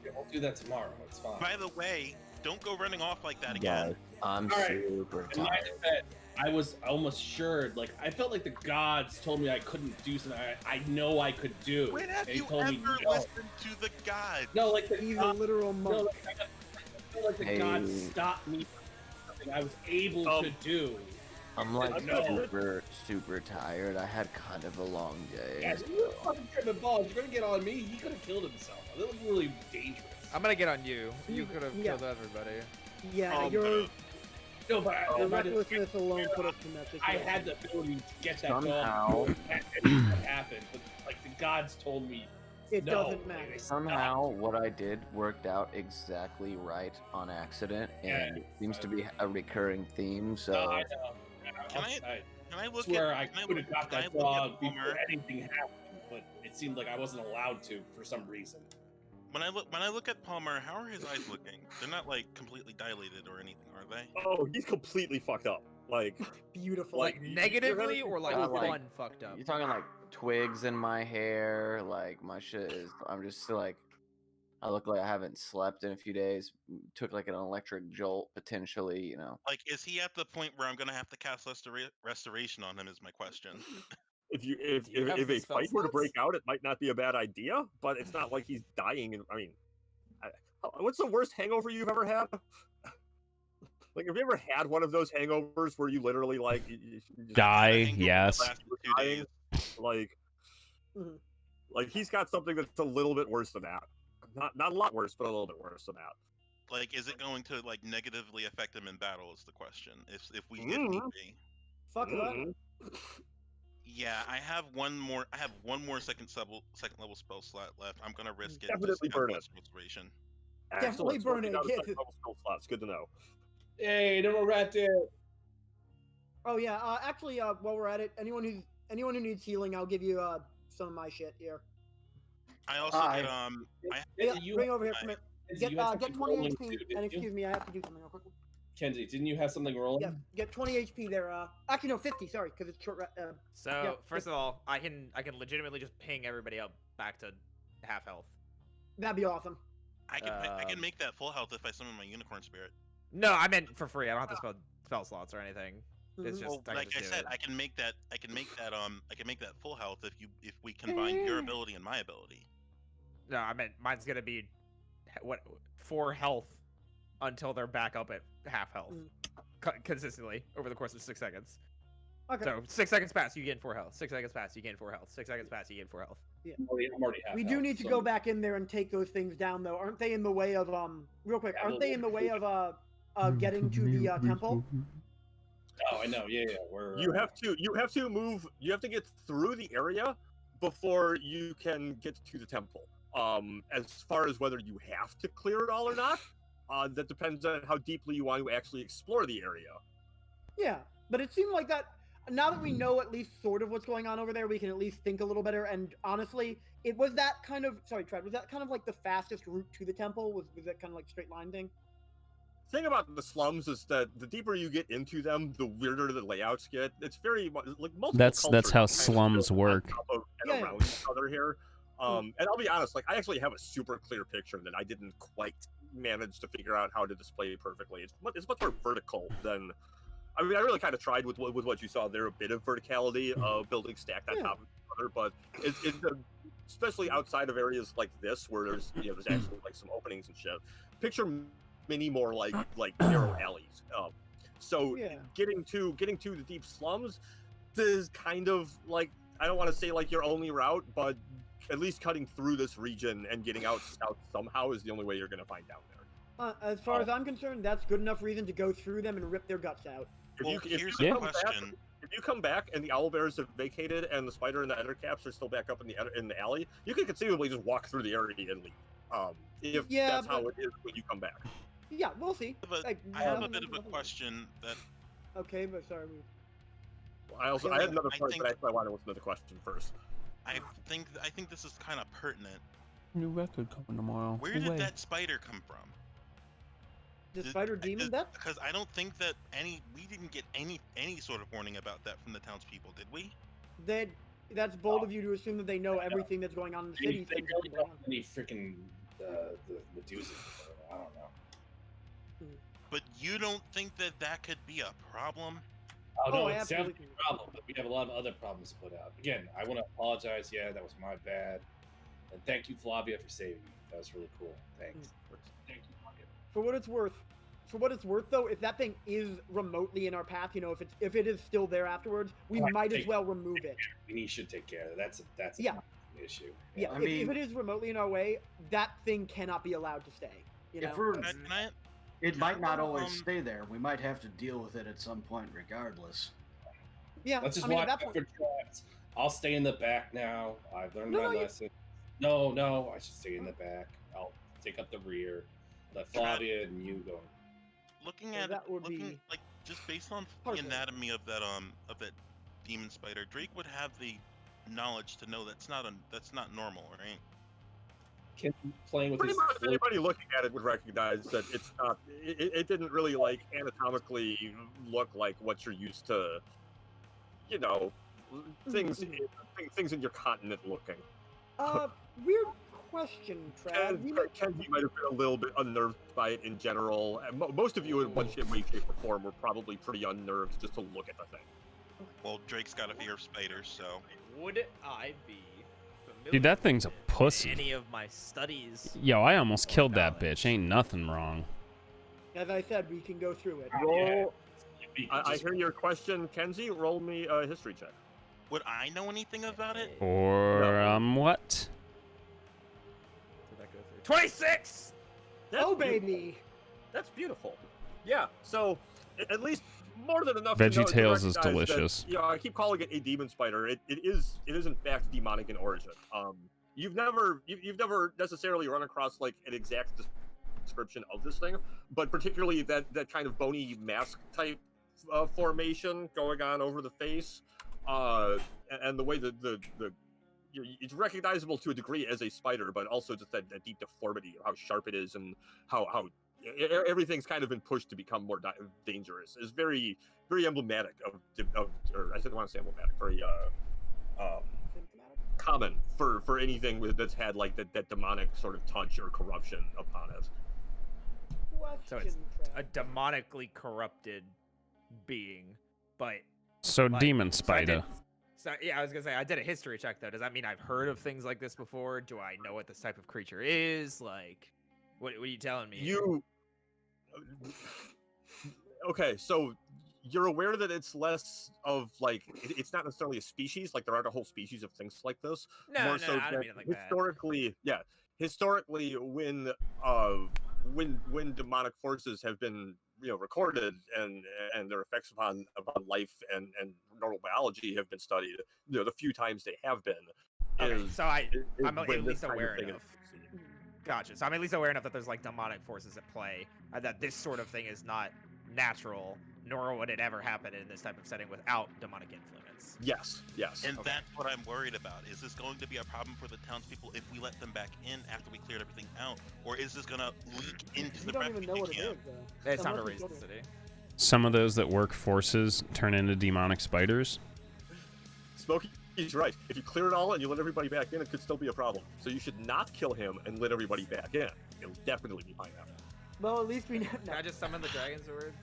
Yeah, we'll do that tomorrow. It's fine. By the way, don't go running off like that again. Guys, I'm All right. super In my tired. defense, I was almost sure. Like I felt like the gods told me I couldn't do something I know I could do. When have They you told me ever no. listened to the gods? No, like the He's a gods, literal no, monk. like, I feel like the Hey. gods stopped me from something I was able to do. I'm like No. super tired. I had kind of a long day. Guys, you're fucking tripping balls. You're gonna get on me. He could have killed himself. That was really dangerous. I'm gonna get on you. You could have Yeah. killed everybody. Yeah, your No, but your by the- recklessness alone put us in that I situation. had the ability to get that Somehow. dog. That happened, but like the gods told me It no. doesn't matter. They stopped. Somehow, what I did worked out exactly right on accident, and Yeah. it seems to be a recurring theme. So No, I know. Can I look swear at? I Can I could look, have got can I that look dog at before Palmer? anything happened, but it seemed like I wasn't allowed to for some reason. When I look at Palmer, how are his eyes looking? They're not like completely dilated or anything, are they? Oh, he's completely fucked up. Like, Beautiful. Like negatively or like Not like- fun fucked up? you're talking like twigs in my hair. Like my shit is. I'm just like. I look like I haven't slept in a few days. Took like an electric jolt potentially. You know. Like, is he at the point where I'm gonna have to cast restoration on him? Is my question. if Do you have if the a spell fight were to slots? break out, it might not be a bad idea. But it's not like he's dying. And I mean, what's the worst hangover you've ever had? Like, have you ever had one of those hangovers where you literally like you just Die, Hangover yes. lasts for 2 dying? days. Like, Mhm. Like he's got something that's a little bit worse than that. Not a lot worse, but a little bit worse than that. Like, is it going to like negatively affect him in battle? Is the question. If need Mhm. be. Fuck if I know. Mhm. Yeah, I have one more. I have one more second level spell slot left. I'm gonna risk it. Definitely Just have burn it. less restoration. Definitely Excellent. So burn we it. got a Get second it. level skill slots. Good to know. Hey, no more rat there. Oh yeah. Actually, while we're at it, anyone who needs healing, I'll give you some of my shit here. I also Hi. get I Yeah, Kenzie, bring over here. Come here. Kenzie, you Get had something 20 rolling HP. too, didn't And you? excuse me, I have to do something real quick. Kenzie, didn't you have something rolling? Yeah, get 20 HP there. Actually no, 50. Sorry, because it's short. So yeah, first of all, I can legitimately just ping everybody up back to half health. That'd be awesome. I can make that full health if I summon my unicorn spirit. No, I meant for free. I don't have to spell slots or anything. It's Mhm. just Well, like I said, I can make that full health if we combine your ability and my ability. No, I meant mine's gonna be 4 health until they're back up at half health consistently over the course of 6 seconds. Okay. So 6 seconds pass, you gain 4 health. 6 seconds pass, you gain 4 health. 6 seconds pass, you gain 4 health. Yeah. I'm already half We do health, need to so go back in there and take those things down, though. Aren't they in the way of real quick? Aren't they in the way of getting to the temple? Oh, I know. Yeah. We're You have to move. You have to get through the area before you can get to the temple. As far as whether you have to clear it all or not, that depends on how deeply you want to actually explore the area. Yeah, but it seemed like that. Now that we know at least sort of what's going on over there, we can at least think a little better. And honestly, it was that kind of Trev. Was that kind of like the fastest route to the temple? Was that kind of like straight line thing? Thing about the slums is that the deeper you get into them, the weirder the layouts get. It's very like multiple That's cultures how kind of slums built work. on top of and Yeah. around each other here. And I'll be honest, like I actually have a super clear picture that I didn't quite manage to figure out how to display perfectly. It's much more vertical than. I mean, I really kind of tried with what you saw there, a bit of verticality, buildings stacked on top of each other, but it's especially outside of areas like this where there's actually like some openings and shit. Picture many more like narrow alleys. So getting to the deep slums is kind of like, I don't want to say like your only route, but at least cutting through this region and getting out south somehow is the only way you're going to find down there. As far as I'm concerned, that's good enough reason to go through them and rip their guts out. Here's the question. If you come back and the owlbears have vacated and the spider and the ettercaps are still back up in the alley, you can conceivably just walk through the area and leave. If that's how it is when you come back. Yeah, we'll see. I have a bit of a question that. Okay, but sorry. I had another part, but actually I want to listen to the question first. I think this is kind of pertinent. New record coming tomorrow. Where did that spider come from? The spider demon? Because I don't think that we didn't get any sort of warning about that from the townspeople, did we? That's bold of you to assume that they know everything that's going on in the city. They really don't have any freaking the Medusa. I don't know. But you don't think that could be a problem? Oh, no, it's definitely a problem, but we have a lot of other problems to put out. Again, I want to apologize. Yeah, that was my bad. And thank you, Flavia, for saving me. That was really cool. Thanks. Thank you, Flavia. For what it's worth, though, if that thing is remotely in our path, if it is still there afterwards, we might as well remove it. We should take care of that. That's an issue. Yeah, if it is remotely in our way, that thing cannot be allowed to stay. It might not always stay there. We might have to deal with it at some point, regardless. Yeah, let's just watch out for traps. I'll stay in the back now. I've learned my lesson. No, I should stay in the back. I'll take up the rear. Let Flavia and you go. Looking at like just based on the anatomy of that demon spider, Drake would have the knowledge to know that's not normal, right? Playing with pretty much anybody looking at it would recognize that it's not. It didn't really like anatomically look like what you're used to. Things in your continent looking. Weird question, Trav. Kenzie might have been a little bit unnerved by it in general. And most of you in one way, shape, or form were probably pretty unnerved just to look at the thing. Well, Drake's got a fear of spiders, so. Would I be familiar Dude, that thing's a with pussy. any of my studies? Yo, I almost killed that bitch. Ain't nothing wrong. As I said, we can go through it. Roll. I hear your question, Kenzie. Roll me a history check. Would I know anything about it? Or what? Did that go through? 26. Oh baby. That's beautiful. Yeah. So at least more than enough. Veggie to Tales is recognize delicious. That, I keep calling it a demon spider. It is in fact demonic in origin. You've never necessarily run across like an exact description of this thing, but particularly that kind of bony mask type formation going on over the face, and the way that it's recognizable to a degree as a spider, but also just that deep deformity of how sharp it is and how everything's kind of been pushed to become more dangerous is very, very emblematic of or I didn't want to say emblematic, very common for anything that's had like that demonic sort of touch or corruption upon it. So it's a demonically corrupted being, but So demon spider. So yeah, I was gonna say I did a history check though. Does that mean I've heard of things like this before? Do I know what this type of creature is? Like, what are you telling me? Okay, so you're aware that it's less of like it's not necessarily a species. Like there aren't a whole species of things like this. No, I don't mean it like historically, that. Historically, when demonic forces have been recorded and their effects upon life and normal biology have been studied, the few times they have been. Okay, so I'm at least aware enough. Gotcha. So I'm at least aware enough that there's like demonic forces at play, that this sort of thing is not natural, nor would it ever happen in this type of setting without demonic influence. Yes. And that's what I'm worried about. Is this going to be a problem for the townspeople if we let them back in after we cleared everything out, or is this gonna leak into the refugee camp? It's time to raise the city. Some of those that work forces turn into demonic spiders. Smokey's right. If you clear it all and you let everybody back in, it could still be a problem. So you should not kill him and let everybody back in. It'll definitely be fine now. Well, at least we know. Can I just summon the dragon sword?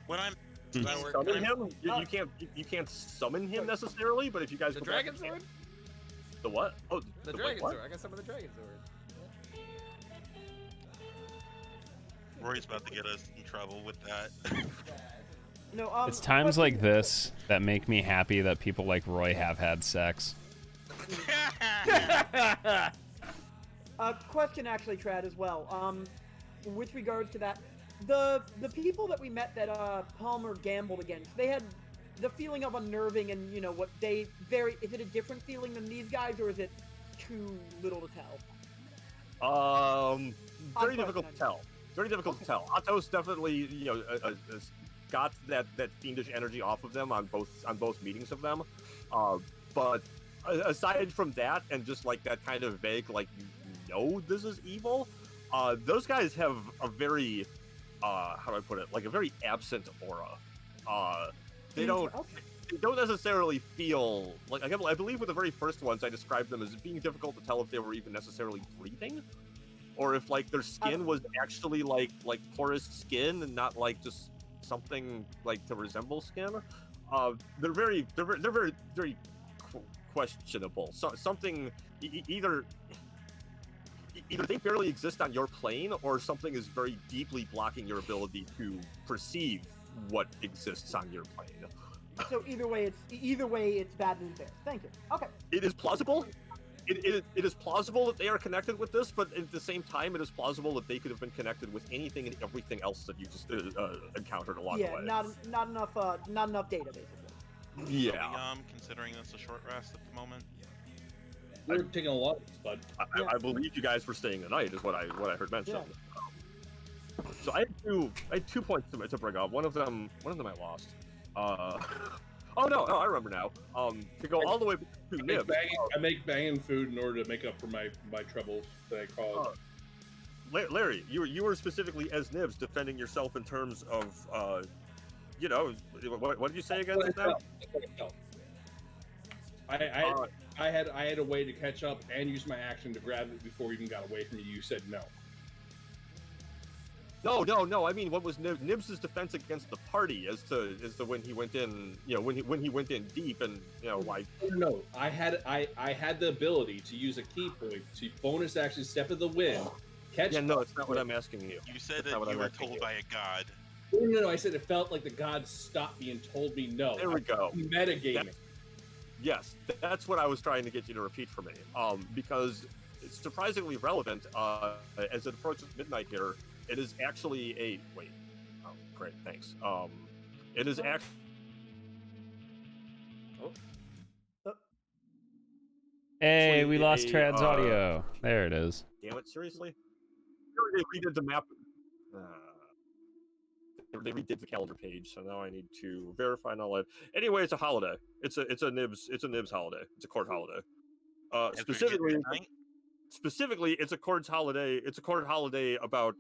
When I'm summon him, you can't summon him necessarily, but if you guys the go dragon back, sword? The what? Oh, the dragon sword. I got summon the dragon sword. Roy's about to get us in trouble with that. No, It's times like this that make me happy that people like Roy have had sex. Question actually, Trad, as well. With regards to that, the people that we met that Palmer gambled against, they had the feeling of unnerving, and what they is it a different feeling than these guys, or is it too little to tell? Very difficult to tell. Very difficult to tell. Otto's definitely got that fiendish energy off of them on both meetings of them, but aside from that and just like that kind of vague like this is evil, those guys have a very how do I put it, like a very absent aura. They don't necessarily feel like, I believe with the very first ones I described them as being difficult to tell if they were even necessarily breathing, or if like their skin was actually like porous skin and not like just something like to resemble skin. They're very questionable. So something either they barely exist on your plane, or something is very deeply blocking your ability to perceive what exists on your plane. So either way, it's bad news there. Thank you. Okay. It is plausible. It is plausible that they are connected with this, but at the same time, it is plausible that they could have been connected with anything and everything else that you just encountered along the way. Yeah, not enough data, basically. Yeah. Are we, considering this a short rest at the moment? We're taking a lot, but I believe you guys were staying the night, is what I heard mentioned. Yeah. So I had 2 points to bring up. One of them I lost. Oh no, I remember now. To go all the way to Nib. I make banging food in order to make up for my troubles that I caused. Larry, you were specifically as Nibs defending yourself in terms of, what did you say again just now? I had a way to catch up and use my action to grab it before it even got away from you. You said no. No. I mean, what was Nibs' defense against the party as to when he went in, when he went in deep and like. No, I had the ability to use a key point to bonus action step of the wind. Catch. Yeah, no, it's not what I'm asking you. You said that you were told by a god. No, I said it felt like the god stopped me and told me no. There we go. Metagaming. Yes, that's what I was trying to get you to repeat for me. Because it's surprisingly relevant as it approaches midnight here. It is actually a wait. Oh, great, thanks. It is actually. Oh. Hey, we Actually lost a, Trad's audio. There it is. Damn it! Seriously? They redid the map. They redid the calendar page, so now I need to verify and all that. Anyway, it's a holiday. It's a Nibs holiday. It's a court holiday. Specifically, it's a court's holiday. It's a court holiday about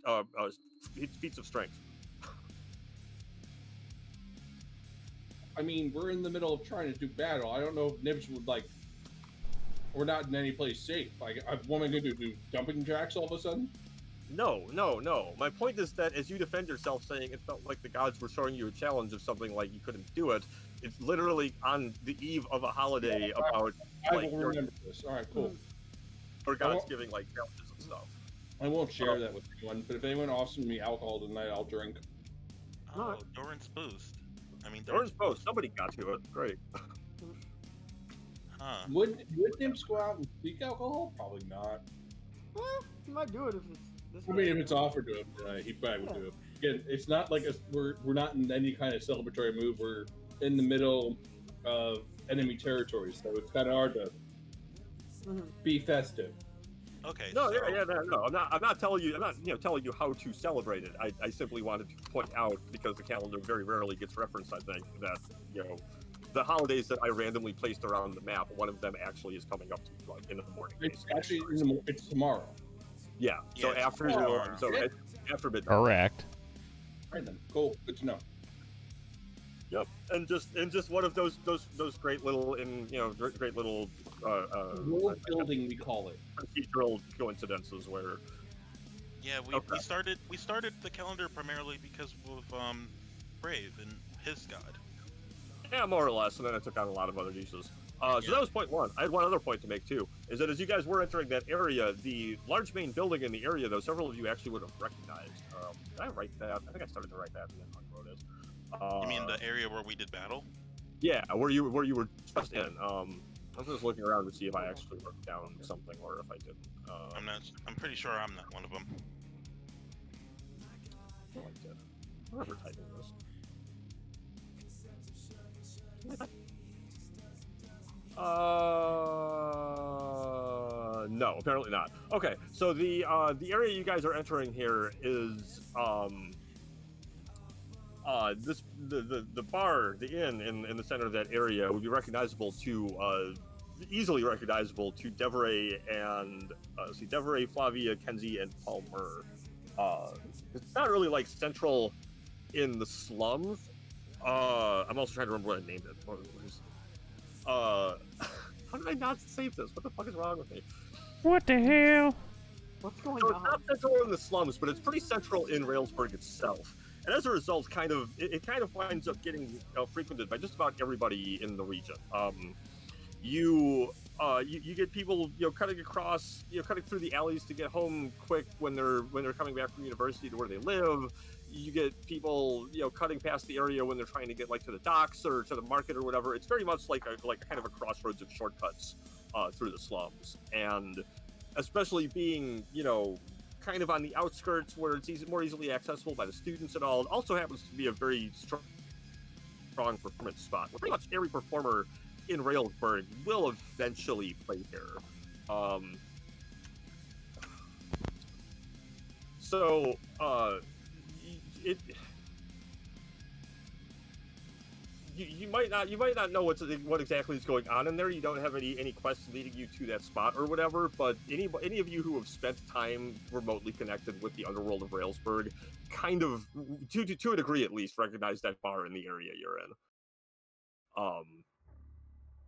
feats of strength. I mean, we're in the middle of trying to do battle. I don't know if Nibs would like. We're not in any place safe. Like, what am I going to do? Jumping jacks all of a sudden? No. My point is that as you defend yourself, saying it felt like the gods were showing you a challenge of something like you couldn't do it, it's literally on the eve of a holiday about. I will remember this. All right, cool. Or gods giving like challenges and stuff. I won't share that with anyone, but if anyone offers me alcohol tonight, I'll drink. Oh, Doran's boost. I mean, Doran's boost. Somebody got to it. Great. Huh. Would Nibs go out and seek alcohol? Probably not. He might do it if it's this. I mean, if it's offered to him, he probably would do it. Again, it's not like we're not in any kind of celebratory mood. We're in the middle of enemy territory, so it's kind of hard to be festive. Okay. No, no. I'm not telling you. I'm not telling you how to celebrate it. I simply wanted to point out, because the calendar very rarely gets referenced, I think, that the holidays that I randomly placed around the map, one of them actually is coming up to, like, in the morning. It's actually it's tomorrow. Yeah. So after after midnight. Correct. All right then. Cool. Good to know. Yep. And just one of those great little great little world building, we call it, procedural coincidences where. Yeah, we started the calendar primarily because of Brave and his god. Yeah, more or less, and then I took on a lot of other uses. So that was point one. I had one other point to make too, is that as you guys were entering that area, the large main building in the area, though, several of you actually would have recognized. Did I write that? I think I started to write that and then I wrote it. You mean the area where we did battle? Yeah, where you were just in. I'm just looking around to see if I actually wrote down something or if I didn't. I'm pretty sure I'm not one of them. I did. I remember typing this. No, apparently not. Okay, so the area you guys are entering here is the bar, the inn in the center of that area would be recognizable to easily recognizable to Devarae and Devarae, Flavia, Kenzie, and Palmer. It's not really like central in the slums. I'm also trying to remember what I named it. How did I not save this? What the fuck is wrong with me? What the hell? What's going So on? it's not central in the slums, but it's pretty central in Railsburg itself. And as a result, it kind of winds up getting frequented by just about everybody in the region. You get people cutting across, cutting through the alleys to get home quick when they're coming back from university to where they live. You get people cutting past the area when they're trying to get like to the docks or to the market or whatever. It's very much like a kind of a crossroads of shortcuts through the slums, and especially being kind of on the outskirts where it's more easily accessible by the students and all. It also happens to be a very strong performance spot where pretty much every performer in Railsburg will eventually play here. You might not know what exactly is going on in there. You don't have any quests leading you to that spot or whatever. But any of you who have spent time remotely connected with the underworld of Railsburg, kind of to a degree at least, recognize that bar in the area you're in.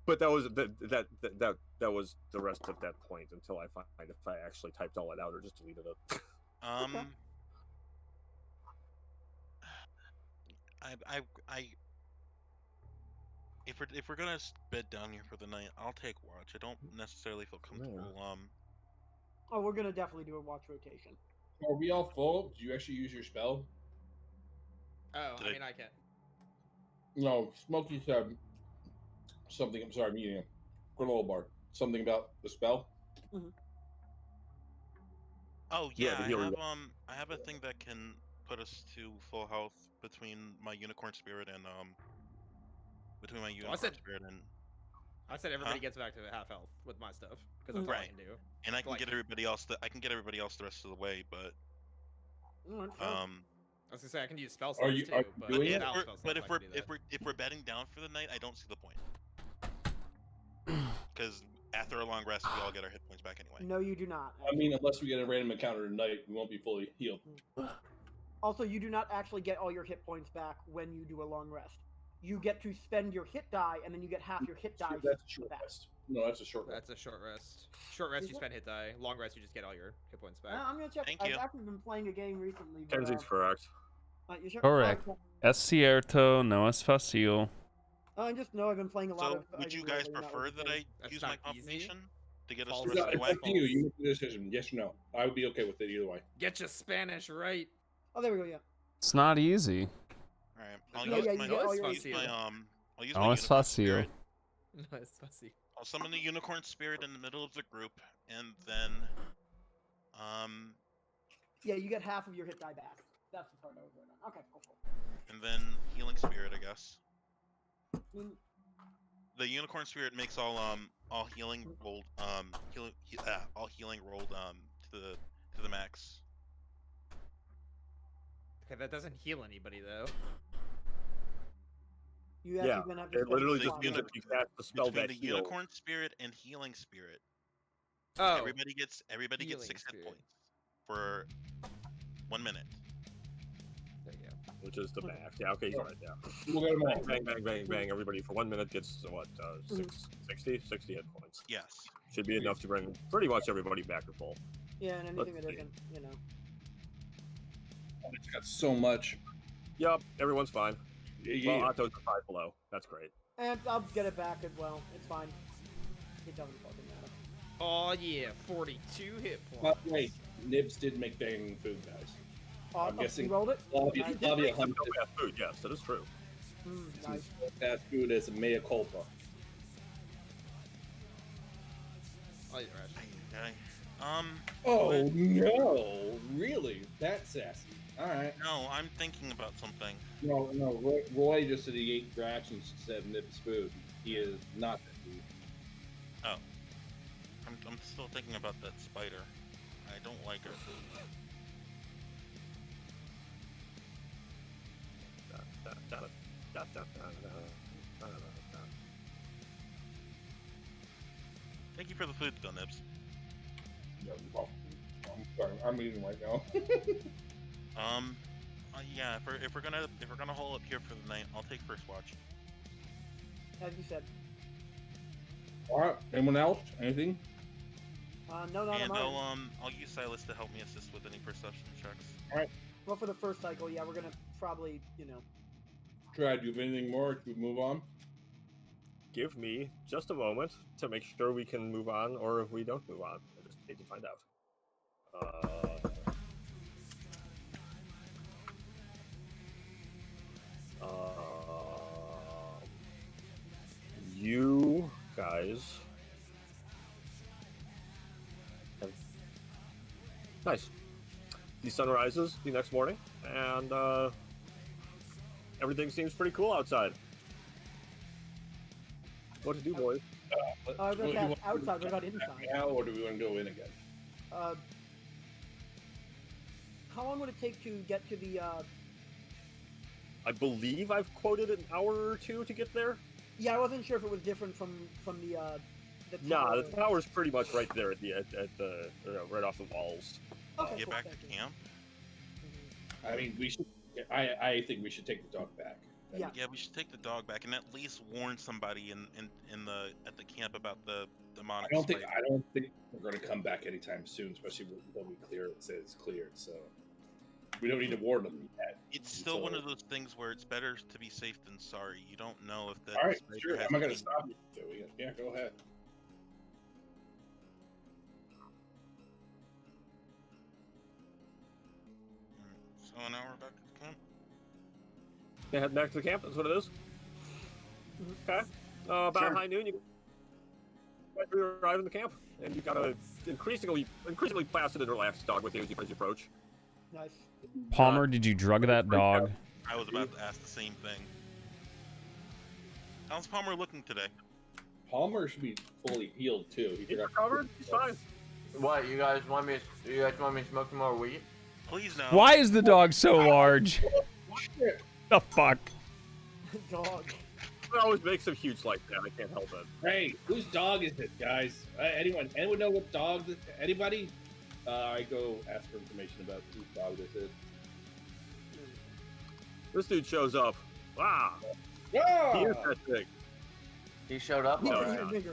But that was that was the rest of that point until I find if I actually typed all it out or just deleted it. If we're gonna bed down here for the night, I'll take watch. I don't necessarily feel comfortable. Oh, we're gonna definitely do a watch rotation. Are we all full? Did you actually use your spell? Oh, I mean, I can. No, Smokey said something. I'm sorry, medium. Granola bar. Something about the spell. Oh Yeah, yeah, the healer. I have a thing that can put us to full health between my unicorn spirit and I said everybody Huh? gets back to half health with my stuff because that's all I Right. can do. And I can Like- get everybody else. I can get everybody else the rest of the way, but Alright, sure. I was gonna say I can use spell Are slots you- too, are you but doing it? without spell slots, but I can do that. if we're betting down for the night, I don't see the point. Because after a long rest, we all get our hit points back anyway. No, you do not. I mean, unless we get a random encounter tonight, we won't be fully healed. Also, you do not actually get all your hit points back when you do a long rest. You get to spend your hit die, and then you get half your hit die That's a short back. rest. No, that's a short rest. That's a short rest. Short rest, Is you it? spend hit die. Long rest, you just get all your hit points back. I'm gonna check. Thank I've you. actually been playing a game recently. But, Kenzie's correct. you sure? Correct. Es cierto, no es fácil. I just know I've been playing a lot So, of. would you Ideal guys Lately, not prefer like that the I same. That's use not my easy. combination to get us Falls the It's rest of the way? up to you. You make the decision. Yes or no. I would be okay with it either way. Get your Spanish right. Oh, there we go. Yeah. It's not easy. All right. I'll Yeah, use yeah, you my get all your I'll use fácil. my I'll use No my es unicorn fácil. spirit. No, it's fussy. I'll summon the unicorn spirit in the middle of the group, and then Yeah, you get half of your hit die back. That's the part I was going on. Okay, cool. and then healing spirit, I guess. Mm, The unicorn spirit makes all healing rolled all healing rolled to the max. Okay, that doesn't heal anybody though. You actually Yeah, gonna have to it spend literally your just slot means on that it. you cast the spell Between that the heals. unicorn spirit and healing spirit, Oh, everybody gets healing 6 hit spirit. points for 1 minute. There you go. Which is the max. Yeah, okay, he's right. Yeah. We'll get them all. Bang, bang, bang, bang, bang. Everybody for 1 minute gets what? 60 hit points. Yes. Should be enough to bring pretty much everybody back to full. Yeah, and anything Let's that see. isn't, you know. It's got so much. Yup, everyone's fine. Yeah. Well, Otto's a 5 below. That's great. And I'll get it back as well. It's fine. It doesn't fucking matter. Oh yeah, 42 hit But points. wait, Nibs did make banging food, guys. I'm guessing You rolled it? Flavia, Nice. Flavia Some hunted no bad food, yes, that is true. Nice. fast food as a mea culpa. I'll eat the rest. Oh no! Really? That's sassy. All right. No, I'm thinking about something. No. Roy just said he ate Drax instead of Nibs food. He is not that dude. Oh. I'm still thinking about that spider. I don't like it. Thank you for the food, though, Nibs. No, well, I'm sorry. I'm eating right now. Yeah. If we're gonna hold up here for the night, I'll take first watch. As you said. All right. Anyone else? Anything? No, not And mine. I'll use Silas to help me assist with any perception checks. Well, for the first cycle, yeah, we're gonna probably, you know. Try to do anything more? Can we move on? Give me just a moment to make sure we can move on, or if we don't move on. I just need to find out. You guys have... Nice. The sun rises the next morning, and everything seems pretty cool outside. What to do, boys? I was Do gonna you cast want- outside, what about inside? Now, or do we want to go in again? How long would it take to get to the, I believe I've quoted an hour or two to get there. Yeah, I wasn't sure if it was different from the Nah, tower. the tower's pretty much right there at the right off the walls. Okay, Get cool, back thank to you. camp. I mean, we should. I think we should take the dog back. Yeah. Yeah, we should take the dog back and at least warn somebody at the camp about the demonic I don't think spider. we're going to come back anytime soon, especially when we clear it. Say it's cleared, so we don't need to warn them yet. It's still one So- of those things where it's better to be safe than sorry. You don't know if that All right, spider sure. has I'm not going any- to stop you. Joey. Yeah, go ahead. So now we're back to the camp. They head back to the camp. That's what it is. Okay. about high noon, you arrive in the camp, and you've got a increasingly placid and relaxed dog with you as you approach. Nice. Palmer, did you drug that dog? I was about to ask the same thing. How's Palmer looking today? Palmer should be fully healed too. He's recovered. He's fine. What, you guys want me to smoke some more weed? Please no. Why is the dog so large? The fuck? Dog. It always makes him huge like that. I can't help it. Hey, whose dog is it, guys? Anyone know what dog? Anybody? I go ask for information about whose dog this is. This dude shows up. Wow. Yeah! He is that big. He showed up. No, Alright.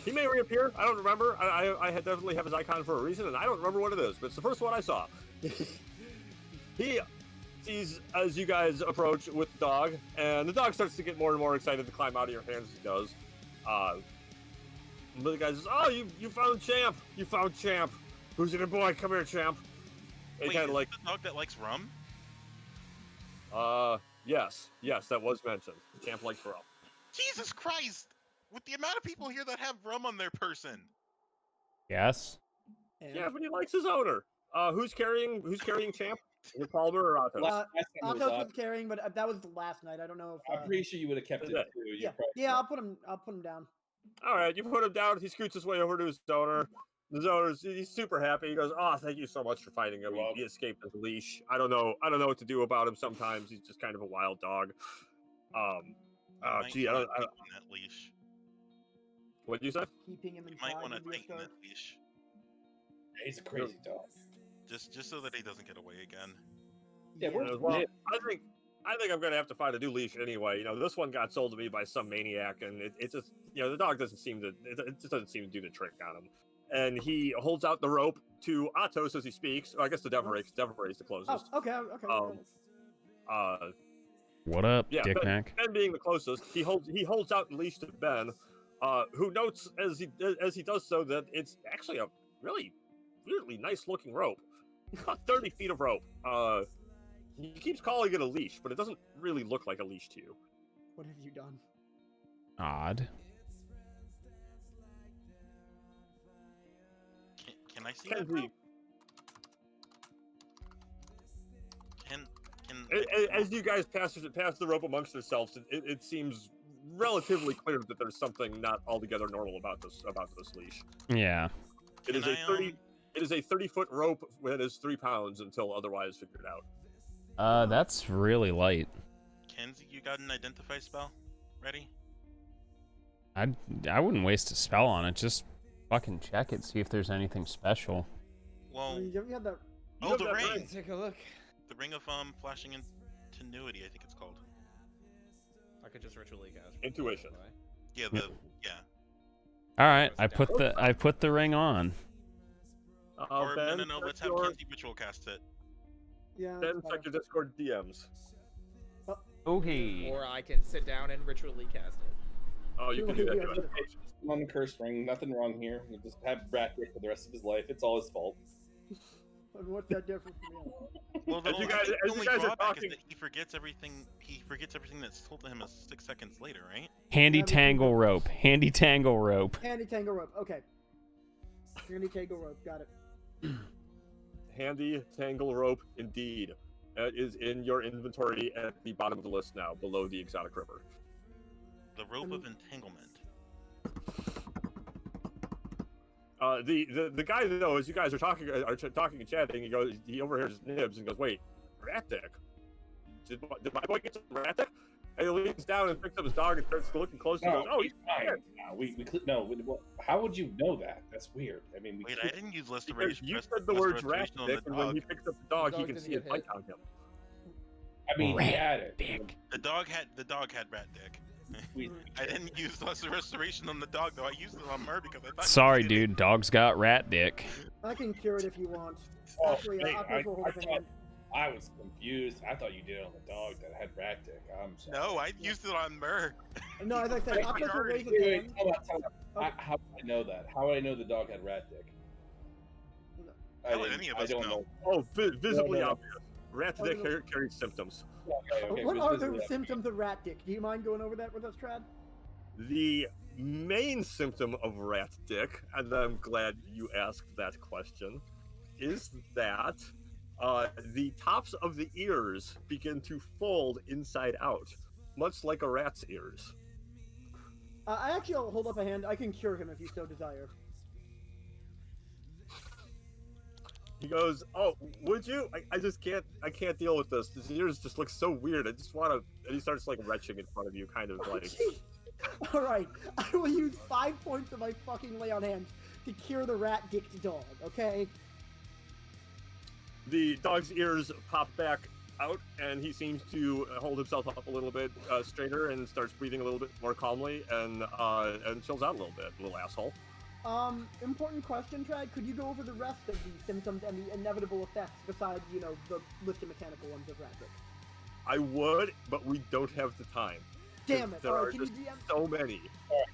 He may reappear. I don't remember. I definitely have his icon for a reason, and I don't remember what it is, but it's the first one I saw. He sees as you guys approach with the dog, and the dog starts to get more and more excited to climb out of your hands as he does. But the guy says, "Oh, you found Champ! You found Champ! Who's your boy? Come here, Champ!" And Wait, kind is of like, the dog that likes rum? yes, that was mentioned. Champ likes rum. Jesus Christ! With the amount of people here that have rum on their person. Yes. Yeah, but he likes his owner. Who's carrying Champ? Is it Palmer or Otto? Last time it was Atos was carrying, but that was the last night. I don't know if. I'm pretty sure you would have kept it Is it? too. You Yeah, probably- yeah. I'll put him down. All right, you put him down. He scoots his way over to his owner. His owner's he's super happy. He goes, "Oh, thank you so much for finding him. He escaped his leash. I don't know what to do about him. Sometimes he's just kind of a wild dog." Might Gee, I wanna don't. tighten that leash. What'd you say? Keeping him You inside might want to would be a tighten start. that leash. He's a crazy dog. Just so that he doesn't get away again. Yeah, we're Well, I think I'm gonna have to find a new leash anyway. You know, this one got sold to me by some maniac, and it just, you know, the dog doesn't seem to, it just doesn't seem to do the trick on him. And he holds out the rope to Atos as he speaks. Or I guess to Devarae, because Devarae is the closest. Oh, okay. What up, Yeah, Dick ben, Mac? Ben being the closest, he holds out the leash to Ben, who notes as he does so that it's actually a really nice looking rope. About 30 feet of rope. He keeps calling it a leash, but it doesn't really look like a leash to you. What have you done? Odd. Can I see that? Kenzie, Can as you guys pass the rope amongst yourselves, it seems relatively clear that there's something not altogether normal about this leash. Yeah. It is a 30-foot rope that is 3 pounds until otherwise figured out. That's really light. Kenzie, you got an identify spell ready? I wouldn't waste a spell on it. Just fucking check it, see if there's anything special. Well, You had that. oh, the ring. Take a look. The ring of flashing ingenuity, I think it's called. I could just ritually cast. Intuition. Yeah, yeah. All right, I put the ring on. Or Ben, no, let's have Kenzie ritual cast it. Yeah. Ben, check your Discord DMs. Okay. Or I can sit down and ritually cast it. Oh, you can do that. too. On the cursed ring, nothing wrong here. You just have Brat Dick for the rest of his life. It's all his fault. What's that different from you? Well, the As you only, guys- the as you only guys are drawback talking- is that he forgets everything. He forgets everything that's told to him 6 seconds later, right? Handy tangle rope. Handy tangle rope. Handy tangle rope. Okay. Handy tangle rope. Got it. Handy tangle rope, indeed. That is in your inventory at the bottom of the list now, below the exotic river. The rope of entanglement. The guy though, as you guys are talking and chatting, he overhears Nibs and goes, "Wait, rat dick? Did my boy get some rat dick?" And he leans down and picks up his dog and starts looking closer. And goes, "Oh, he's fine. How would you know that? That's weird. I mean, Wait, I didn't use Because restoration. you said the words rat restoration on dick, the and when dog. he picks up the dog, he Dog can didn't see a get bite hit. on him." I mean, he had it. The dog had rat dick. I didn't use lesser restoration on the dog though. I used it on Mer because I thought. Sorry, dude. Dog's got rat dick. I can cure it if you want. Oh, Actually, hey, I'll hold I up a thought- hand. I was confused. I thought you did it on the dog that had rat dick. I'm sorry. No, I used it on Mer. No, as I said, Atos will raise his Wait, hand. hold on. How do I know that? How would I know the dog had rat dick? How would any of us don't know? Oh, visibly No. obvious. Rat dick carries symptoms. Okay, What it was are visibly the obvious. symptoms of rat dick? Do you mind going over that with us, Trad? The main symptom of rat dick, and I'm glad you asked that question, is that the tops of the ears begin to fold inside out, much like a rat's ears. I actually will hold up a hand. I can cure him if you so desire. He goes, "Oh, would you? I just can't. I can't deal with this. His ears just look so weird. I just want to." And he starts like retching in front of you, kind of like. All right, I will use 5 points of my fucking lay on hands to cure the rat-dicked dog. Okay. The dog's ears pop back out, and he seems to hold himself up a little bit straighter and starts breathing a little bit more calmly, and chills out a little bit, little asshole. Important question, Trad. Could you go over the rest of the symptoms and the inevitable effects besides, you know, the list of mechanical ones of rat dick? I would, but we don't have the time. Damn it! There All are right, can you just DM? so many.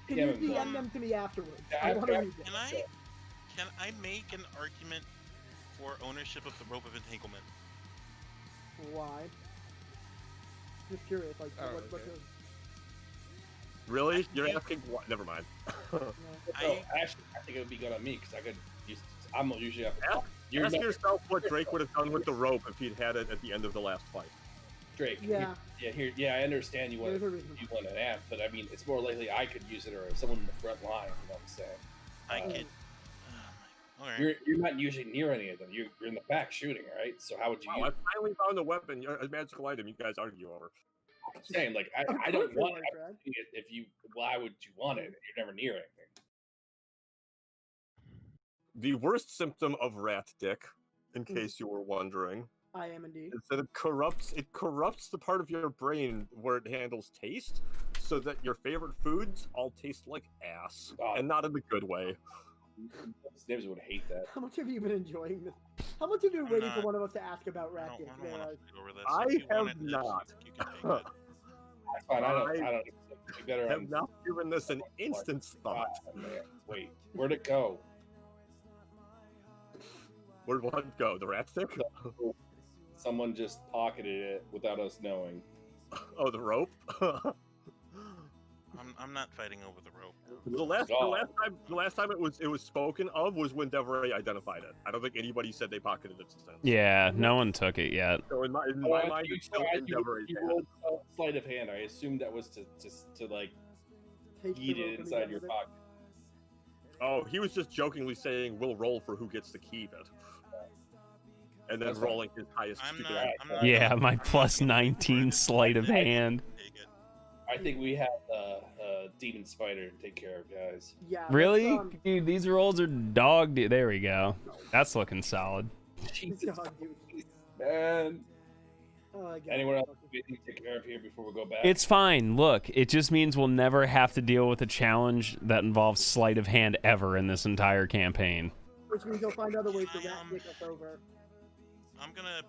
Can you DM them to me afterwards? I want to read them. Can I make an argument for ownership of the rope of entanglement? Why? Just curious, like, Oh, what okay. Really? You're asking what? Never mind. Actually, I think it would be good on me because I could use. I'm usually up. Ask yourself what Drake would have done with the rope if he'd had it at the end of the last fight. Drake. Yeah. I understand you want an amp, but I mean, it's more likely I could use it or someone in the front line. You know what I'm saying? I could. Okay. You're not usually near any of them. You're in the back shooting, right? So how would you? I finally found a weapon, a magical item. You guys argue over. I'm saying, like, I don't want it. If you, why would you want it? You're never near anything. The worst symptom of rat dick, in case you were wondering, I am indeed. is that it corrupts the part of your brain where it handles taste, so that your favorite foods all taste like ass, and not in the good way. Snibbs would hate that. How much have you been enjoying this? How much have you been waiting for one of us to ask about rat dick? I have not. That's fine. I don't. You better. Have not given this an instant's thought. Wait, where'd it go? Where'd what go? The rat stick? Someone just pocketed it without us knowing. Oh, the rope? I'm not fighting over the rope. The last time it was spoken of was when Devarae identified it. I don't think anybody said they pocketed it since. Yeah, no one took it yet. So in my mind, it's still in Devarae's hand. Sleight of hand. I assumed that was to like eat it inside your pocket. Oh, he was just jokingly saying we'll roll for who gets to keep it. And then rolling his highest stupid. Yeah, my plus 19 sleight of hand. I think we have demon spider to take care of, guys. Yeah. Really? Dude, these rolls are dog. There we go. That's looking solid. Jesus, man. Oh, anyone else we need to take care of here before we go back? It's fine. Look, it just means we'll never have to deal with a challenge that involves sleight of hand ever in this entire campaign. Which means you'll find other ways to rat dick us over. I'm gonna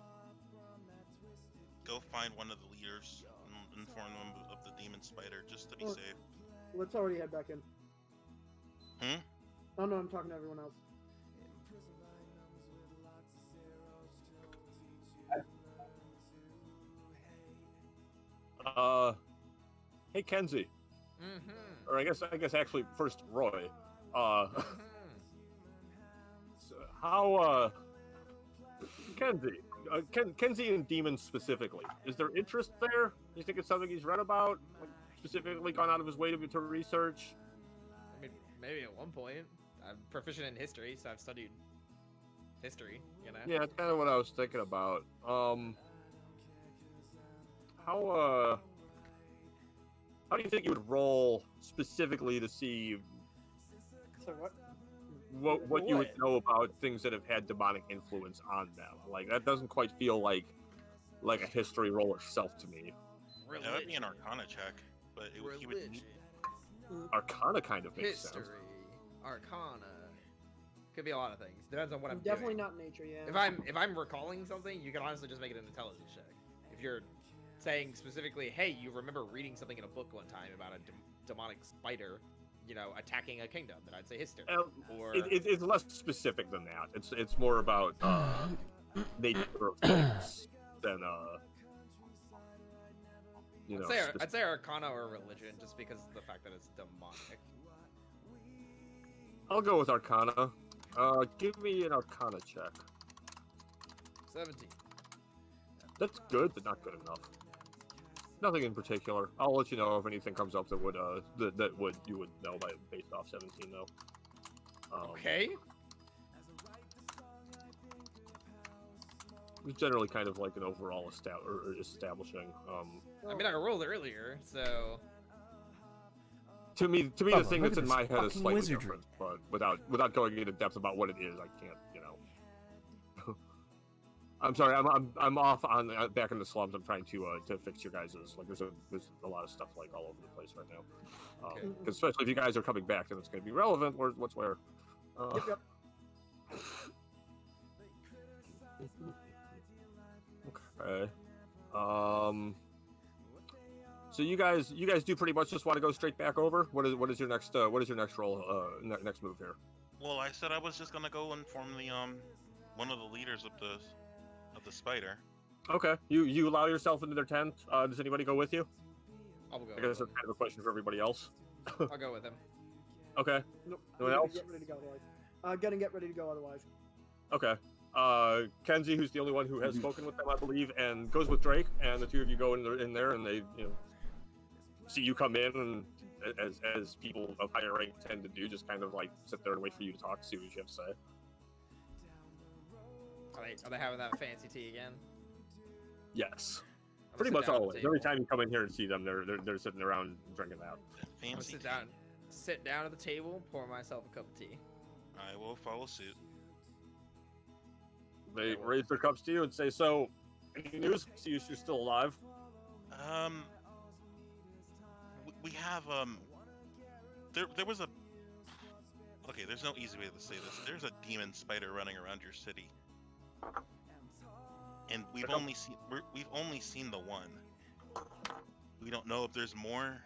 go find one of the leaders and inform them of the demon spider just to be safe. Let's already head back in. Oh no, I'm talking to everyone else. Hey Kenzie. Or I guess actually first Roy. How Kenzie and demons specifically, is there interest there? Do you think it's something he's read about, like, specifically gone out of his way to research? I mean, maybe at one point. I'm proficient in history, so I've studied history, you know? Yeah, that's kind of what I was thinking about. How do you think you would roll specifically to see what you would know about things that have had demonic influence on them? Like, that doesn't quite feel like a history roll itself to me. That would be an Arcana check, but he would need... Arcana kind of makes sense. Arcana. Could be a lot of things. Depends on what I'm definitely doing. not nature, yeah. If I'm recalling something, you can honestly just make it an intelligence check. If you're saying specifically, hey, you remember reading something in a book one time about a demonic spider, you know, attacking a kingdom, then I'd say history. Or It's less specific than that. It's more about nature of things than you know. I'd say Arcana or Religion, just because of the fact that it's demonic. I'll go with Arcana. Give me an Arcana check. 17. That's good, but not good enough. Nothing in particular. I'll let you know if anything comes up that would you would know by based off 17 though. Okay. It's generally kind of like an overall establishing. I mean, I rolled earlier, so. To me, the Bubba, thing look that's at in this my head is fucking slightly wizardry. different, but without going into depth about what it is, I can't, you know. I'm sorry, I'm off on back in the slums. I'm trying to fix your guys's, like there's a lot of stuff like all over the place right now. Okay. Especially if you guys are coming back, then it's going to be relevant. What's where? Yep. Okay. So you guys do pretty much just want to go straight back over. What is your next role? Next move here. Well, I said I was just gonna go inform the one of the leaders of the spider. Okay. You allow yourself into their tent. Does anybody go with you? I'll go. I guess that's kind of a question for everybody else. I'll go with him. Okay. Nope. Anyone I'm else? Get ready to go otherwise. Gonna get ready to go otherwise. Okay. Kenzie, who's the only one who has spoken with them, I believe, and goes with Drake, and the two of you go in there, and they, you know, see you come in, and as people of higher rank tend to do, just kind of like sit there and wait for you to talk, see what you have to say. Are they having that fancy tea again? Yes. I'm Pretty gonna much sit down at the always. Every table. time you come in here and see them, they're sitting around drinking that. I'm gonna Fancy. sit down at the table, pour myself a cup of tea. I will follow suit. They raise their cups to you and say, "So, any news? See you're still alive." We have there was a. Okay, there's no easy way to say this. There's a demon spider running around your city, and we've only seen the one. We don't know if there's more.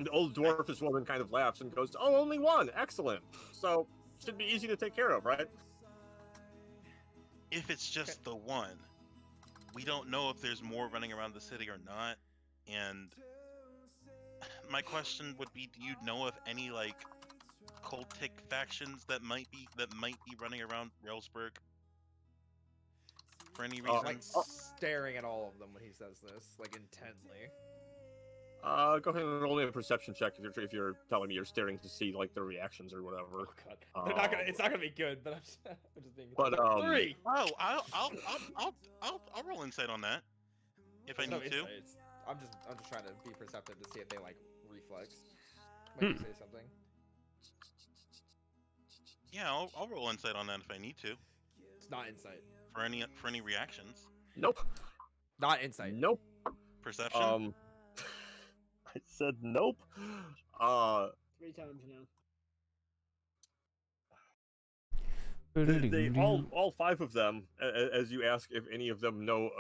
The old dwarfish woman kind of laughs and goes, "Oh, only one. Excellent. So, should be easy to take care of, right?" If it's just the one, we don't know if there's more running around the city or not. And my question would be, do you know of any like cultic factions that might be running around Railsburg for any reason? Like staring at all of them when he says this, like intently. Go ahead and roll me a perception check if you're telling me you're staring to see like their reactions or whatever. Oh god, they're not gonna. It's not gonna be good. But I'm just being. But 3. Oh, I'll roll insight on that if I There's no need to. insights. I'm just trying to be perceptive to see if they like reflex when you say something. Yeah, I'll roll insight on that if I need to It's not insight. for any reactions. Nope. Not insight. Nope. Perception. I said nope. 3 times now. They all 5 of them, as you ask if any of them know,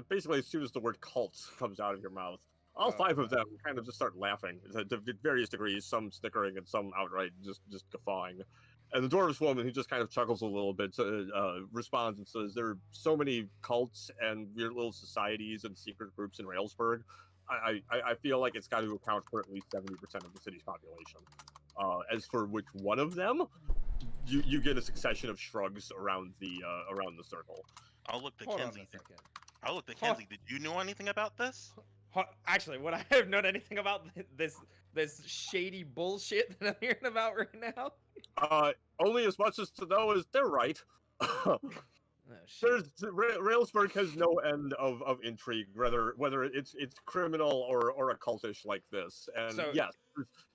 basically as soon as the word cults comes out of your mouth, all 5 of them kind of just start laughing to various degrees, some snickering and some outright just guffawing. And the dwarvish woman, who just kind of chuckles a little bit, responds and says, "There are so many cults and weird little societies and secret groups in Railsburg. I feel like it's got to account for at least 70% of the city's population. As for which one of them, you get a succession of shrugs around the circle." I'll look to Hold on a Kenzie. second. I'll look to Kenzie. Did you know anything about this? Actually, would I have known anything about this shady bullshit that I'm hearing about right now? Only as much as to know is they're right. Oh, shit. Railsburg has no end of intrigue, whether it's criminal or occultish like this. And So- yes,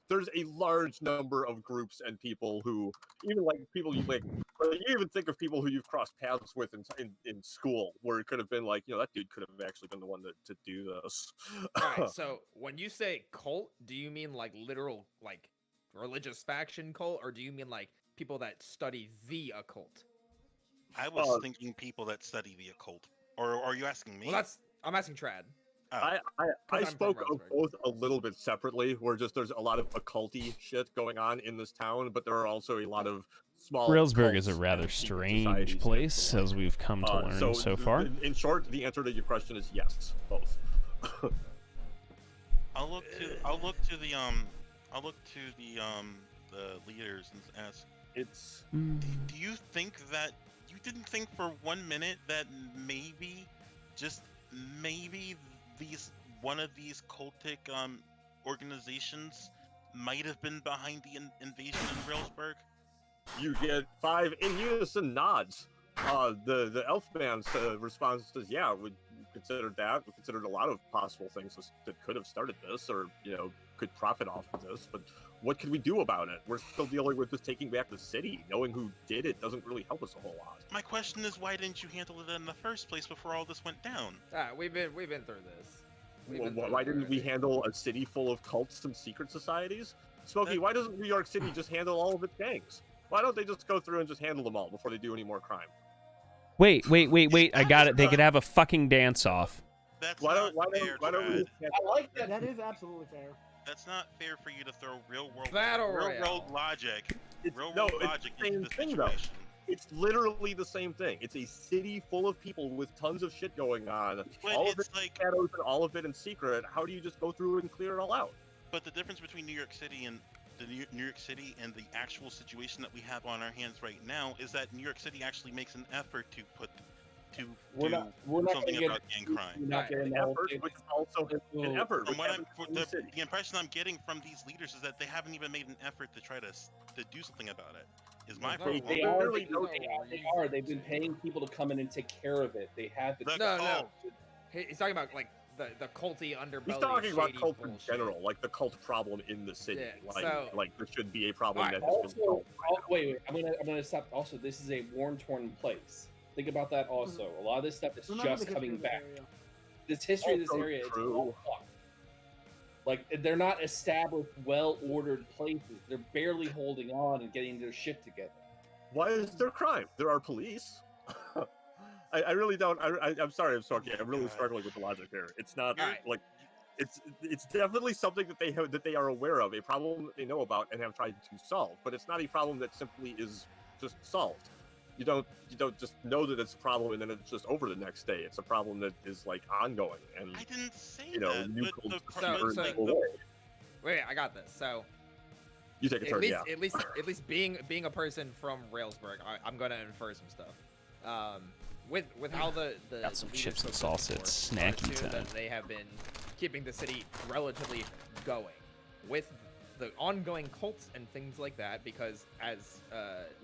there's a large number of groups and people who, even like people you like, you even think of people who you've crossed paths with in school, where it could have been like, you know, that dude could have actually been the one to do this. Alright, so when you say cult, do you mean like literal like religious faction cult, or do you mean like people that study the occult? I was thinking people that study the occult. Or are you asking me? Well, I'm asking Trad. Oh. I I'm from spoke of Railsburg. both a little bit separately, where just there's a lot of occulty shit going on in this town, but there are also a lot of small. Railsburg is a cults rather and secret strange societies and place, so on. as we've come to learn so far. In short, the answer to your question is yes, both. I'll look to the leaders and ask. It's Do you think that you didn't think for 1 minute that maybe, just maybe, one of these cultic organizations might have been behind the invasion in Railsburg? you get 5 in unison nods. The elf man's response is, yeah, we considered that. We considered a lot of possible things that could have started this, or could profit off of this. But what could we do about it? We're still dealing with just taking back the city. Knowing who did it doesn't really help us a whole lot. My question is, why didn't you handle it in the first place before all this went down? We've been through this. Why didn't we handle a city full of cults and secret societies? Smokey, why doesn't New York City just handle all of its gangs? Why don't they just go through and just handle them all before they do any more crime? Wait. I got it. They could have a fucking dance-off. That's Why not don't fair, we? I like that. That is absolutely fair. That's not fair for you to throw real world logic It's into the same this thing, though. situation. It's literally the same thing. It's a city full of people with tons of shit going on. But all of it's it like, in shadows and all of it in secret. How do you just go through and clear it all out? but the difference between New York City and New York City and the actual situation that we have on our hands right now is that New York City actually makes an effort to do We're not something gonna about gang crime. We're not getting An the whole effort, thing. which is also an effort. From which what happens in the city. the impression I'm getting from these leaders is that they haven't even made an effort to try to do something about it. Is my There's problem. They Well, are. really They are. They've been paying people to come in and take care of it. They have the. No. He's talking about like the culty underbelly. He's talking about shady cults in bullshit. general, like the cult problem in the city. Yeah, Like there should be a problem Alright. that has been Also, solved. wait. I'm gonna stop. Also, this is a worn-torn place. Think about that. Also, a lot of this stuff is Remember just the history coming of this back. area. This history of this Also area is true. all fucked. Like they're not established, well-ordered places. They're barely holding on and getting their shit together. Why is there crime? There are police. I really don't. I'm sorry, I'm sorry. I'm really struggling with the logic here. It's not Alright. like it's definitely something that they are aware of, a problem that they know about and have tried to solve. But it's not a problem that simply is just solved. You don't just know that it's a problem and then it's just over the next day. It's a problem that is like ongoing and I didn't say new that. But cults the discover problem and is, go away. Wait, I got this. So You take a turn, yeah. at least being a person from Railsburg, I'm gonna infer some stuff. With how the Got some leaders chips and so salsa. forth, It's I snacky assume time. that they have been keeping the city relatively going with the ongoing cults and things like that. Because as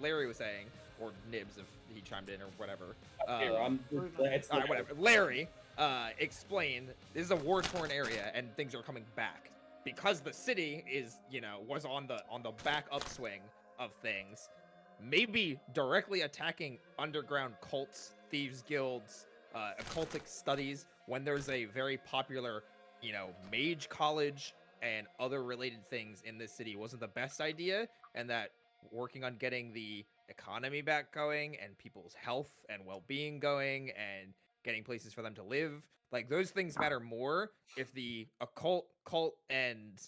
Larry was saying, or Nibs if he chimed in or whatever. Whatever. Larry explained this is a war-torn area and things are coming back because the city is was on the back upswing of things. Maybe directly attacking underground cults, thieves guilds, occultic studies when there's a very popular, mage college and other related things in this city wasn't the best idea, and that working on getting the economy back going and people's health and well-being going and getting places for them to live, like those things matter more if the cult and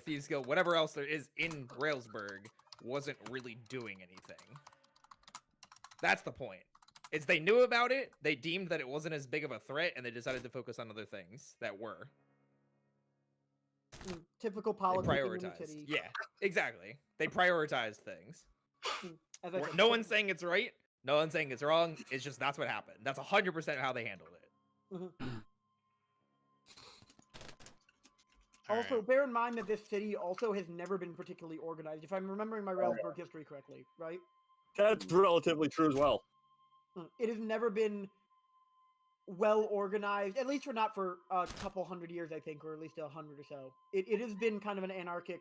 thieves guild, whatever else there is in Railsburg, wasn't really doing anything. That's the point. It's they knew about it, they deemed that it wasn't as big of a threat, and they decided to focus on other things that were. Typical They politics in the prioritized. city. Yeah, exactly. They prioritized things. As I said, No one's saying it's right. No one's saying it's wrong. It's just that's what happened. That's 100% how they handled it. Also, bear in mind that this city also has never been particularly organized. If I'm remembering my Railsburg history correctly, right? That's relatively true as well. It has never been well organized, at least not for a couple hundred years, I think, or at least 100 or so. It has been kind of an anarchic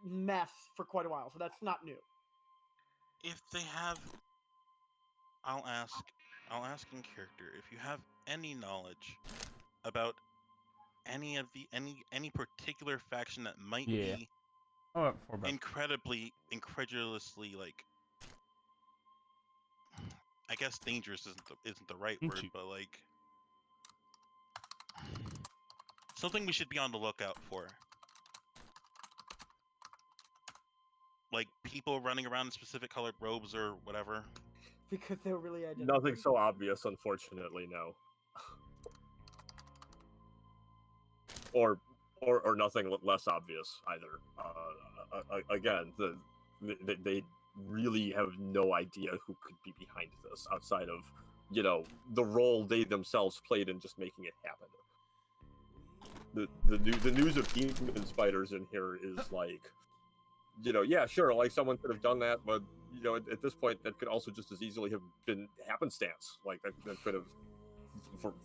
mess for quite a while, so that's not new. If they have, I'll ask in character if you have any knowledge about any particular faction that might be incredulously, like, I guess dangerous isn't the right word, but like something we should be on the lookout for. Like people running around in specific colored robes or whatever. Because they're really identical. Nothing so obvious, unfortunately, no. or nothing less obvious either. Again, they really have no idea who could be behind this outside of, you know, the role they themselves played in just making it happen. The news of demon spiders in here is like, you know, yeah, sure, like someone could have done that, but you know, at this point, that could also just as easily have been happenstance. Like that could have,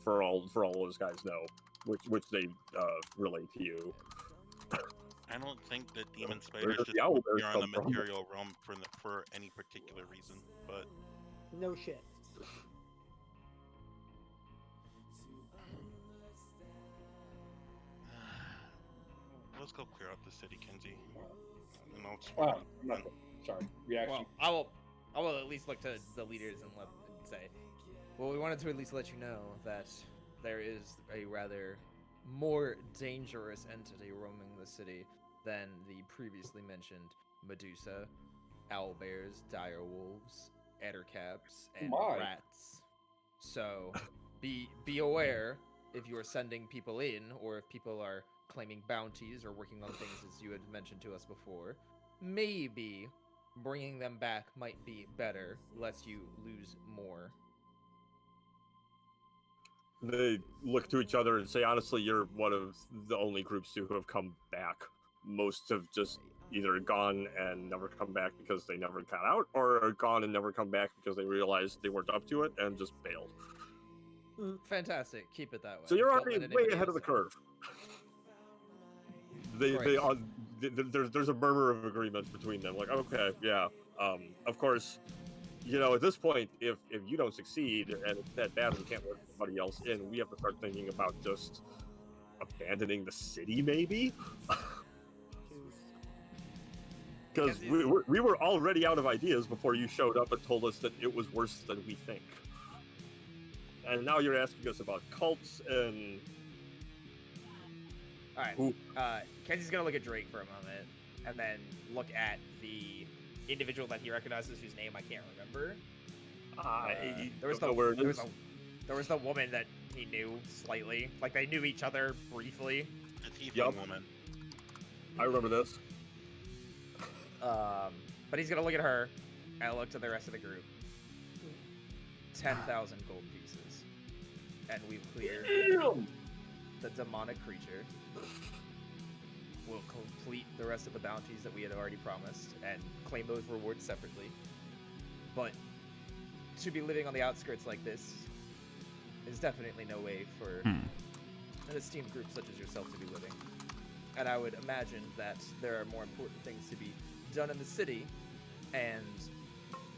for all those guys know, which they relate to you. I don't think that demon spiders does just the owl bear appear on the come from? material realm for any particular reason, but No shit. let's go clear out the city, Kenzie. And I'll just Wow, I'm not sorry. Reaction. Well, I will at least look to the leaders and say, well, we wanted to at least let you know that there is a rather more dangerous entity roaming the city than the previously mentioned Medusa, owlbears, dire wolves, ettercaps, and rats. So be aware if you are sending people in, or if people are claiming bounties or working on things as you had mentioned to us before. Maybe bringing them back might be better, lest you lose more. They look to each other and say, honestly, you're one of the only groups who have come back. Most have just either gone and never come back because they never got out, or are gone and never come back because they realized they weren't up to it and just bailed. Fantastic. Keep it that way. So you're Don't already let way anybody ahead of else the curve. There's a murmur of agreement between them. Like, okay, yeah. Of course, you know, at this point, if you don't succeed and it's that bad and we can't let somebody else in, we have to start thinking about just abandoning the city, maybe. Because we were already out of ideas before you showed up and told us that it was worse than we think. And now you're asking us about cults and... Alright, Kenzie's gonna look at Drake for a moment, and then look at the individual that he recognizes whose name I can't remember. There was the woman that he knew slightly. Like, they knew each other briefly. The tiefling woman. I remember this. But he's gonna look at her, and look to the rest of the group. 10,000 gold pieces. And we've cleared the demonic creature. We'll complete the rest of the bounties that we had already promised, and claim those rewards separately. But to be living on the outskirts like this is definitely no way for an esteemed group such as yourself to be living. And I would imagine that there are more important things to be done in the city and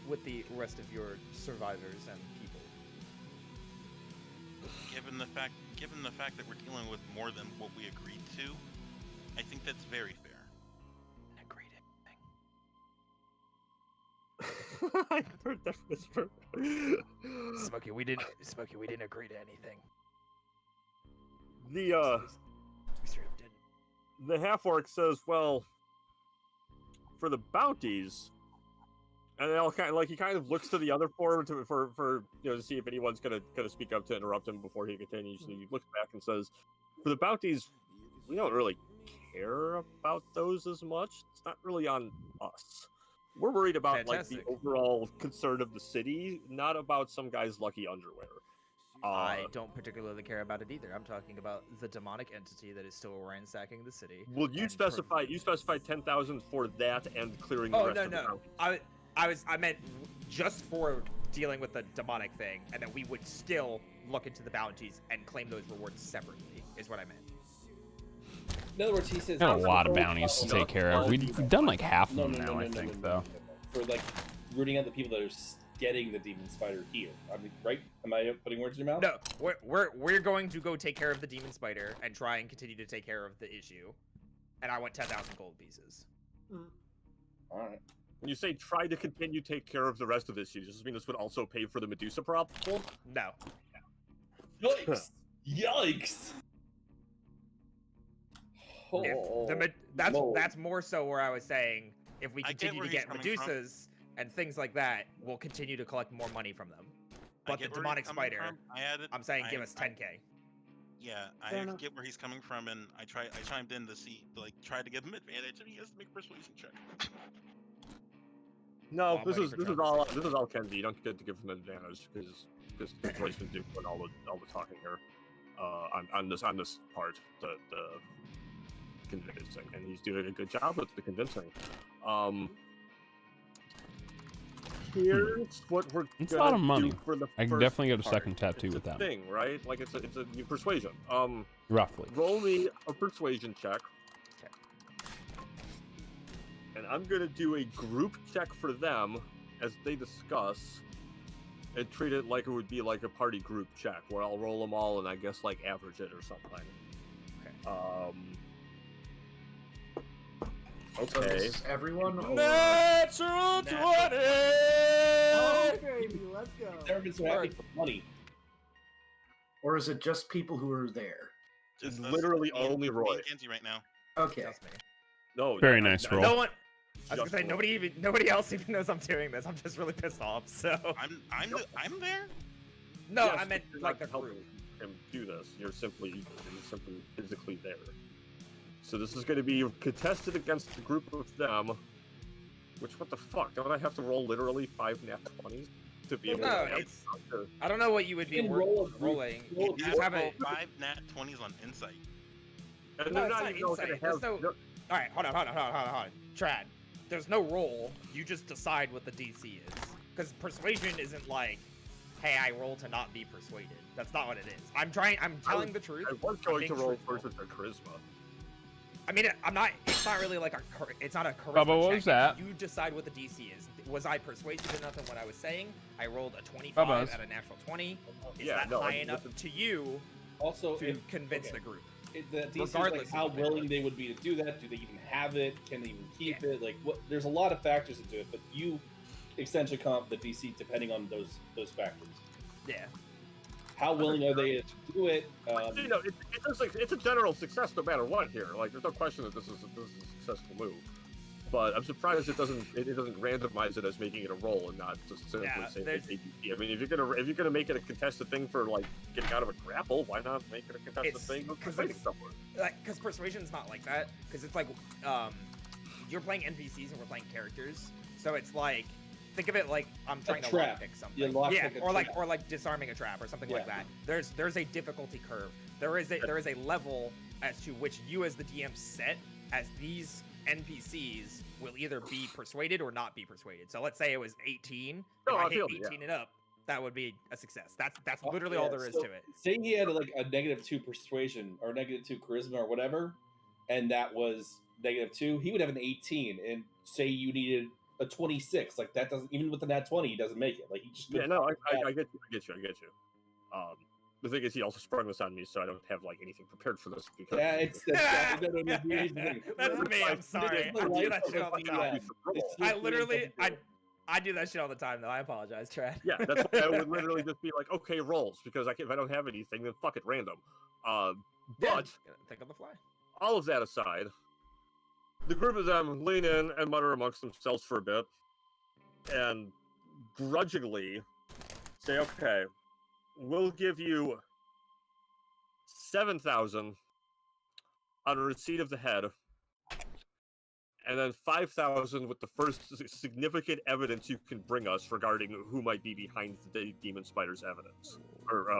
with the rest of your survivors and people. Given the fact that we're dealing with more than what we agreed to, I think that's very fair. Agreed anything. I heard that whisper. Smokey, we didn't agree to anything. The We straight up didn't. the half-orc says, well, for the bounties, and they all kind of, like, he kind of looks to the other four for you know, to see if anyone's gonna speak up to interrupt him before he continues. So he looks back and says, for the bounties, we don't really care about those as much. It's not really on us. We're worried about Fantastic. like the overall concern of the city, not about some guy's lucky underwear. I don't particularly care about it either. I'm talking about the demonic entity that is still ransacking the city. Well, you specified 10,000 for that and clearing the rest of the bounties. I meant just for dealing with the demonic thing, and then we would still look into the bounties and claim those rewards separately, is what I meant. In other words, he says... Got a lot of bounties to take care of. We've done like half of them now, I think, though. For, like, rooting out the people that are getting the demon spider here. I mean, right? Am I putting words in your mouth? No, we're going to go take care of the demon spider and try and continue to take care of the issue. And I want 10,000 gold pieces. Alright. When you say try to continue to take care of the rest of this, does this mean this would also pay for the Medusa problem? No. Yikes! Yikes! That's more so where I was saying if we continue to get Medusas and things like that, we'll continue to collect more money from them. But the demonic spider, I'm saying give us 10k. Yeah, Fair I enough. get where he's coming from, and I chimed in to see, like, try to give him advantage, and he has to make a persuasion check. No, I'm this waiting is for this John is to all say this is all Kenzie. You don't get to give him advantage because Joyce been doing all the talking here. On this part, the convincing, and he's doing a good job with the convincing. Here's what we're It's a gonna lot of money. do for the I can first definitely get a part. second tattoo It's with a them. thing, right? Like it's a persuasion. Roughly. Roll me a persuasion check. And I'm gonna do a group check for them as they discuss, and treat it like it would be like a party group check, where I'll roll them all and I guess like average it or something. So Okay. this is everyone? Or... Natural 20! Oh, baby, let's go. Everyone's so happy for money. Or is it just people who are there? Just us, Literally me and- only me Roy. and Kenzie right now. Okay. Just me. No. Very yeah, nice I- roll. No one. I was Just gonna say Roy. nobody else even knows I'm doing this. I'm just really pissed off. So I'm there. no, Yes, I meant but you're like not the helping group. him do this. You're simply physically there. So this is going to be contested against the group of them. Which, what the fuck? Don't I have to roll literally 5 nat 20s to be able No, to have it's. I don't know what you would be You can roll a group- rolling. roll You a just have roll a. 5 nat 20s on insight. And No, they're it's not not even going to insight. have. There's no. All right, hold on. Trad, there's no roll. You just decide what the DC is. Because persuasion isn't like, hey, I roll to not be persuaded. That's not what it is. I'm telling the truth. I was I'm going being to roll truthful. first with their charisma. I mean, I'm not. It's not really like it's not a charisma Bubba, what check. was that? You decide what the DC is. Was I persuasive enough in what I was saying? I rolled a 25 Bubba's. at a natural 20. Is Yeah, that no, high I- enough listen- to you Also, to if, convince okay. the group? The DC is Regardless like of how what they willing like. they would be to do that. Do they even have it? Can they even keep it? Like, what? There's a lot of factors into it, but you essentially come up with the DC depending on those factors. Yeah. How willing are they to do it? You know, it's a general success no matter what here. Like, there's no question that this is a successful move. But I'm surprised it doesn't randomize it as making it a roll and not just simply Yeah, saying there's- ADP. I mean, if you're gonna make it a contested thing for like getting out of a grapple, why not make it a contested It's- thing for 'cause fighting it's- someone? Because persuasion's not like that. Because it's like, you're playing NPCs and we're playing characters. So it's like, think of it like I'm trying to trap. lockpick something. You lockpick Yeah, a or trap. like disarming a trap or something like Yeah. that. There's a difficulty curve. There is a level as to which you as the DM set as these NPCs will either be persuaded or not be persuaded. So let's say it was 18. No, if I I hit feel you, 18 and up, that would be a success. That's Oh, literally yeah, all there is so to it. Say he had like a -2 persuasion or -2 charisma or whatever, and that was -2, he would have an 18. And say you needed a 26, like that doesn't, even with the nat 20, he doesn't make it. Like he just Yeah, no, I get you. The thing is, he also sprung this on me, so I don't have like anything prepared for this because Yeah, it's that's, no, here's the thing. That's me. I'm sorry. This is I the do life that of shit a all the DM. time. This is I what literally, we have to do. I do that shit all the time, though. I apologize, Trad. yeah, that's why I would literally just be like, okay, rolls, because if I don't have anything, then fuck it, random. Yeah, But think on the fly. all of that aside, the group of them lean in and mutter amongst themselves for a bit, and grudgingly say, okay, we'll give you 7,000 on a receipt of the head, and then 5,000 with the first significant evidence you can bring us regarding who might be behind the demon spider's evidence or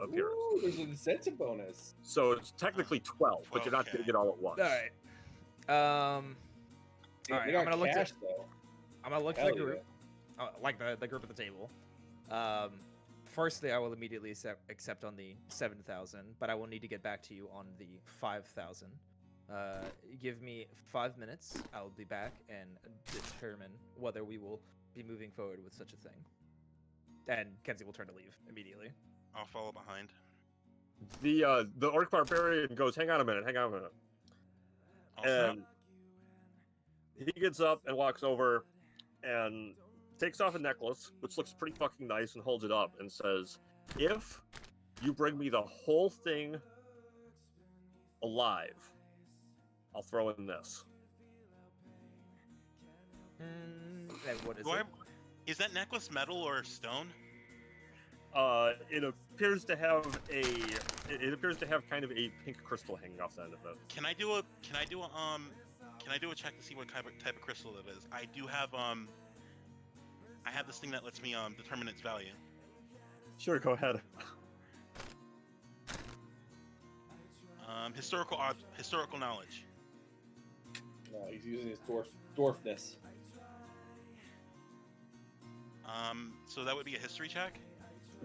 appearance. Ooh, there's an incentive bonus. So it's technically 12, but you're not Okay. getting it all at once. All right. All right. We got I'm gonna look cash, to. though. I'm gonna look to Hell the group, like the group at the table. Firstly, I will immediately accept on the 7,000, but I will need to get back to you on the 5,000. Give me 5 minutes. I'll be back and determine whether we will be moving forward with such a thing. And Kenzie will turn to leave immediately. I'll follow behind. The orc barbarian goes, hang on a minute. Also, And he gets up and walks over and takes off a necklace, which looks pretty fucking nice, and holds it up and says, if you bring me the whole thing alive, I'll throw in this. And what is do I- it? is that necklace metal or stone? It appears to have kind of a pink crystal hanging off the end of it. Can I do a check to see what type of crystal it is? I do have I have this thing that lets me determine its value. Sure, go ahead. Historical knowledge. No, he's using his dwarfness. So that would be a history check.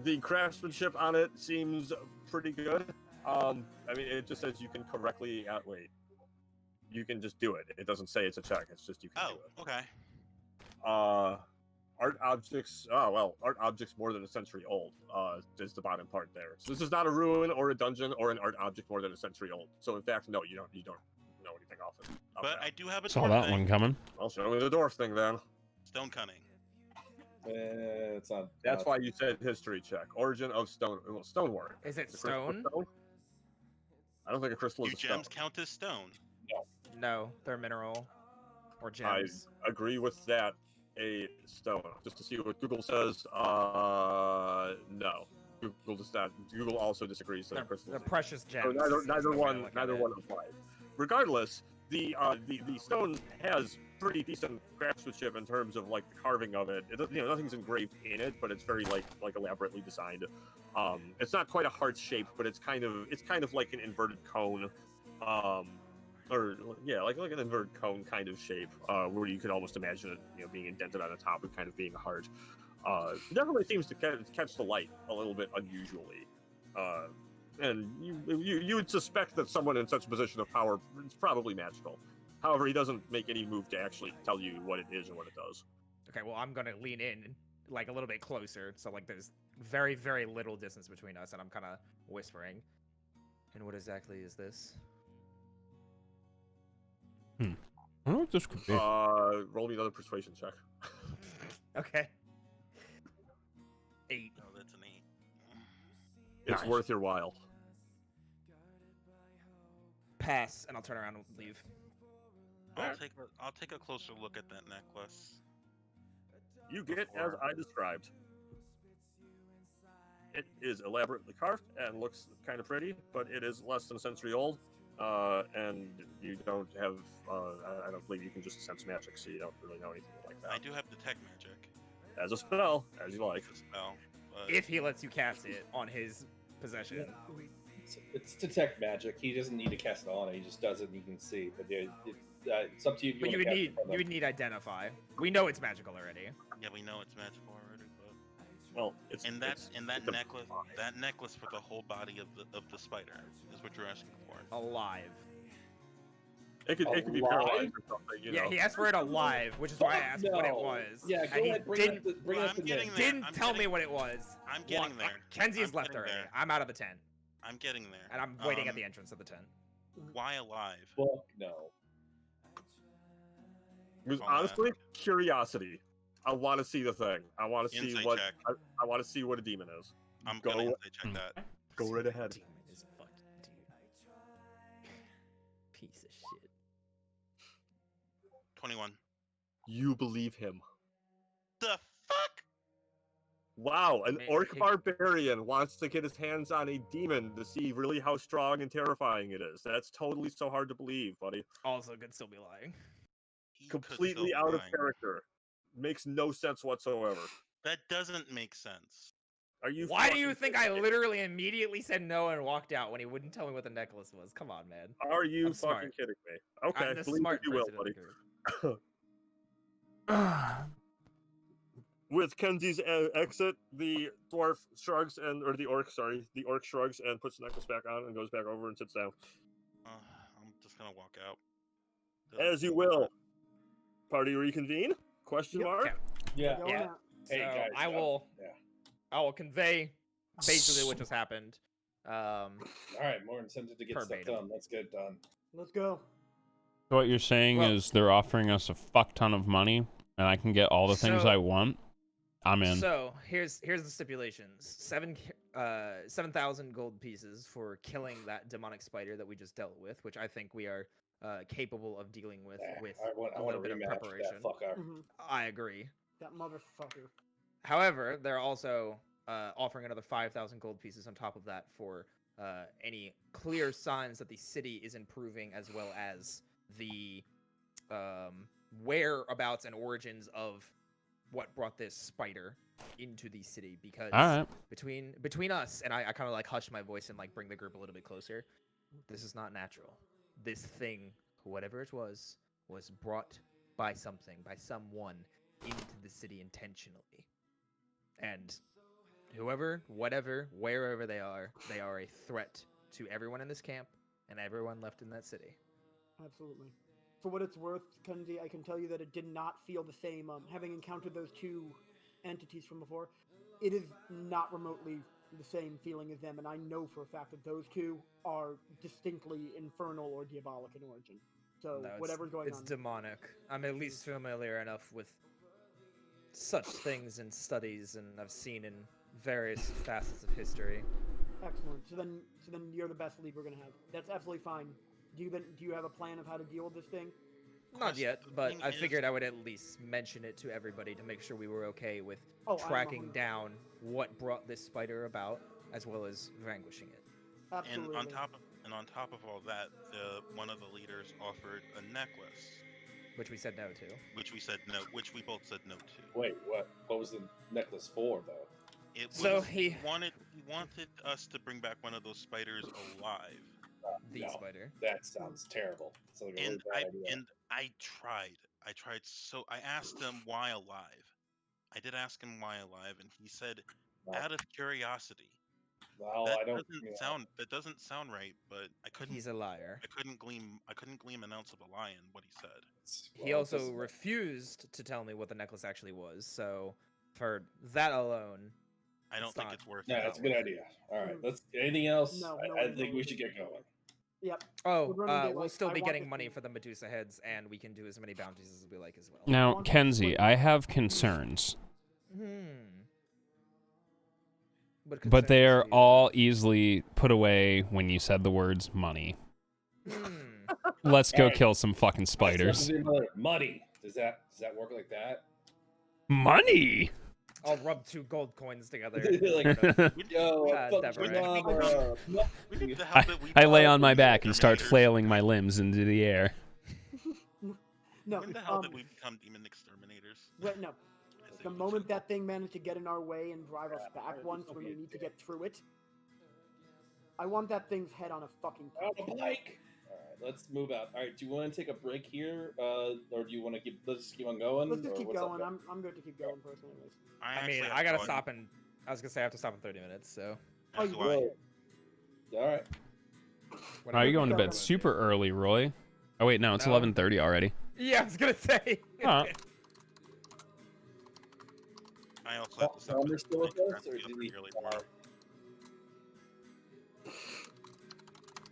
The craftsmanship on it seems pretty good. I mean, it just says you can correctly wait. You can just do it. It doesn't say it's a check. It's just you can do it. Okay. Art objects. Oh well, art objects more than a century old. Is the bottom part there. So this is not a ruin or a dungeon or an art object more than a century old. So in fact, no, you don't know anything off it. But I do have a Saw dwarf that thing. one coming. Well, show me the dwarf thing then. Stone cunning. It's not. That's why you said history check. Origin of stonework. Is it Is a crystal stone? stone? I don't think a crystal Do is a stone. gems count as stone? No, they're mineral or I gems. agree with that. A stone. Just to see what Google says. No. Google does not. Google also disagrees that crystals. They're precious So gems. neither one applies. Regardless, the stone has pretty decent craftsmanship in terms of like the carving of it. Nothing's engraved in it, but it's very like elaborately designed. It's not quite a heart shape, but it's kind of like an inverted cone. Like an inverted cone kind of shape, where you could almost imagine it, being indented on the top and kind of being a heart. Definitely seems to catch the light a little bit unusually, and you would suspect that someone in such a position of power is probably magical. However, he doesn't make any move to actually tell you what it is or what it does. Okay, well, I'm gonna lean in like a little bit closer, so like there's very, very little distance between us, and I'm kind of whispering. And what exactly is this? I don't know what this could be. Roll me another persuasion check. Okay. 8. No, that's an 8. It's Nice. worth your while. Pass, and I'll turn around and leave. I'll take a closer look at that necklace. You get as I described. It is elaborately carved and looks kind of pretty, but it is less than a century old. And you don't have, I don't believe you can just sense magic, so you don't really know anything like that. I do have detect magic. As a spell, as you like. As a spell, but If he lets you cast it on his possession. It's detect magic. He doesn't need to cast it on it. He just does it, and you can see. But it's up to you. If But you wanna would cast it on you would need identify. We know it's magical already. yeah, we know it's magical already. But Well, it's that necklace for the whole body of the spider is what you're asking for. Alive. It could be Alive? paralyzed or something. Yeah, he asked for it alive, which is why I asked what it was. Yeah, go and he ahead. Bring Well, up the I'm getting name. there. didn't I'm tell me getting- what it was. I'm getting there. Kenzie's I'm left getting already. there. I'm out of the tent, I'm getting there. and I'm waiting at the entrance of the tent. Why alive? Fuck no. It was Oh, honestly curiosity. I want to see the thing. I want to see Insight what check. I want to see what a demon is. I'm Go- gonna insight check that. Go right ahead. Demon is fucking dude. Piece of shit. 21. You believe him. The fuck? Wow, an Man, orc he- barbarian wants to get his hands on a demon to see really how strong and terrifying it is. That's totally so hard to believe, buddy. Also, could still be lying. He could Completely still out of lie. character. Makes no sense whatsoever. That doesn't make sense. Are you? Why do you fucking think I kidding me? literally immediately said no and walked out when he wouldn't tell me what the necklace was? Come on, man. Are you I'm fucking smart. kidding me? Okay, I'm the believe smart what you will, person buddy. in the group. With Kenzie's exit, the orc shrugs and puts the necklace back on and goes back over and sits down. I'm just gonna walk out. As you will. Party reconvene? Question Yep. mark? Okay. Yeah. Going Yeah. out. Hey, So guys, I will convey basically what S- just happened. All right, more incentive to get Verbatim. stuff done. Let's get it done. Let's go. So what you're saying Well- is they're offering us a fuck ton of money, and I can get all the things So- I want. I'm in. So here's the stipulations: 7,000 gold pieces for killing that demonic spider that we just dealt with, which I think we are capable of dealing with I a want to little bit of rematch preparation. that fucker. Mhm. I agree. That motherfucker. However, there are also offering another 5,000 gold pieces on top of that for any clear signs that the city is improving, as well as the whereabouts and origins of what brought this spider into the city. Because All right. between us, and I kind of like hush my voice and like bring the group a little bit closer. This is not natural. This thing, whatever it was brought by someone into the city intentionally. And whoever, whatever, wherever they are a threat to everyone in this camp and everyone left in that city. Absolutely. For what it's worth, Kenzie, I can tell you that it did not feel the same. Having encountered those two entities from before, it is not remotely the same feeling as them, and I know for a fact that those two are distinctly infernal or diabolic in origin. So No, whatever's going on, it's demonic. I'm at least familiar enough with such things in studies, and I've seen in various facets of history. Excellent. So then you're the best lead we're gonna have. That's absolutely fine. Do you have a plan of how to deal with this thing? Not yet, but I is- figured I would at least mention it to everybody to make sure we were okay with I'm tracking 100% down what brought this spider about, as well as vanquishing it. Absolutely. And on top of all that, one of the leaders offered a necklace, Which we said no to. which we said no, which we both said no to. Wait, what? What was the necklace for, though? It was, So he wanted us to bring back one of those spiders alive. The No. spider. That sounds terrible. Sounds like a really bad idea. I tried. So I asked him why alive. I did ask him why alive, and he said, No. out of curiosity. Well, That I don't. doesn't sound right, but I couldn't. He's a liar. I couldn't glean an ounce of a lie in what he said. He also refused to tell me what the necklace actually was, so for that alone, I don't think it's worth No, it. that's a good idea. All right, let's. Anything else? No, I think we should get going. Yep. Oh, We're running we'll daylight. still I be want getting this money thing. for the Medusa heads, and we can do as many bounties as we like as well. Now, Kenzie, I have concerns, but they are all easily put away when you said the words money. Let's go All right. kill some fucking spiders. Money. Does that work like that? Money? I'll rub 2 gold coins together. Yo, Devarae. I lay on my back and start flailing my limbs into the air. No. When the hell did we become demon exterminators? Wait, no. The moment that thing managed to get in our way and drive us back once when we need to get through it, I want that thing's head on a fucking on a bike. All right, let's move out. All right, do you want to take a break here, or do you want to keep? Let's just keep on going. Let's just or keep what's up, going. guys? I'm good to keep going personally. I mean, I gotta stop in. I was gonna say I have to stop in 30 minutes, so. Oh, you will. All right. Are you going to bed super early, Roy? Oh wait, no, it's 11:30 already. Yeah, I was gonna say. Huh. I also have to stop. Palmer's still with us, or did he?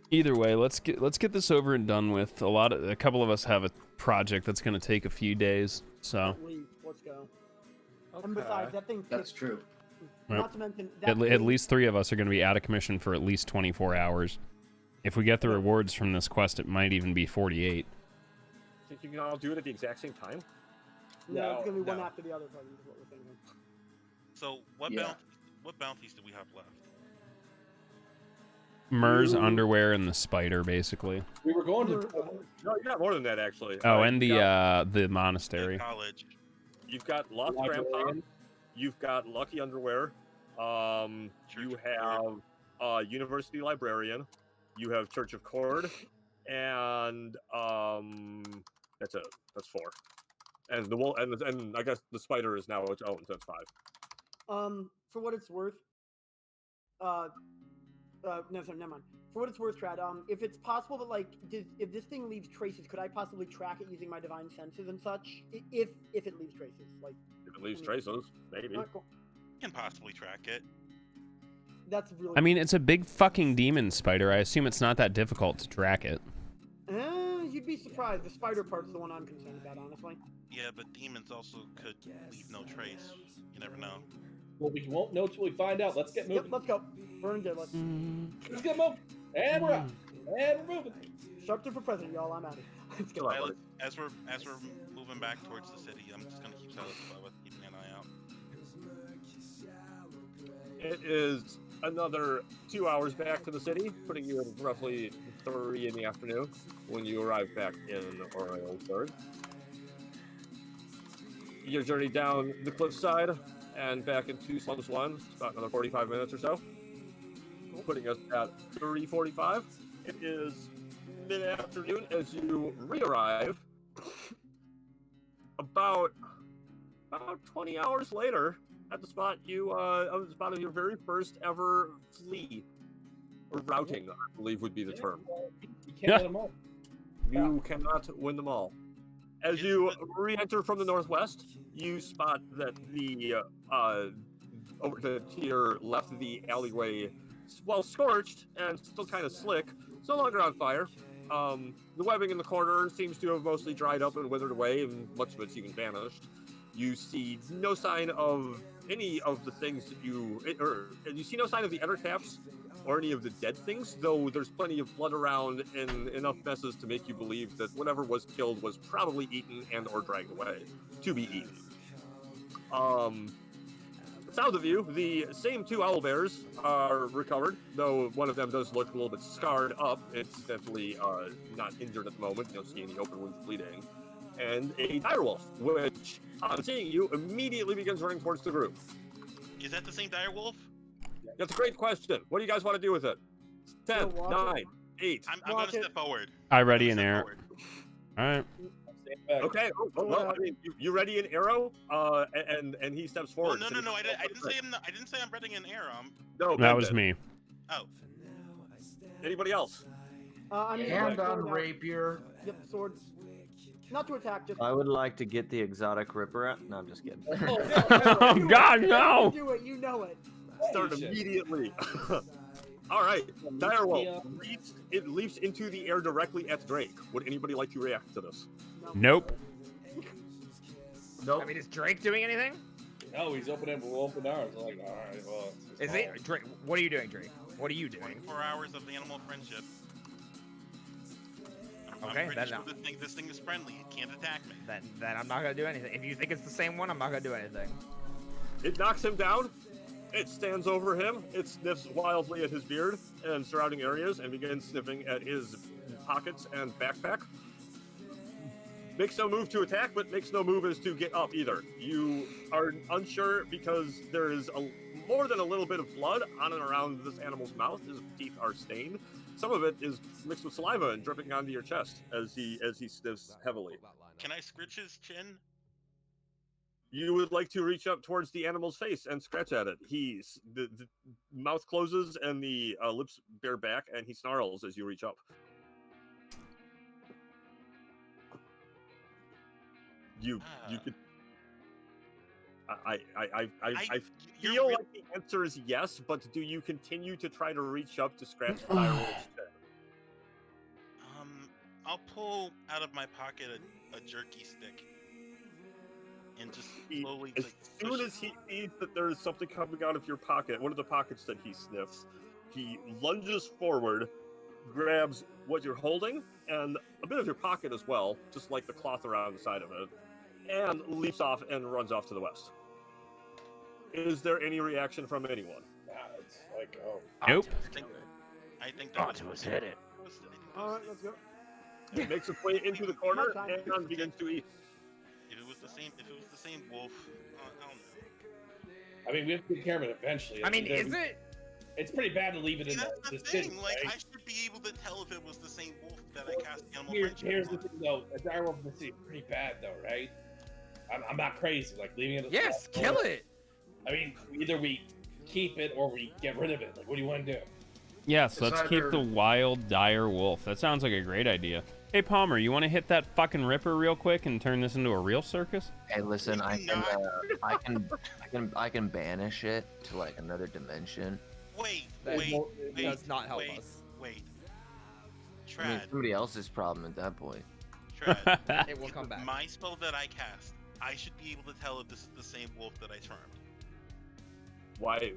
Either way, let's get this over and done with. A couple of us have a project that's going to take a few days, so. Let's go. And besides, that thing. That's true. Not to mention that At least 3 of us are going to be out of commission for at least 24 hours. If we get the rewards from this quest, it might even be 48. Think you can all do it at the exact same time? No, it's gonna be one after the other. Probably is what we're thinking. So what bounties do we have left? Myr's underwear and the spider, basically. We were going to. No, you got more than that actually. Oh, and the monastery. College. You've got Lost Grandpa. You've got Lucky Underwear. You have University Librarian. You have Church of Cord, and that's it. That's 4. And the wolf, and I guess the spider is now its own. So that's 5. For what it's worth, no, sorry, never mind. For what it's worth, Trad, if it's possible that, like, if this thing leaves traces, could I possibly track it using my divine senses and such? If it leaves traces, like. If it leaves traces, maybe. Alright, cool. You can possibly track it. That's really. I mean, it's a big fucking demon spider. I assume it's not that difficult to track it. You'd be surprised. The spider part's the one I'm concerned about, honestly. Yeah, but demons also could leave no trace. You never know. Well, we won't know till we find out. Let's get moving. Yep, let's go. Burn dead. Let's get moving. And we're up. And we're moving. Sharpton for president, y'all. I'm out of here. Let's go. As we're moving back towards the city, I'm just gonna keep Silas above us, keeping an eye out. It is another 2 hours back to the city, putting you at roughly 3 in the afternoon when you arrive back in Oilsburg. Your journey down the cliffside and back into Slums 1, it's about another 45 minutes or so, putting us at 3:45. It is mid-afternoon as you re-arrive about 20 hours later at the spot of the spot of your very first ever flea or routing, I believe would be the term. You can't let them all. You cannot win them all. As you re-enter from the northwest, you spot that the over to your left, the alleyway, well scorched and still kind of slick, it's no longer on fire. The webbing in the corner seems to have mostly dried up and withered away, and much of it's even vanished. You see no sign of any of the things that you see no sign of the ender caps or any of the dead things, though there's plenty of blood around and enough messes to make you believe that whatever was killed was probably eaten and or dragged away to be eaten. South of you, the same 2 owlbears are recovered, though one of them does look a little bit scarred up. It's definitely not injured at the moment. You don't see any open wounds bleeding. And a direwolf, which, on seeing you, immediately begins running towards the group. Is that the same direwolf? That's a great question. What do you guys want to do with it? 10, 9, 8. I'm going to step forward. I ready an arrow. All right. Okay. Well, I mean, you ready an arrow? And he steps forward. Oh, no. I didn't say I'm readying an arrow. No, that was me. Oh. Anybody else? Hand on rapier. Yep, swords. Not to attack, just. I would like to get the exotic ripper out. No, I'm just kidding. Oh God, no! You do it. You know it. Start immediately. All right, direwolf leaps into the air directly at Drake. Would anybody like to react to this? Nope. I mean, is Drake doing anything? No, he's open arms. I'm like, all right, well. Is he? Drake, what are you doing, Drake? What are you doing? 24 hours of animal friendship. Okay, I'm pretty then sure this thing is friendly. It can't attack me. Then I'm not gonna do anything. If you think it's the same one, I'm not gonna do anything. It knocks him down. It stands over him. It sniffs wildly at his beard and surrounding areas and begins sniffing at his pockets and backpack. Makes no move to attack, but makes no move as to get up either. You are unsure because there is more than a little bit of blood on and around this animal's mouth. His teeth are stained. Some of it is mixed with saliva and dripping onto your chest as he sniffs heavily. Can I scritch his chin? You would like to reach up towards the animal's face and scratch at it. The mouth closes and the lips bear back, and he snarls as you reach up. You could. I feel like the answer is yes, but do you continue to try to reach up to scratch the direwolf's chin? I'll pull out of my pocket a jerky stick and just slowly. As soon as he sees that there is something coming out of your pocket, one of the pockets that he sniffs, he lunges forward, grabs what you're holding and a bit of your pocket as well, just like the cloth around the side of it, and leaps off and runs off to the west. Is there any reaction from anyone? It's like, oh. Nope. I think that was hit it. All right, let's go. It makes its way into the corner and begins to eat. If it was the same wolf, I don't know. I mean, we have to take care of it eventually. I mean, is it? It's pretty bad to leave it in That's the city, thing. Like, right? I should be able to tell if it was the same wolf that I cast animal Here's friendship the on. thing, though. A direwolf in the city is pretty bad, though, right? I'm not crazy. Like, leaving it. Yes, kill it. I mean, either we keep it or we get rid of it. Like, what do you want to do? Yes, let's keep either- the wild dire wolf. That sounds like a great idea. Hey Palmer, you want to hit that fucking ripper real quick and turn this into a real circus? Hey, listen, I can banish it to like another dimension. Wait. Does not help us. Wait. I mean, Trad. somebody else's problem at that point. Trad. It will come back. My spell that I cast, I should be able to tell if this is the same wolf that I charmed. Why?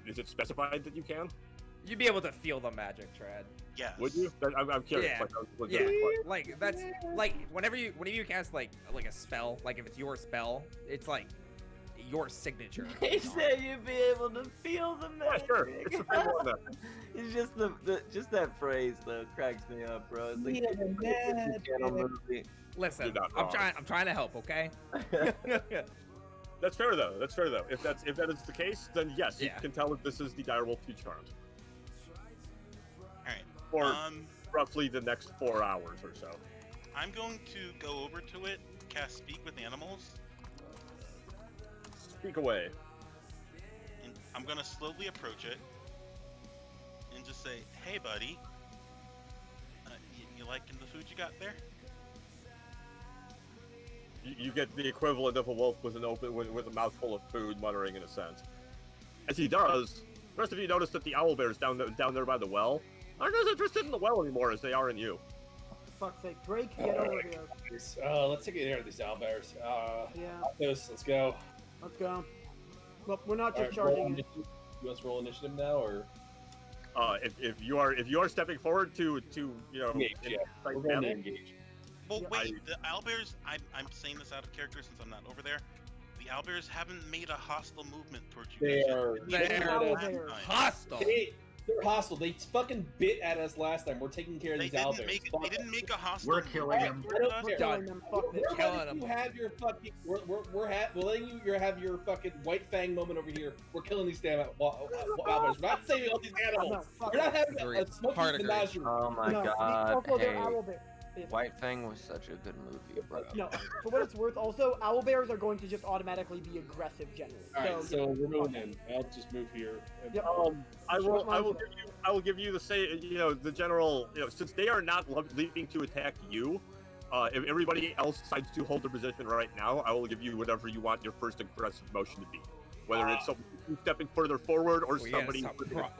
Is it specified that you can? You'd be able to feel the magic, Trad. Yes. Would you? I'm curious. Yeah. Like, I was Yeah, legitimate. like that's like whenever you cast like a spell, like if it's your spell, it's like your signature. He said you'd be able to feel the Yeah, magic. sure. It's the same one then. It's just just that phrase though cracks me up, bro. It's like Yeah, the it's a channel movie. Listen, You're not I'm wrong. trying to help, okay? That's fair though. That's fair though. If that is the case, then yes, you Yeah. can tell that this is the direwolf too charmed. Alright. For roughly the next 4 hours or so. I'm going to go over to it, cast Speak with Animals, Speak away. and I'm gonna slowly approach it and just say, "Hey, buddy, you liking the food you got there?" You get the equivalent of a wolf with with a mouthful of food, muttering in a sense. As he does, the rest of you notice that the owlbears down there by the well aren't as interested in the well anymore as they are in you. For fuck's sake, Drake, get over here. Let's take care of these owlbears. Yeah, Let's go. let's go. Well, we're not just All right, charging it. you want us to roll initiative now, or If you are stepping forward to engage? Yeah, fight we're going to them, engage. Well, Yeah. wait, the owlbears, I'm saying this out of character since I'm not over there. The owlbears haven't made a hostile movement towards you They guys yet. are They're hostile. they're hostile. They fucking bit at us last time. We're taking care of They these didn't owlbears. make Fuck they didn't them. make a hostile We're killing movement them. towards I us. We're Done. killing them. Fuck this. We're killing letting you them. have your fucking. We're letting you have your fucking white fang moment over here. We're killing these damn owlbears. We're not saving all these No, animals. fuck We're not it. having Agree. a smoky Hard agree. menagerie. Oh my No, god. also, they're Hey, owlbears. White Fang was such a good movie, bro. No, for what it's worth, also, owlbears are going to just automatically be aggressive generally. All right, so, so we're moving in. I'll just move here. Yep. I will give you the general, since they are not leaping to attack you, if everybody else decides to hold their position right now, I will give you whatever you want your first aggressive motion to be. Whether it's somebody stepping further forward or We get somebody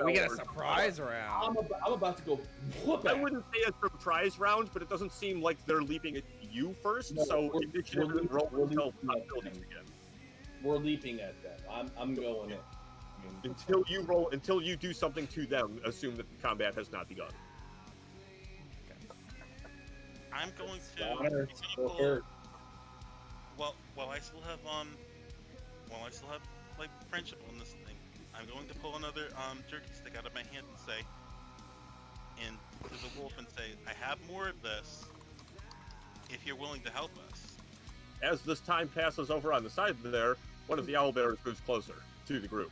we get a surprise round. I'm about to go whoop I it. wouldn't say a surprise round, but it doesn't seem like they're leaping at you first, No, so we're- initiative we're and roll leaping- until we're leaping at possibilities them. begin. We're leaping at them. I'm going in. Until you do something to them, assume that the combat has not begun. I'm going to. Honor, I'm gonna go pull- first. while I still have like friendship on this thing, I'm going to pull another jerky stick out of my hand and say, and to the wolf and say, I have more of this. If you're willing to help us. As this time passes over on the side there, one of the owlbears moves closer to the group.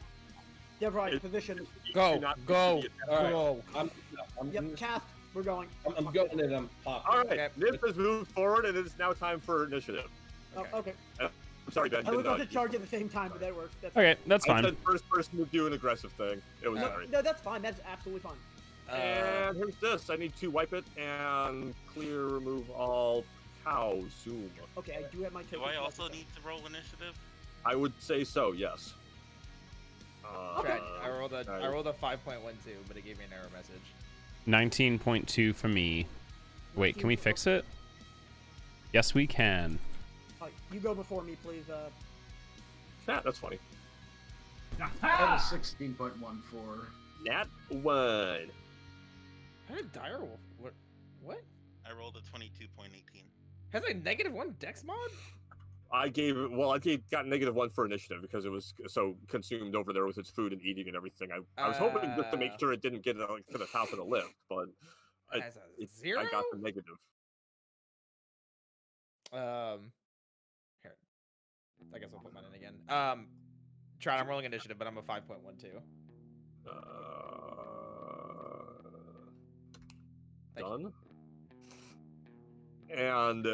Devarae, It- position. You Go, do not go, need to be All right. go. Yep, cast. We're going. I'm going and I'm popping. All right, Okay. Nip has moved forward, and it is now time for initiative. Oh, okay. I'm sorry, Ben. I was did about not- to charge at the same time, but that works. That's Okay, that's I fine. said first person to do an aggressive thing. It was No, sorry. no, that's fine. That's absolutely fine. And here's this. I need to wipe it and clear, remove all cow zoom. Okay, I do have my Do token. I also need to roll initiative? I would say so, yes. Okay. I rolled a alright. I rolled a 5.12, but it gave me an error message. 19.2 for me. Wait, can we fix it? Yes, we can. You go before me, please. Yeah, that's funny. That was 16.14. Nat 1. How did Direwolf? What? I rolled a 22.18. Has a -1 dex mod? I got -1 for initiative because it was so consumed over there with its food and eating and everything. I was hoping just to make sure it didn't get to the top of the list, but It has a 0? I got the negative. Here. I guess I'll put mine in again. Try. I'm rolling initiative, but I'm a 5.12. Thank Done. And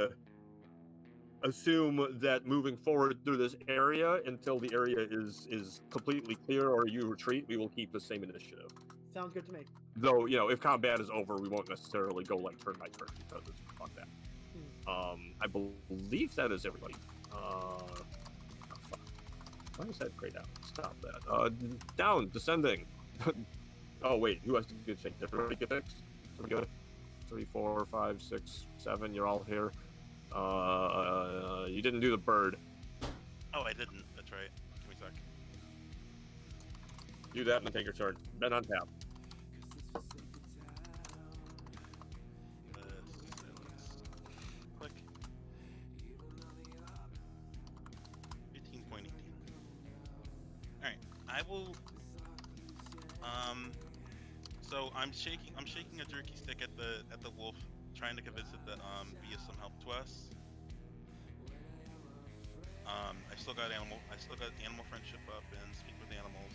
assume that moving forward through this area until the area is completely clear or you retreat, we will keep the same initiative. Sounds good to me. Though, if combat is over, we won't necessarily go like turn by turn because it's fuck that. I believe that is everybody. Oh, fuck. Why is that grayed out? Stop that. Down, descending. Oh wait, who has to get fixed? Everybody get fixed? We go 3, 4, 5, 6, 7. You're all here. You didn't do the bird. Oh, I didn't. That's right. Give me a sec. Do that and then take your turn. Ben on tap. Click. 15.18. So I'm shaking a jerky stick at the wolf, trying to convince it that be of some help to us. I still got animal friendship up and speak with animals.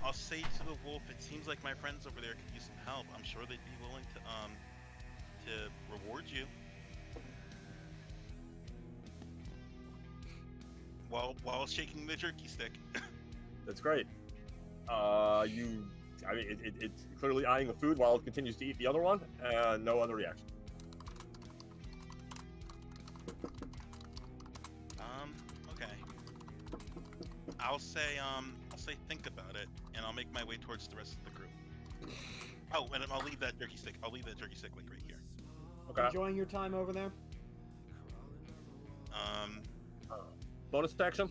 I'll say to the wolf, it seems like my friends over there could use some help. I'm sure they'd be willing to reward you. While shaking the jerky stick. That's great. It's clearly eyeing the food while it continues to eat the other one, and no other reaction. Okay. I'll say think about it, and I'll make my way towards the rest of the group. Oh, and I'll leave that jerky stick. Like right here. Okay. Enjoying your time over there? Bonus action?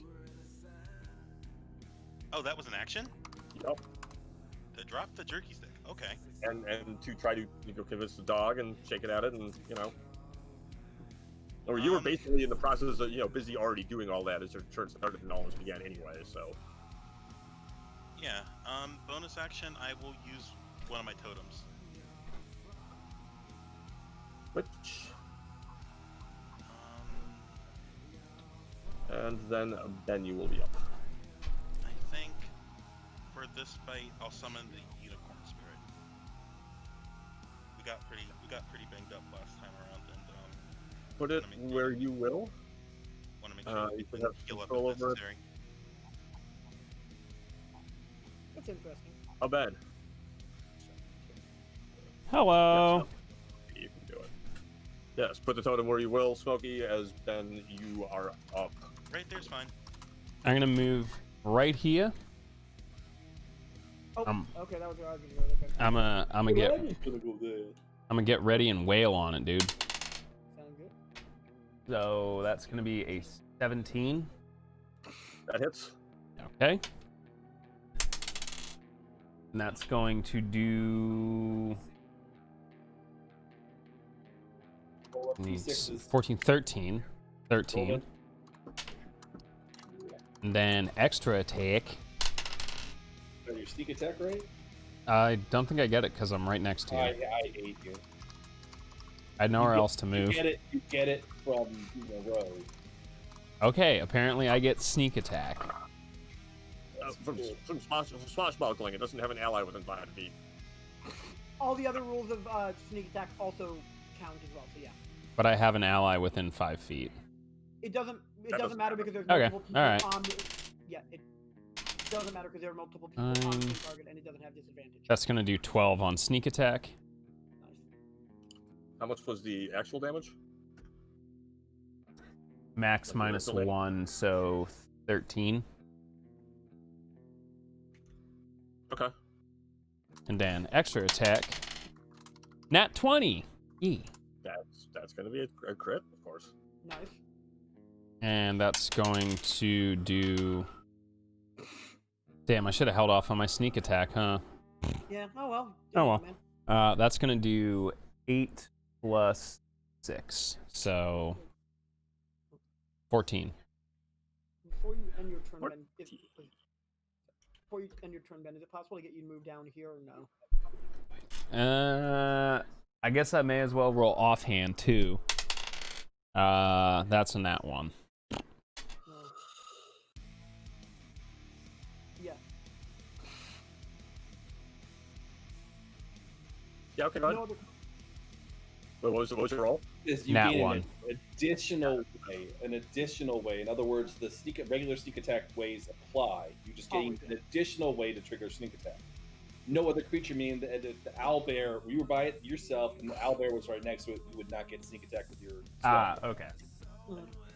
Oh, that was an action? Yep. To drop the jerky stick. Okay. And to try to convince the dog and shake it at it, and or you were basically in the process of busy already doing all that as your turn started and almost began anyway. So. Yeah. Bonus action. I will use one of my totems. Which? And then you will be up. I think for this fight, I'll summon the unicorn spirit. We got pretty banged up last time around, and put it where you will. Want to make sure you we can have heal up control if over it. necessary. That's interesting. A bed. Hello. Yes, you can do it. Yes, put the totem where you will, Smokey, as then you are up. Right there's fine. I'm gonna move right here. Oh, okay, that was your argument. Okay. I'm gonna get ready and wail on it, dude. Sound good? So that's gonna be a 17. That hits. Okay. And that's going to do 14, 13. 13. And then extra attack. Your sneak attack, right? I don't think I get it because I'm right next to you. I hate you. I had nowhere else to move. You get it from the road. Okay, apparently I get sneak attack. From swashbuckling, it doesn't have an ally within 5 feet. All the other rules of sneak attack also count as well, so yeah. But I have an ally within 5 feet. It doesn't matter because there's Okay, multiple people all right. on the... Yeah, it doesn't matter because there are multiple people on the target and it doesn't have disadvantage. That's going to do 12 on sneak attack. Nice. How much was the actual damage? Max minus 1, so 13. Okay. And then extra attack. Nat 20. That's going to be a crit, of course. Nice. And that's going to do... Damn, I should have held off on my sneak attack, huh? Yeah, oh well. Oh well. Man. That's going to do 8 plus 6, so 14. Before you end your turn, Ben, is it possible to get you to move down here or no? I guess I may as well roll offhand too. That's a nat 1. Yeah. Yeah, okay, go ahead. Wait, what was your roll? Is you Nat gain 1. An additional way. In other words, the regular sneak attack ways apply. You just gain an additional way to trigger sneak attack. No other creature, meaning the owlbear, you were by it yourself, and the owlbear was right next to it, you would not get sneak attack with your spell. Okay.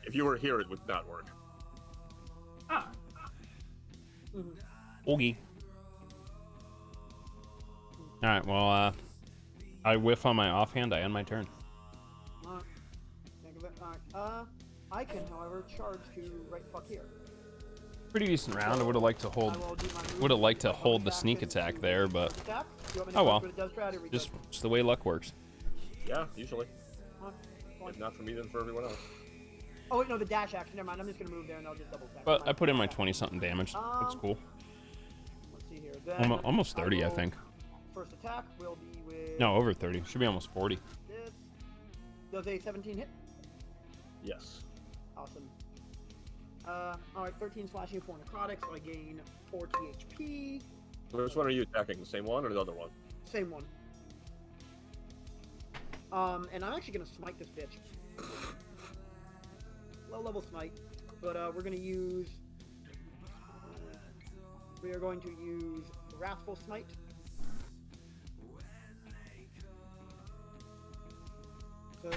If you were here, it would not work. Okay. Alright, well, I whiff on my offhand, I end my turn. Alright. Think of it. Alright. I can, however, charge to right fuck here. Pretty decent round. I would have liked to hold. I will do my move. Would have liked to My hold the bonus sneak action attack to there, but attack. Do you want me to oh go well. for the Death Strat, or we Just good? it's the way luck works. Yeah, usually. Huh? If not for me, then for everyone else. Oh wait, no, the dash action. Never mind. I'm just gonna move there and I'll just double attack. But Never I put in my mind. 20-something damage. That's cool. Let's see here. Then Almost 30, I will- think. First attack will be with. No, over 30. Should be almost 40. This does a 17 hit. Yes. Awesome. Alright, 13 slashing, 4 necrotic, so I gain 40 HP. Which one are you attacking? The same one or the other one? Same one. And I'm actually gonna smite this bitch. Low level smite, but we're gonna use. We are going to use Wrathful Smite. So,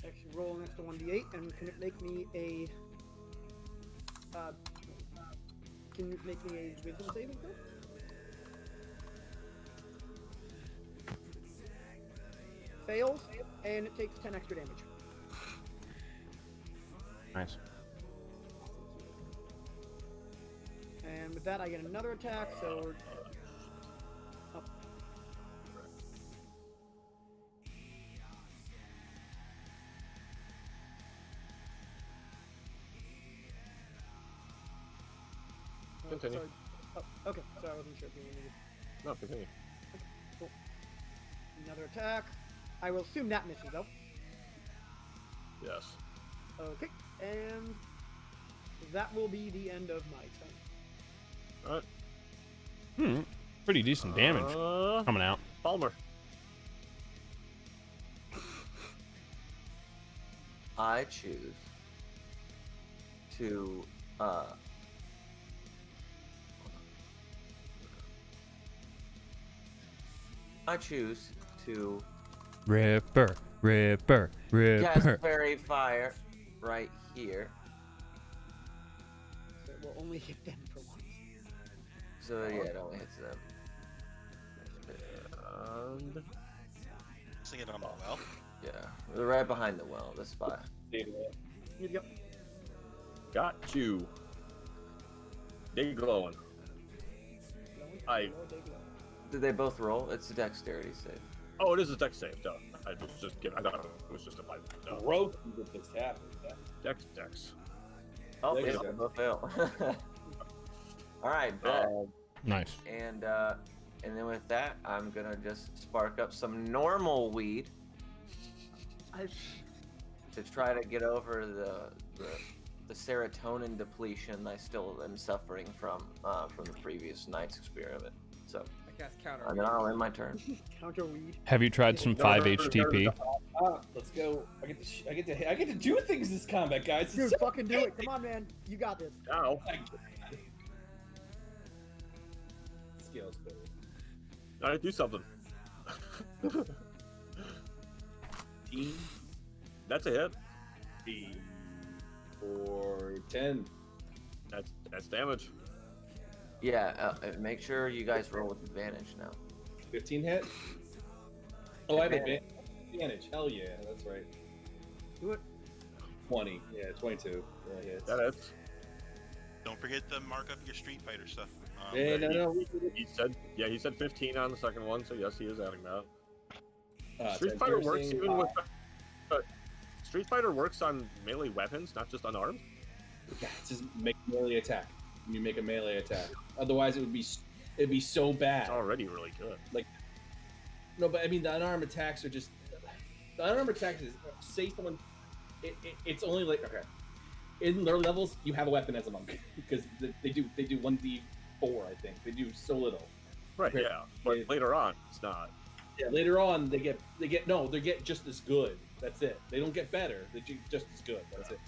actually roll an extra 1d8, and can it make me a? Can you make me a Wisdom saving throw? Fails, and it takes 10 extra damage. Nice. And with that, I get another attack, so. Oh. Continue. Sorry. Oh, okay, sorry, I wasn't sure if you wanted to. No, continue. Cool. Another attack. I will assume that misses, though. Yes. Okay, and that will be the end of my turn. Alright. Pretty decent damage coming out. Palmer. I choose to Ripper. cast Fairy Fire right here. So it will only hit them for once. So yeah, it only hits them. And Sing it on the well. Yeah, they're right behind the well. This spot. Here you go. got you. They glowing. I. Did they both roll? It's a dexterity save. Oh, it is a dex save, duh. I was just kidding. I thought it was just a fight. No. Broke with this happened. Dex. Oh, There they you go. both fail. All right, bet. Nice. And then with that, I'm gonna just spark up some normal weed to try to get over the serotonin depletion I still am suffering from the previous night's experiment. So, I cast counter. and then I'll end my turn. Counter weed. Have you tried some 5-HTP? Let's go. I get to do things this combat, guys. Dude, fucking do it. Come on, man. You got this. Ow. Skills, baby. Alright, do something. That's a hit. 4, 10. That's damage. Yeah, make sure you guys roll with advantage now. 15 hit? Oh, I have advantage. Hell yeah, that's right. Do it. 20. Yeah, 22. Yeah, hits. That hits. Don't forget to mark up your Street Fighter stuff. Yeah, no. He said 15 on the second one, so yes, he is adding that. Street ten Fighter works piercing, even with. Street Fighter works on melee weapons, not just unarmed. Yeah, just make a melee attack. You make a melee attack. Otherwise, it'd be so bad. It's already really good. No, but I mean, the unarmed attacks are just. The unarmed attacks is say someone. It's only like okay. In their levels, you have a weapon as a monk because they do 1d4. I think they do so little. Right. Okay. Yeah. But later on, it's not. Yeah. Later on, they get just as good. That's it. They don't get better. They do just as good. That's it.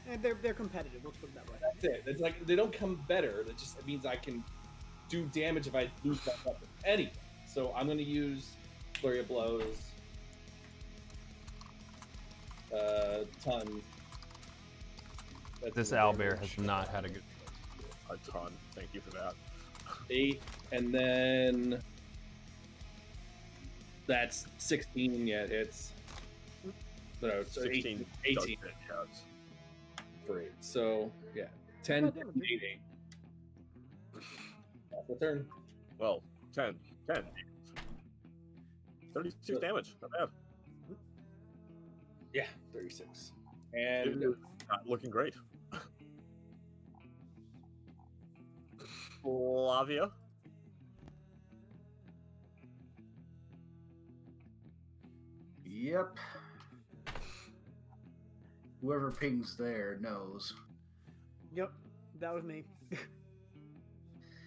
And they're competitive. Let's put it that way. That's it. It's like they don't come better. It means I can do damage if I lose that weapon. Anyway, so I'm going to use Flurry of Blows. Ton. This owlbear has not had a good. A ton. Thank you for that. 8, and then that's 16. Yeah, it hits. No, it's 16. 18. Does hit, yes. For 8. So yeah, 10, God damn it, 8, 8. That's the turn. Well, 10. 36 damage. Not bad. Yeah, 36. It And is not looking great. Flavia. Yep. Whoever pings there knows. Yep, that was me.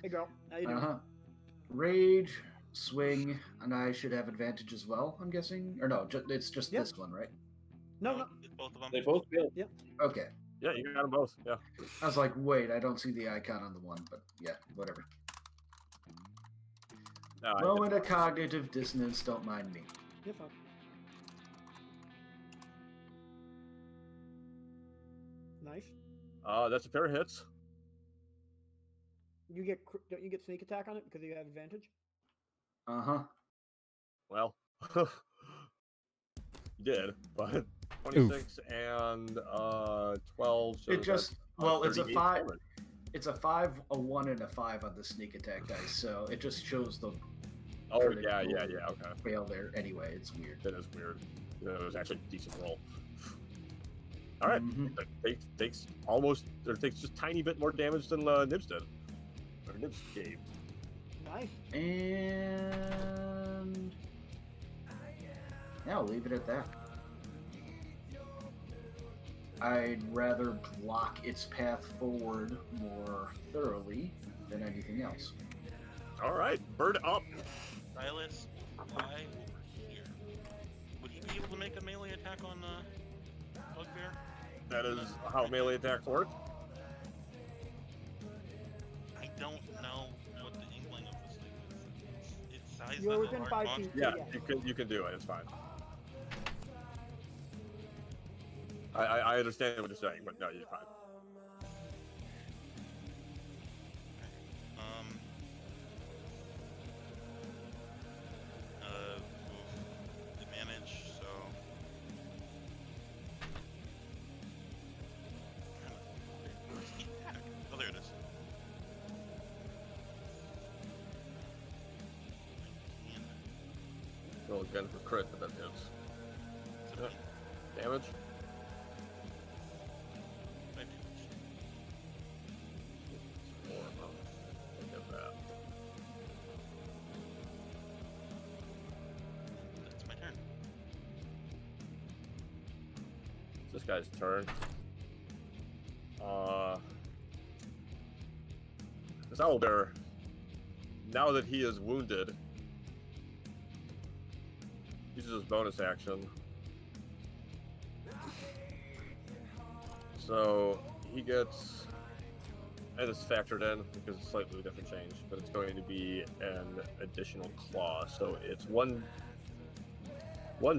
Hey girl, how you doing? Uh-huh. Rage, swing, and I should have advantage as well, I'm guessing? Or no, it's just Yep. this one, right? No. It's both of them. they both failed. Okay. Yeah, you got them both. Yeah. I was like, wait, I don't see the icon on the one, but yeah, whatever. No, I Moment did- of cognitive dissonance, don't mind me. You're fine. Nice. That's a pair of hits. Don't you get sneak attack on it because you have advantage? Uh-huh. Well, you did, but 26 and 12. So It just, well, it's a 38 5. damage. It's a 5, a 1, and a 5 on the sneak attack dice, so it just shows the Oh, critical yeah, okay. fail there anyway. It's weird. That is weird. It was actually a decent roll. All right. Mhm. It takes just a tiny bit more damage than Nibs did. Or Nibs gave. Nice. And yeah, I'll leave it at that. I'd rather block its path forward more thoroughly than anything else. All right, bird up. Silas, fly over here. Would he be able to make a melee attack on Bugbear? That is how melee attacks work. I don't know what the inkling of this thing is. Its size You're doesn't within large 5 monster. feet. Yeah, you can do it. It's fine. I understand what you're saying, but no, you're fine. Advantage, so. Where's the attack? Oh, there it is. 19. Roll again for crit, but that hits. 17. Damage. 5 damage. 4. Oh, I get that. That's my turn. It's this guy's turn. This owlbear, now that he is wounded, uses his bonus action. So he gets, and it's factored in because it's slightly different change, but it's going to be an additional claw. So it's one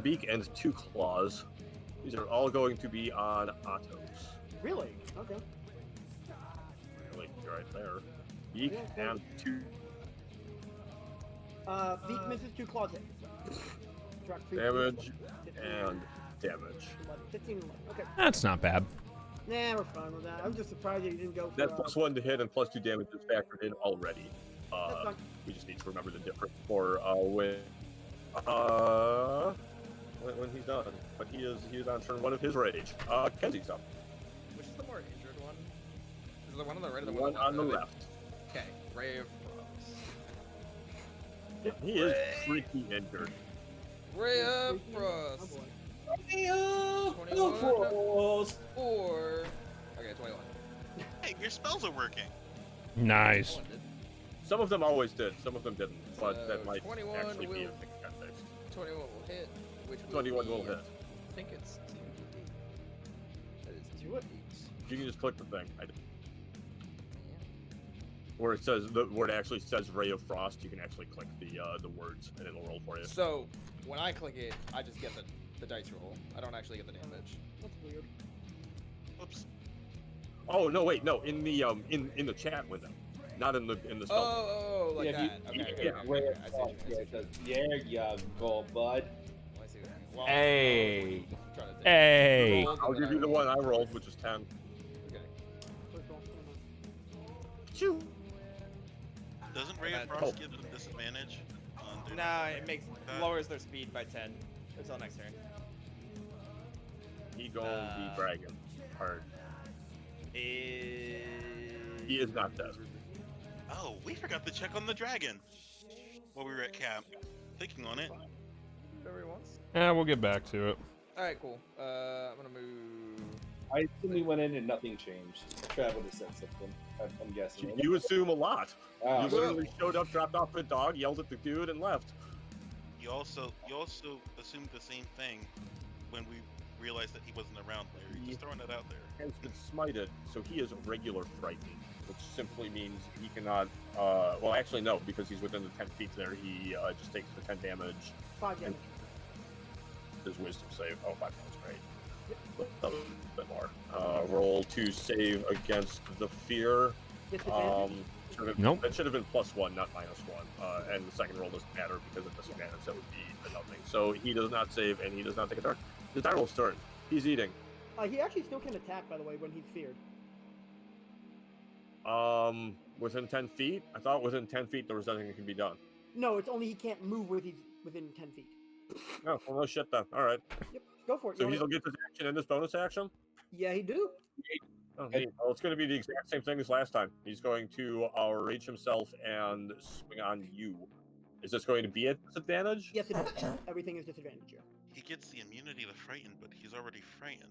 beak and 2 claws. These are all going to be on Otto's. Really? Okay. Like right there. Beak and 2. Beak misses 2 claws hit. Subtract 3, Damage 15, and damage. 11, 15, 11. Okay. That's not bad. Nah, we're fine with that. I'm just surprised that you didn't go for That +1 to hit and +2 damage is factored in already. That's fine. We just need to remember the difference for when he's done. But he is on turn 1 of his rage. Kenzie's up. Which is the more injured one? Is the one on the right or the The one one on the left. Okay, Ray of Frost. He is pretty injured. Ray of Oh Frost. boy. 21. 4. Okay, 21. Hey, your spells are working. Nice. One did. Some of them always did, some of them didn't. But So, that might 21 actually be will- a thing that got fixed. 21 will hit. Which 21 will be- hit. I think it's 2d8. That is 2d8. You can just click the thing. Where it says where it actually says Ray of Frost, you can actually click the words and it'll roll for you. So when I click it, I just get the dice roll. I don't actually get the damage. That's weird. Oops. Oh no, wait, no, in the in the chat window, not in the spell. Oh, like Yeah, that. you Okay, get okay, Ray okay, of I see Frost, what you yeah, mean. it says, there you go, bud. Oh, I see what you mean. Well, Hey. I'm trying to think. Hey. Rolled I'll and give then you the I one rolled. I rolled, which is 10. Okay. First roll, Doesn't Ray of Frost give them disadvantage? On No, it makes lowers their speed by 10 until next turn. He gonna be dragon hard. He is not dead. Oh, we forgot to check on the dragon while we were at camp. Thinking on it. Whatever he wants. Yeah, we'll get back to it. Alright, cool. I'm gonna move. I assume we went in and nothing changed. Trav would have said something. I'm guessing. You assume a lot. Wow. You literally showed up, dropped off the dog, yelled at the dude, and left. You also assumed the same thing when we realized that he wasn't around, Larry. Just throwing it out there. Has been smited, so he is regular frightened, which simply means he cannot. Well, actually, no, because he's within the 10 feet there. He just takes the 10 damage. 5 damage. His wisdom save. Oh, 5 damage, great. A bit more. Roll to save against the fear. Nope. That should have been +1, not -1. And the second roll doesn't matter because of disadvantage. That would be a nothing. So he does not save, and he does not take a turn. The die roll's turn. He's eating. He actually still can attack, by the way, when he's feared. Within 10 feet? I thought within 10 feet there was nothing that can be done. No, it's only he can't move when he's within 10 feet. Oh, well, no shit then. Alright. Yep, go for it. So he'll get this action and this bonus action? Yeah, he do. Oh, neat. Well, it's going to be the exact same thing as last time. He's going to rage himself and swing on you. Is this going to be at disadvantage? Yes, it is. Everything is disadvantage here. He gets the immunity to frighten, but he's already frightened.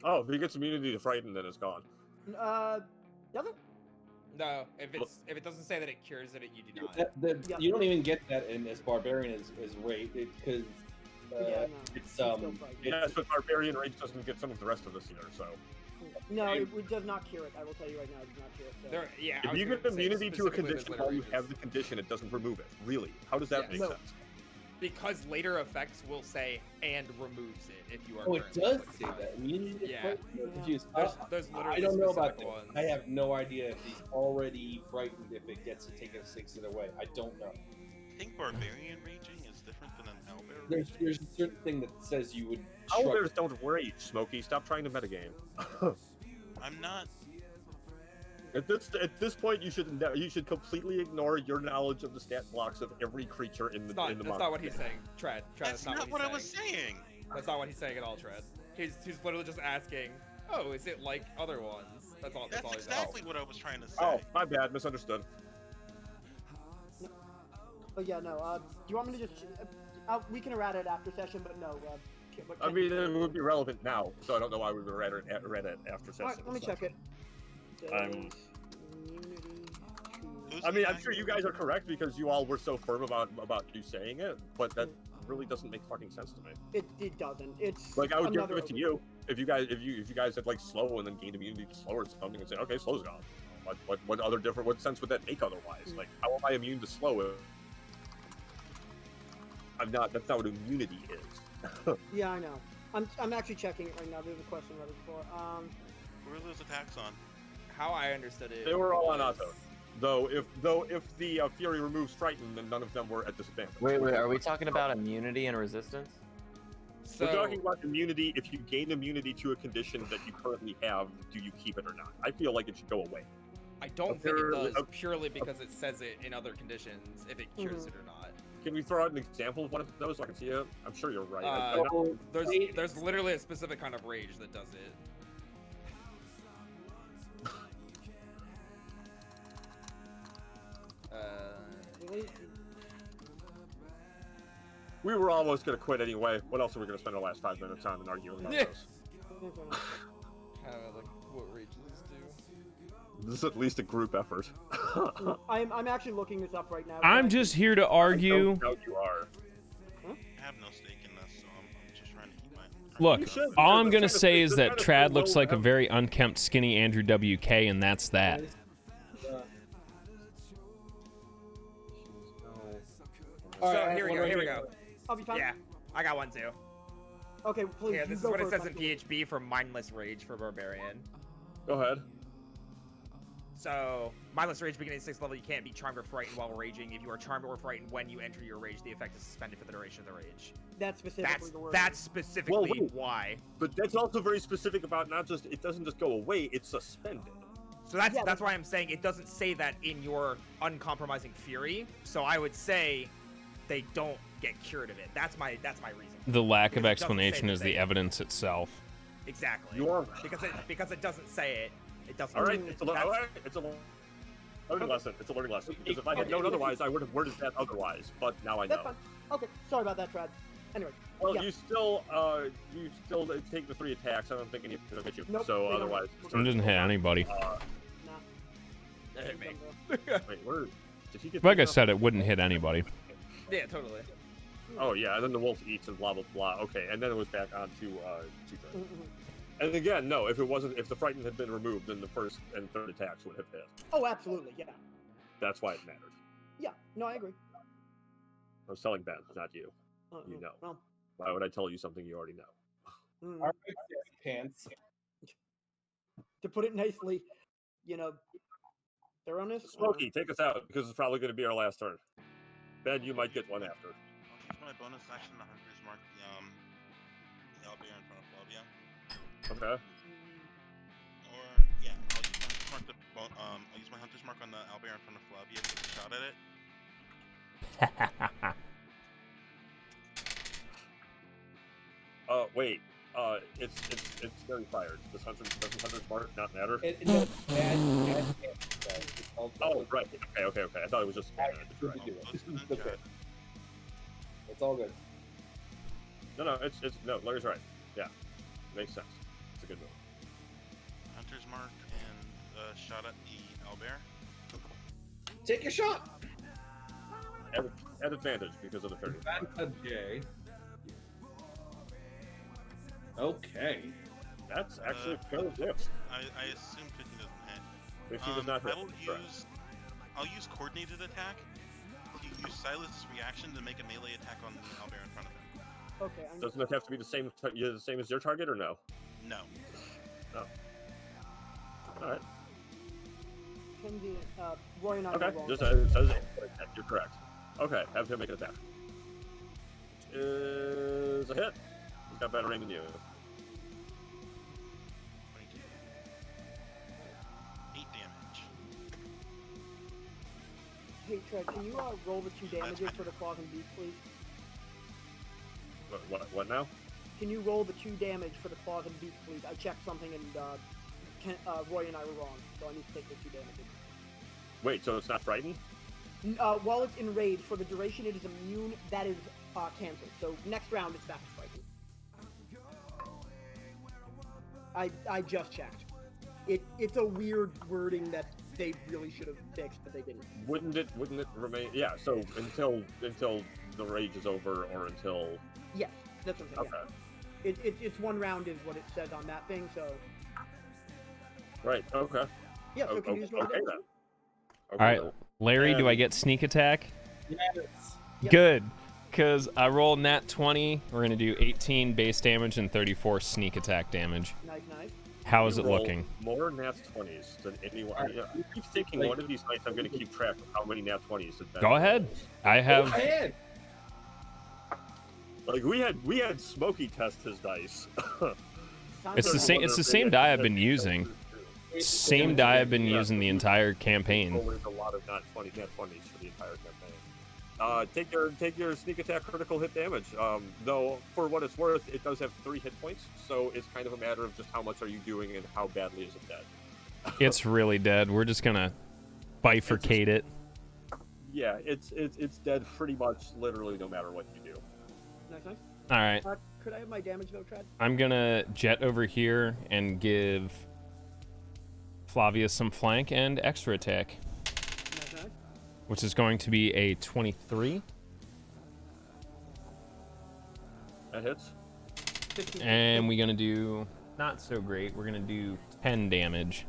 Oh, if he gets immunity to frighten, then it's gone. Does it? No, if it doesn't say that it cures it, you do not. You don't even get that in as barbarian as rate because it's Yes, but barbarian rage doesn't get some of the rest of this either. So no, it does not cure it. I will tell you right now, it does not cure it. So. If you get immunity to a condition while you have the condition, it doesn't remove it. Really? How does that make sense? Because later effects will say and removes it if you are. Oh, it does say that. Yeah. Confused. There's literally I don't know about that. ones. I have no idea if he's already frightened if it gets to take us 6 away. I don't know. I think barbarian raging is different than an owlbear. There's a certain thing that says you would. Owlbears don't rage, Smokey. Stop trying to metagame. I'm not. At this point, you should completely ignore your knowledge of the stat blocks of every creature in the That's not what he's saying, Tread. That's not what I was saying. That's not what he's saying at all, Tread. He's literally just asking, oh, is it like other ones? That's all. That's exactly what I was trying to say. Oh, my bad, misunderstood. But yeah, no. Do you want me to just? We can errata it after session, but no. I mean, it would be relevant now, so I don't know why we would read it after session. All right, let me check it. I mean, I'm sure you guys are correct because you all were so firm about you saying it, but that really doesn't make fucking sense to me. It doesn't. It's like I would give it to you if you guys had like slow and then gained immunity to slow or something and say, okay, slow's gone. What sense would that make otherwise? Like, how am I immune to slow? I'm not. That's not what immunity is. Yeah, I know. I'm actually checking it right now. There's a question right before. Where are those attacks on? How I understood it. They were all on auto. Though if the Fury removes Frighten, then none of them were at disadvantage. Wait, are we talking about immunity and resistance? We're talking about immunity. If you gain immunity to a condition that you currently have, do you keep it or not? I feel like it should go away. I don't think it does, purely because it says it in other conditions, if it cures it or not. Can we throw out an example of one of those so I can see it? I'm sure you're right. There's literally a specific kind of rage that does it. We were almost going to quit anyway. What else are we going to spend the last 5 minutes on and arguing about this? What rages do? This is at least a group effort. I'm actually looking this up right now. I'm just here to argue. I know you are. I have no stake in this, so I'm just trying to keep my... Look, all I'm going to say is that Trad looks like a very unkempt, skinny Andrew WK, and that's that. So here we go. I'll be fine. Yeah, I got one too. Okay, please. Yeah, this is what it says in PHB for Mindless Rage for Barbarian. Go ahead. So, Mindless Rage beginning at 6th level, you can't be charmed or frightened while raging. If you are charmed or frightened when you enter your rage, the effect is suspended for the duration of the rage. That's specifically the word. That's specifically why. But that's also very specific about not just, it doesn't just go away, it's suspended. So that's why I'm saying it doesn't say that in your uncompromising fury. So I would say they don't get cured of it. That's my reason. The lack of Because it doesn't say explanation that is they- the evidence itself. Exactly. You are because it doesn't say it. It doesn't. all right. It's a learning lesson. It's a learning lesson. Because if I had known otherwise, I would have worded that otherwise. But now I know. That's fine. Okay, sorry about that, Trad. Anyway. Well, yeah. you still take the 3 attacks. I don't think any of them hit you. Nope, so they don't. otherwise, It doesn't hit anybody. Nah. It hit me. wait, where did he get? Like I taken said, off? it wouldn't hit anybody. Yeah, totally. Oh yeah, and then the wolf eats and blah blah blah. Okay, and then it was back on to Chica. Mm-hmm. And again, no, if the frightened had been removed, then the first and third attacks would have hit. Oh, absolutely, yeah. That's why it mattered. Yeah, no, I agree. I was telling Ben, not you. You know. Well, Why would I tell you something you already know? mm, All right, pants. to put it nicely, you know, thoroughness. Smokey, take us out because it's probably going to be our last turn. Ben, you might get one after. I'll use my bonus action to Hunter's Mark the owlbear in front of Flavia. Okay. Or yeah, I'll use my Hunter's Mark on the owlbear in front of Flavia to take a shot at it. Wait. It's very fired. Doesn't Hunter's Mark not matter? It does add Oh, right. Okay. I thought it was just. It's okay. It's all good. No, no. Larry's right. Yeah, makes sense. It's a good move. Hunter's Mark and shot at the owlbear. Take your shot. At advantage because of the 30. Okay. Okay. That's actually fairly close. I assume 50 doesn't hit. 50 does not hit. I'll use coordinated attack. You use Silas' reaction to make a melee attack on the owlbear in front of him. Okay. Doesn't it have to be the same as your target or no? No. No. All right. Roy and I Okay. were wrong. Just it says you're correct. Okay. Have him make an attack. Is a hit. He's got better aim than you. 22. 8 damage. Hey, Trev, can you roll the 2 damages for the claws and beak, please? What now? Can you roll the 2 damage for the claws and beak, please? I checked something and Roy and I were wrong, so I need to take the 2 damages. Wait, so it's not frightened? While it's enraged, for the duration it is immune, that is canceled. So next round it's back to frightened. I just checked. It's a weird wording that they really should have fixed, but they didn't. Wouldn't it remain? Yeah. So until the rage is over, or until. Yes, that's what I'm saying. Okay. Yeah. It's 1 round is what it says on that thing. So. Right. Okay. Yeah. So can you just roll okay that? then. All right, Larry, do I get sneak attack? Yes. Yep. Good, because I rolled nat 20. We're gonna do 18 base damage and 34 sneak attack damage. Nice. How is You it roll looking? More nat 20s than anyone. I keep thinking one of these nights I'm going to keep track of how many nat 20s. Go ahead. I have. Go ahead. Like we had Smokey test his dice. It's the same die I've been using. Same die I've been using the entire campaign. Always a lot of nat 20s for the entire campaign. Take your sneak attack critical hit damage. Though for what it's worth, it does have 3 hit points, so it's kind of a matter of just how much are you doing and how badly is it dead. It's really dead. We're just gonna bifurcate it. Yeah, it's dead pretty much literally no matter what you do. Nice. All right. Could I have my damage though, Trad? I'm gonna jet over here and give Flavia some flank and extra attack, Nice. which is going to be a 23. That hits. 15. And we're gonna do not so great. We're gonna do 10 damage.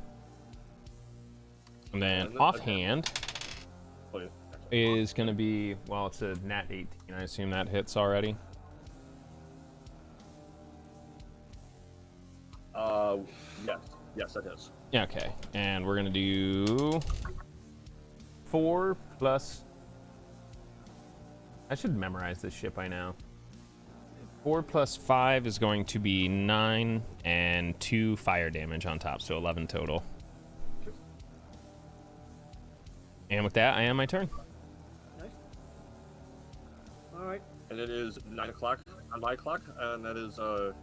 And then offhand is gonna be, well, it's a nat 18. I assume that hits already. Yes, that is. Yeah, okay. And we're gonna do 4 plus. I should memorize this shit by now. 4 plus 5 is going to be 9, and 2 fire damage on top, so 11 total. And with that, I am my turn. Nice. All right. And it is 9 o'clock on my clock, and that is